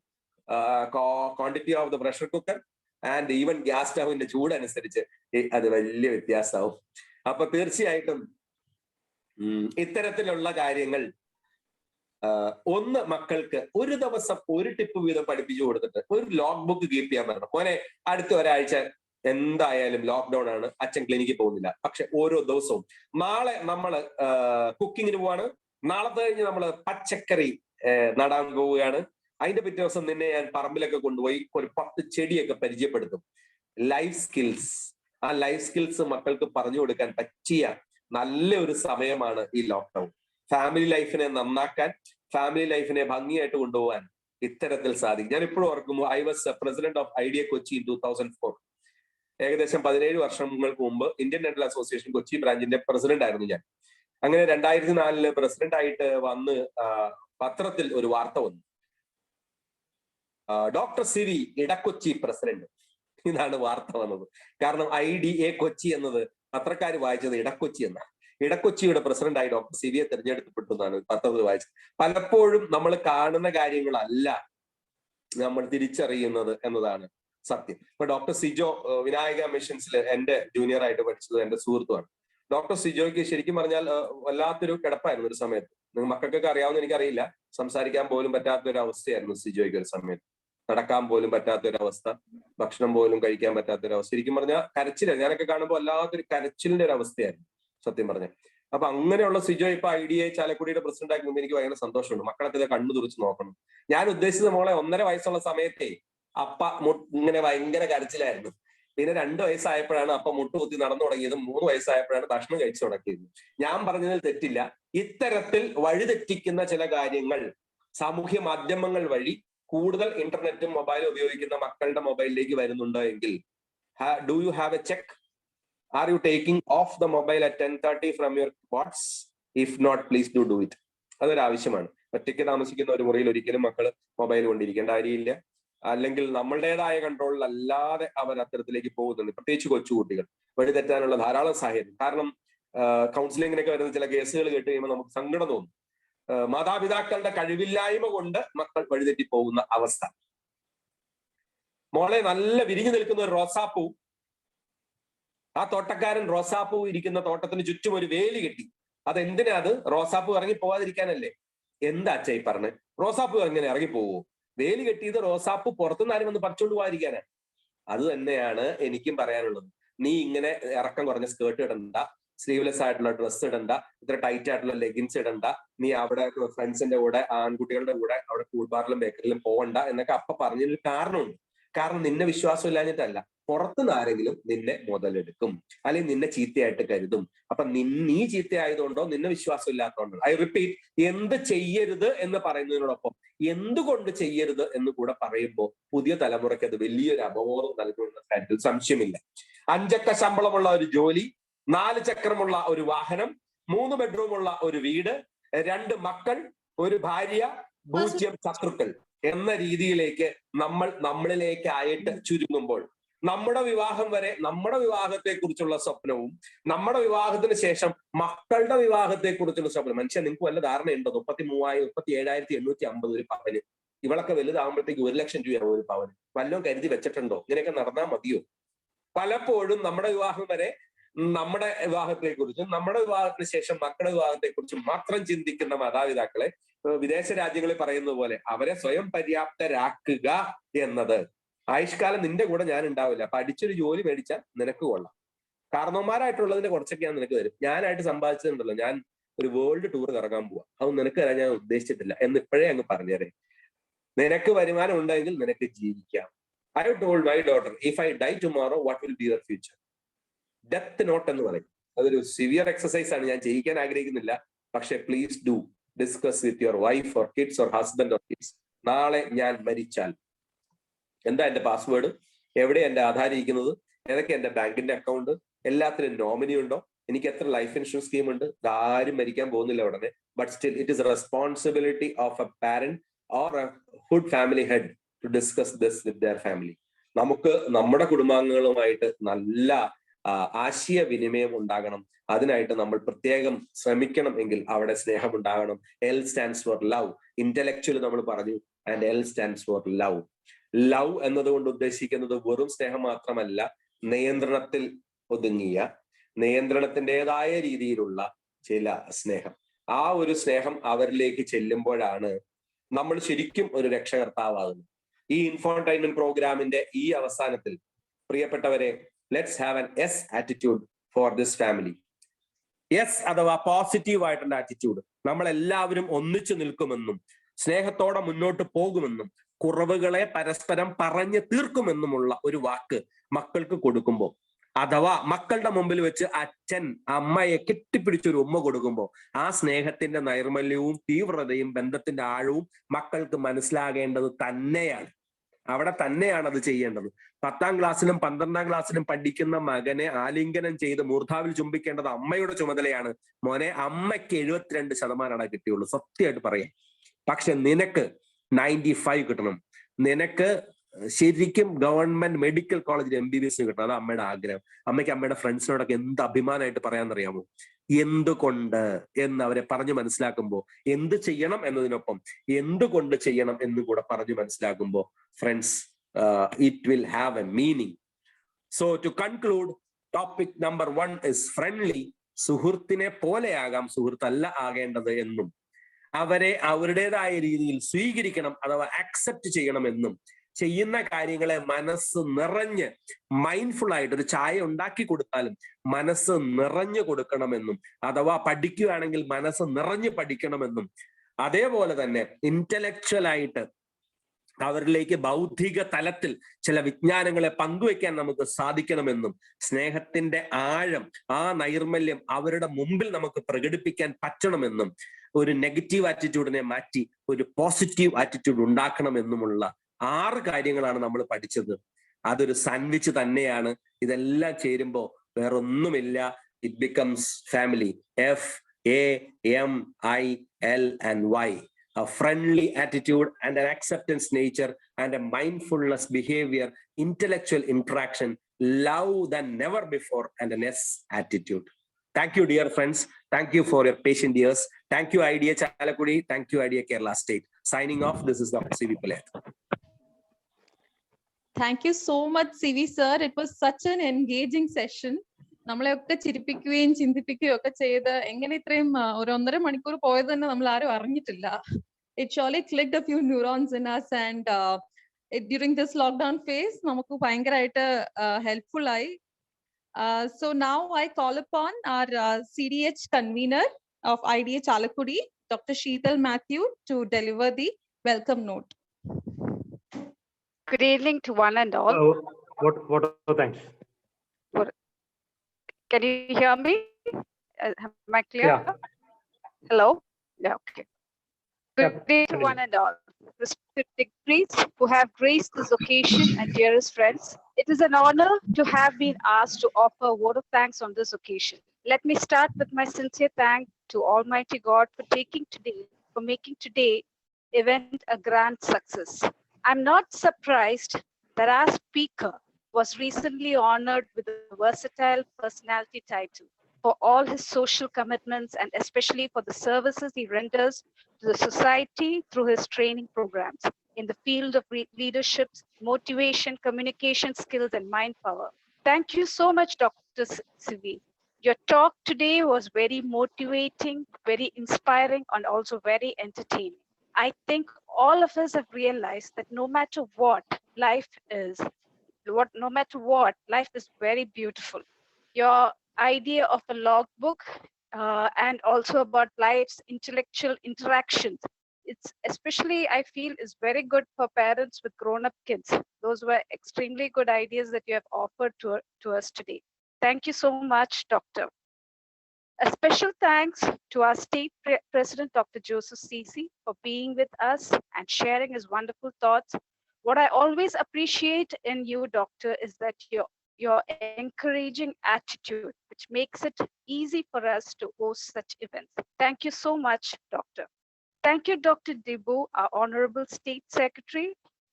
quantity of the pressure cooker and even gas സ്റ്റവിന്റെ ചൂടനുസരിച്ച് അത് വലിയ വ്യത്യാസമാവും. അപ്പൊ തീർച്ചയായിട്ടും ഇത്തരത്തിലുള്ള കാര്യങ്ങൾ ഒന്ന് മക്കൾക്ക് ഒരു ദിവസം ഒരു ടിപ്പ് വീതം പഠിപ്പിച്ചു കൊടുത്തിട്ട് ഒരു ലോഗ് ബുക്ക് കീപ്പ് ചെയ്യാൻ പറ്റണം. മോനെ അടുത്ത ഒരാഴ്ച എന്തായാലും ലോക്ക്ഡൌൺ ആണ്, അച്ഛൻ ക്ലിനിക്കിൽ പോകുന്നില്ല, പക്ഷെ ഓരോ ദിവസവും നാളെ നമ്മൾ കുക്കിങ്ങിന് പോവാണ്, നാളത്തെ കഴിഞ്ഞ് നമ്മൾ പച്ചക്കറി നടാൻ പോവുകയാണ്, അതിന്റെ പിറ്റേ ദിവസം നിന്നെ ഞാൻ പറമ്പിലൊക്കെ കൊണ്ടുപോയി ഒരു 10 ചെടിയൊക്കെ പരിചയപ്പെടുത്തും. ലൈഫ് സ്കിൽസ്, ആ ലൈഫ് സ്കിൽസ് മക്കൾക്ക് പറഞ്ഞു കൊടുക്കാൻ പറ്റിയ നല്ലൊരു സമയമാണ് ഈ ലോക്ക്ഡൌൺ. ഫാമിലി ലൈഫിനെ നന്നാക്കാൻ, ഫാമിലി ലൈഫിനെ ഭംഗിയായിട്ട് കൊണ്ടുപോകാൻ ഇത്തരത്തിൽ സാധിക്കും. ഞാൻ ഇപ്പോഴും ഓർക്കുമ്പോൾ I was president of IDA Kochi in 2004. ഏകദേശം 17 വർഷങ്ങൾക്ക് മുമ്പ് ഇന്ത്യൻ ഡെന്റൽ അസോസിയേഷൻ കൊച്ചി ബ്രാഞ്ചിന്റെ പ്രസിഡന്റ് ആയിരുന്നു ഞാൻ. അങ്ങനെ 2004 പ്രസിഡന്റ് ആയിട്ട് വന്ന് പത്രത്തിൽ ഒരു വാർത്ത വന്നു. Doctor C V Edakochi president. ഇതാണ് വാർത്ത വന്നത്. കാരണം IDA കൊച്ചി എന്നത് പത്രക്കാർ വായിച്ചത് ഇടക്കൊച്ചി എന്നാണ്. ഇടക്കൊച്ചിയുടെ പ്രസിഡന്റായി ഡോക്ടർ സിവിയെ തെരഞ്ഞെടുക്കപ്പെട്ടു എന്നാണ് പത്രത്തിൽ വായിച്ചത്. പലപ്പോഴും നമ്മൾ കാണുന്ന കാര്യങ്ങളല്ല നമ്മൾ തിരിച്ചറിയുന്നത് എന്നതാണ് സത്യം. ഇപ്പൊ ഡോക്ടർ സിജോ വിനായക മിഷൻസിൽ എന്റെ ജൂനിയർ ആയിട്ട് പഠിച്ചത് എന്റെ സുഹൃത്തുമാണ്. ഡോക്ടർ സിജോയ്ക്ക് ശരിക്കും പറഞ്ഞാൽ വല്ലാത്തൊരു കിടപ്പായിരുന്നു ഒരു സമയത്ത്. നിങ്ങൾ മക്കൾക്കൊക്കെ അറിയാവുന്ന എനിക്കറിയില്ല. സംസാരിക്കാൻ പോലും പറ്റാത്ത ഒരു അവസ്ഥയായിരുന്നു സിജോയ്ക്ക് ഒരു സമയത്ത്. നടക്കാൻ പോലും പറ്റാത്ത ഒരു അവസ്ഥ, ഭക്ഷണം പോലും കഴിക്കാൻ പറ്റാത്ത ഒരു അവസ്ഥ. ശരിക്കും പറഞ്ഞാൽ കരച്ചില്ല. ഞാനൊക്കെ കാണുമ്പോൾ വല്ലാത്തൊരു കരച്ചിലിന്റെ ഒരു അവസ്ഥയായിരുന്നു സത്യം പറഞ്ഞ. അപ്പൊ അങ്ങനെയുള്ള സിജോ ഇപ്പൊ IDA ചാലക്കുടിയുടെ പ്രസിഡന്റ് ആയി എനിക്ക് ഭയങ്കര സന്തോഷമുണ്ട്. മക്കളൊക്കെ കണ്ണു തുറച്ച് നോക്കണം. ഞാൻ ഉദ്ദേശിച്ചത് മോളെ 1.5 വയസ്സുള്ള സമയത്തെ അപ്പ ഇങ്ങനെ ഭയങ്കര കരച്ചിലായിരുന്നു. പിന്നെ 2 വയസ്സായപ്പോഴാണ് അപ്പ മുട്ടുകുത്തി നടന്നു തുടങ്ങിയതും 3 വയസ്സായപ്പോഴാണ് ഭക്ഷണം കഴിച്ചു തുടങ്ങിയതും. ഞാൻ പറഞ്ഞതിൽ തെറ്റില്ല. ഇത്തരത്തിൽ വഴിതെറ്റിക്കുന്ന ചില കാര്യങ്ങൾ സാമൂഹ്യ മാധ്യമങ്ങൾ വഴി കൂടുതൽ ഇന്റർനെറ്റും മൊബൈലും ഉപയോഗിക്കുന്ന മക്കളുടെ മൊബൈലിലേക്ക് വരുന്നുണ്ടോ എങ്കിൽ do you have a check? Are you taking off the mobile at 10:30 from your whats? If not, please do it. അതൊരു ആവശ്യമാണ്. ഒറ്റയ്ക്ക് താമസിക്കുന്ന ഒരു മുറിയിൽ ഒരിക്കലും മക്കൾ മൊബൈൽ കൊണ്ടിരിക്കേണ്ട കാര്യമില്ല. അല്ലെങ്കിൽ നമ്മളുടേതായ കൺട്രോളിലല്ലാതെ അവർ അത്തരത്തിലേക്ക് പോകുന്നുണ്ട്. പ്രത്യേകിച്ച് കൊച്ചുകുട്ടികൾ വഴിതെറ്റാനുള്ള ധാരാളം സാഹചര്യം. കാരണം കൗൺസിലിങ്ങിനൊക്കെ വരുന്ന ചില കേസുകൾ കേട്ട് കഴിയുമ്പോൾ നമുക്ക് സങ്കടം തോന്നും. മാതാപിതാക്കളുടെ കഴിവില്ലായ്മ കൊണ്ട് മക്കൾ വഴിതെറ്റി പോകുന്ന അവസ്ഥ. മോളെ നല്ല വിരിഞ്ഞു നിൽക്കുന്ന ഒരു റോസാപ്പൂ, ആ തോട്ടക്കാരൻ റോസാപ്പൂ ഇരിക്കുന്ന തോട്ടത്തിന് ചുറ്റും ഒരു വേലി കെട്ടി. അതെന്തിനാ? അത് റോസാപ്പൂ ഇറങ്ങി പോവാതിരിക്കാനല്ലേ. എന്താ അച്ഛാ ഈ പറഞ്ഞ്? റോസാപ്പൂ എങ്ങനെ ഇറങ്ങി പോവോ? വേലി കെട്ടിയത് റോസാപ്പൂ പുറത്തുനിന്ന് ആരും വന്ന് പറിച്ചുകൊണ്ട് പോകാതിരിക്കാനാണ്. അത് തന്നെയാണ് എനിക്കും പറയാനുള്ളത്. നീ ഇങ്ങനെ ഇറക്കം കുറഞ്ഞ സ്കേർട്ട് ഇടണ്ട, സ്ലീവ്ലെസ് ആയിട്ടുള്ള ഡ്രസ്സ് ഇടണ്ട, ഇത്ര ടൈറ്റ് ആയിട്ടുള്ള ലെഗിൻസ് ഇടണ്ട, നീ അവിടെ ഫ്രണ്ട്സിന്റെ കൂടെ ആൺകുട്ടികളുടെ കൂടെ അവിടെ കൂൾ ബാറിലും ബേക്കറിലും പോകണ്ട എന്നൊക്കെ അപ്പ പറഞ്ഞൊരു കാരണമുണ്ട്. കാരണം നിന്നെ വിശ്വാസം ഇല്ലാഞ്ഞിട്ടല്ല, പുറത്തുനിന്ന് ആരെങ്കിലും നിന്നെ മുതലെടുക്കും, അല്ലെങ്കിൽ നിന്നെ ചീത്തയായിട്ട് കരുതും. അപ്പൊ നീ ചീത്തയായതുകൊണ്ടോ നിന്നെ വിശ്വാസം ഇല്ലാത്തതുകൊണ്ടോ. ഐ റിപ്പീറ്റ്, എന്ത് ചെയ്യരുത് എന്ന് പറയുന്നതിനോടൊപ്പം എന്തുകൊണ്ട് ചെയ്യരുത് എന്ന് കൂടെ പറയുമ്പോൾ പുതിയ തലമുറയ്ക്ക് അത് വലിയൊരു അപബോധം നൽകുന്ന കാര്യത്തിൽ സംശയമില്ല. 5 അക്ക ശമ്പളമുള്ള ഒരു ജോലി, 4 ചക്രമുള്ള ഒരു വാഹനം, 3 ബെഡ്റൂമുള്ള ഒരു വീട്, 2 മക്കൾ, ഒരു ഭാര്യ, 0 ശത്രുക്കൾ എന്ന രീതിയിലേക്ക് നമ്മളിലേക്ക് ആയിട്ട് ചുരുങ്ങുമ്പോൾ നമ്മുടെ വിവാഹം വരെ നമ്മുടെ വിവാഹത്തെ കുറിച്ചുള്ള സ്വപ്നവും നമ്മുടെ വിവാഹത്തിന് ശേഷം മക്കളുടെ വിവാഹത്തെ കുറിച്ചുള്ള സ്വപ്നം. മനുഷ്യൻ നിങ്ങൾക്ക് വല്ല ധാരണയുണ്ടോ? 37,850 ഒരു പവന്. ഇവളൊക്കെ വലുതാകുമ്പോഴത്തേക്ക് 1 ലക്ഷം രൂപയാവും ഒരു പവന്. വല്ലതും കരുതി വെച്ചിട്ടുണ്ടോ? ഇങ്ങനെയൊക്കെ നടന്നാൽ മതിയോ? പലപ്പോഴും നമ്മുടെ വിവാഹം വരെ നമ്മുടെ വിവാഹത്തെ കുറിച്ചും നമ്മുടെ വിവാഹത്തിന് ശേഷം മക്കളുടെ വിവാഹത്തെ കുറിച്ചും മാത്രം ചിന്തിക്കുന്ന മാതാപിതാക്കളെ വിദേശ രാജ്യങ്ങളിൽ പറയുന്നത് പോലെ അവരെ സ്വയം പര്യാപ്തരാക്കുക എന്നത്. ആയുഷ്കാലം നിന്റെ കൂടെ ഞാൻ ഉണ്ടാവില്ല, പഠിച്ചൊരു ജോലി മേടിച്ചാൽ നിനക്ക് കൊള്ളാം. കാരണവന്മാരായിട്ടുള്ളതിന്റെ കുറച്ചൊക്കെ ഞാൻ നിനക്ക് തരും. ഞാനായിട്ട് സമ്പാദിച്ചിട്ടുണ്ടല്ലോ, ഞാൻ ഒരു വേൾഡ് ടൂർ കറങ്ങാൻ പോവാ, അത് നിനക്ക് തരാൻ ഞാൻ ഉദ്ദേശിച്ചിട്ടില്ല എന്ന് ഇപ്പോഴേ അങ്ങ് പറഞ്ഞേരെ. നിനക്ക് വരുമാനം ഉണ്ടെങ്കിൽ നിനക്ക് ജീവിക്കാം. I have told my daughter, if I die tomorrow what will be your future? Death not എന്ന് പറയും. അതൊരു സിവിയർ എക്സസൈസ് ആണ്, ഞാൻ ചെയ്യിക്കാൻ ആഗ്രഹിക്കുന്നില്ല. പക്ഷെ please do discuss with your wife or kids or husband or kids. നാളെ ഞാൻ മരിച്ചാൽ എന്താ എന്റെ പാസ്വേഡ്, എവിടെ എന്റെ ആധാർ ഇരിക്കുന്നത്, ഏതൊക്കെ എന്റെ ബാങ്കിന്റെ അക്കൗണ്ട്, എല്ലാത്തിനും നോമിനി ഉണ്ടോ, എനിക്ക് എത്ര ലൈഫ് ഇൻഷുറൻസ് സ്കീം ഉണ്ട്. ആരും മരിക്കാൻ പോകുന്നില്ല ഉടനെ. But still it is responsibility of a parent or a hood family head to discuss this with their family. നമുക്ക് നമ്മുടെ കുടുംബാംഗങ്ങളുമായിട്ട് നല്ല ആശയവിനിമയം ഉണ്ടാകണം. അതിനായിട്ട് നമ്മൾ പ്രത്യേകം ശ്രമിക്കണം. എങ്കിൽ അവിടെ സ്നേഹം ഉണ്ടാകണം. L stands for love. Intellectual നമ്മൾ പറഞ്ഞു, and L stands for love. Love എന്നതുകൊണ്ട് ഉദ്ദേശിക്കുന്നത് വെറും സ്നേഹം മാത്രമല്ല, നിയന്ത്രണത്തിൽ ഒതുങ്ങിയ, നിയന്ത്രണത്തിൻ്റെതായ രീതിയിലുള്ള ചില സ്നേഹം. ആ ഒരു സ്നേഹം അവരിലേക്ക് ചെല്ലുമ്പോഴാണ് നമ്മൾ ശരിക്കും ഒരു രക്ഷകർത്താവാകുന്നത്. ഈ ഇൻഫോർടൈൻമെന്റ് പ്രോഗ്രാമിന്റെ ഈ അവസാനത്തിൽ പ്രിയപ്പെട്ടവരെ, let's have an S attitude for this family. S അഥവാ പോസിറ്റീവ് ആയിട്ടുള്ള ആറ്റിറ്റ്യൂഡ്. നമ്മൾ എല്ലാവരും ഒന്നിച്ചു നിൽക്കുമെന്നും സ്നേഹത്തോടെ മുന്നോട്ട് പോകുമെന്നും കുറവുകളെ പരസ്പരം പറഞ്ഞ് തീർക്കുമെന്നുമുള്ള ഒരു വാക്ക് മക്കൾക്ക് കൊടുക്കുമ്പോൾ, അഥവാ മക്കളുടെ മുമ്പിൽ വെച്ച് അച്ഛൻ അമ്മയെ കെട്ടിപ്പിടിച്ചൊരു ഉമ്മ കൊടുക്കുമ്പോൾ ആ സ്നേഹത്തിന്റെ നൈർമല്യവും തീവ്രതയും ബന്ധത്തിന്റെ ആഴവും മക്കൾക്ക് മനസ്സിലാകേണ്ടത് തന്നെയാണ്. അവിടെ തന്നെയാണ് അത് ചെയ്യേണ്ടത്. 10ാം ക്ലാസ്സിലും 12ാം ക്ലാസ്സിലും പഠിക്കുന്ന മകനെ ആലിംഗനം ചെയ്ത് മൂർധാവിൽ ചുംബിക്കേണ്ടത് അമ്മയുടെ ചുമതലയാണ്. മോനെ, അമ്മയ്ക്ക് 72% കിട്ടിയുള്ളൂ, സത്യമായിട്ട് പറയാം. പക്ഷെ നിനക്ക് 95 കിട്ടണം. നിനക്ക് ശരിക്കും ഗവൺമെന്റ് മെഡിക്കൽ കോളേജിൽ MBBS കിട്ടണം. അത് അമ്മയുടെ ആഗ്രഹം. അമ്മയ്ക്ക് അമ്മയുടെ ഫ്രണ്ട്സിനോടൊക്കെ എന്ത് അഭിമാനമായിട്ട് പറയാന്നറിയാമോ? എന്തുകൊണ്ട് എന്ന് അവരെ പറഞ്ഞു മനസ്സിലാക്കുമ്പോൾ, എന്ത് ചെയ്യണം എന്നതിനൊപ്പം എന്തുകൊണ്ട് ചെയ്യണം എന്ന് കൂടെ പറഞ്ഞു മനസ്സിലാക്കുമ്പോൾ, friends, it will have a meaning. So to conclude, topic number 1 is friendly. സുഹൃത്തിനെ പോലെയാകാം, സുഹൃത്തല്ല ആകേണ്ടത് എന്നും അവരെ അവരുടേതായ രീതിയിൽ സ്വീകരിക്കണം അഥവാ അക്സെപ്റ്റ് ചെയ്യണമെന്നും ചെയ്യുന്ന കാര്യങ്ങളെ മനസ്സ് നിറഞ്ഞ് മൈൻഡ്ഫുൾ ആയിട്ട് ഒരു ചായ ഉണ്ടാക്കി കൊടുത്താലും മനസ്സ് നിറഞ്ഞു കൊടുക്കണമെന്നും അഥവാ പഠിക്കുകയാണെങ്കിൽ മനസ്സ് നിറഞ്ഞു പഠിക്കണമെന്നും അതേപോലെ തന്നെ ഇന്റലക്ച്വൽ ആയിട്ട് അവരിലേക്ക് ബൗദ്ധിക തലത്തിൽ ചില വിജ്ഞാനങ്ങളെ പങ്കുവെക്കാൻ നമുക്ക് സാധിക്കണമെന്നും സ്നേഹത്തിന്റെ ആഴം, ആ നൈർമല്യം അവരുടെ മുമ്പിൽ നമുക്ക് പ്രകടിപ്പിക്കാൻ പറ്റണമെന്നും ഒരു നെഗറ്റീവ് ആറ്റിറ്റ്യൂഡിനെ മാറ്റി ഒരു പോസിറ്റീവ് ആറ്റിറ്റ്യൂഡ് ഉണ്ടാക്കണമെന്നുമുള്ള 6 കാര്യങ്ങളാണ് നമ്മൾ പഠിച്ചത്. അതൊരു സാൻഡ്വിച്ച് തന്നെയാണ്. ഇതെല്ലാം ചേരുമ്പോൾ വേറൊന്നുമില്ല. It becomes family. FAMILY. A friendly attitude and an acceptance nature and a mindfulness behavior, intellectual interaction, love than never before, and an S attitude. Thank you, dear friends. Thank you for your patient ears. Thank you, IDA Chalakudi. Thank you, IDA Kerala State. Signing off, this is Dr. CV Palayat. Thank you so much, CV sir. It was such an engaging session. നമ്മളെയൊക്കെ ചിരിപ്പിക്കുകയും ചിന്തിപ്പിക്കുകയും ഒക്കെ ചെയ്ത് എങ്ങനെ ഇത്രയും ഒരു 1.5 മണിക്കൂർ പോയത് തന്നെ നമ്മൾ ആരും അറിഞ്ഞിട്ടില്ല. It surely clicked a few neurons in us, and during this lockdown phase നമുക്ക് ഭയങ്കരമായിട്ട് helpful ആയി. So now I call upon our CDH convener of IDA Chalakudi, Dr. Sheetal Matthew, to deliver the welcome note. Good evening to one and all. Thanks. Can you hear me? Am I clear? Yeah. Hello? Yeah, okay. Good Yeah. day to one and all. Respected dignitaries who have graced this occasion and dearest friends, it is an honor to have been asked to offer a vote of thanks on this occasion. Let me start with my sincere thanks to Almighty God for making today event a grand success. I'm not surprised that our speaker was recently honored with a versatile personality title for all his social commitments and especially for the services he renders to the society through his training programs in the field of leadership, motivation, communication skills, and mind power. Thank you so much, Dr. Sivi. Your talk today was very motivating, very inspiring, and also very entertaining. I think all of us have realized that no matter what life is, life is very beautiful. Your idea of a logbook and also about life's intellectual interactions, it's especially, I feel, is very good for parents with grown-up kids. Those were extremely good ideas that you have offered to us today. Thank you so much, Doctor. A special thanks to our state president, Dr. Joseph Sisi, for being with us and sharing his wonderful thoughts. What I always appreciate in you, Doctor, is that your encouraging attitude, which makes it easy for us to host such events. Thank you so much, Doctor. Thank you, Dr. Dibu, our Honorable State Secretary.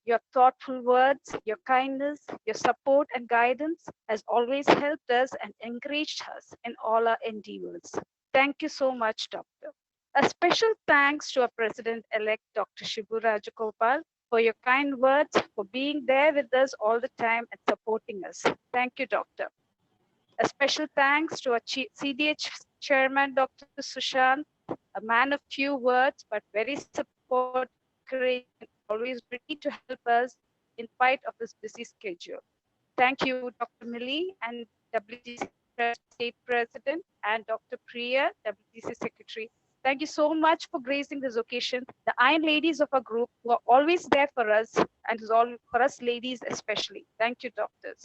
Your thoughtful words, your kindness, your support and guidance has always helped us and encouraged us in all our endeavors. Thank you so much, Doctor. A special thanks to our President-elect, Dr. Shibu Rajagopal, for your kind words, for being there with us all the time and supporting us. Thank you, Doctor. A special thanks to our CDH Chairman, Dr. Sushant, a man of few words, but very supportive, always ready to help us in spite of his busy schedule. Thank you, Dr. Millie and WTC State President, and Dr. Priya, WTC Secretary. Thank you so much for gracing this occasion. The Iron Ladies of our group who are always there for us, and for us ladies especially. Thank you, doctors.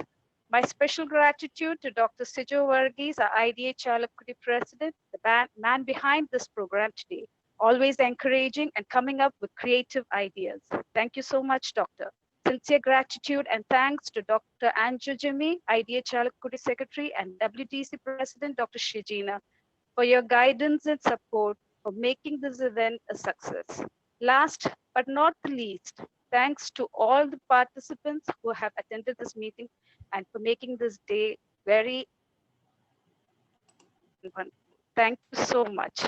My special gratitude to Dr. Sijo Varghese, our IDA Chalakudi President, the man behind this program today, always encouraging and coming up with creative ideas. Thank you so much, Doctor. Sincere gratitude and thanks to Dr. Anju Jimmy, IDA Chalakudi Secretary, and WTC President, Dr. Shijina, for your guidance and support for making this event a success. Last but not the least, thanks to all the participants who have attended this meeting and for making this day very wonderful. Thank you so much.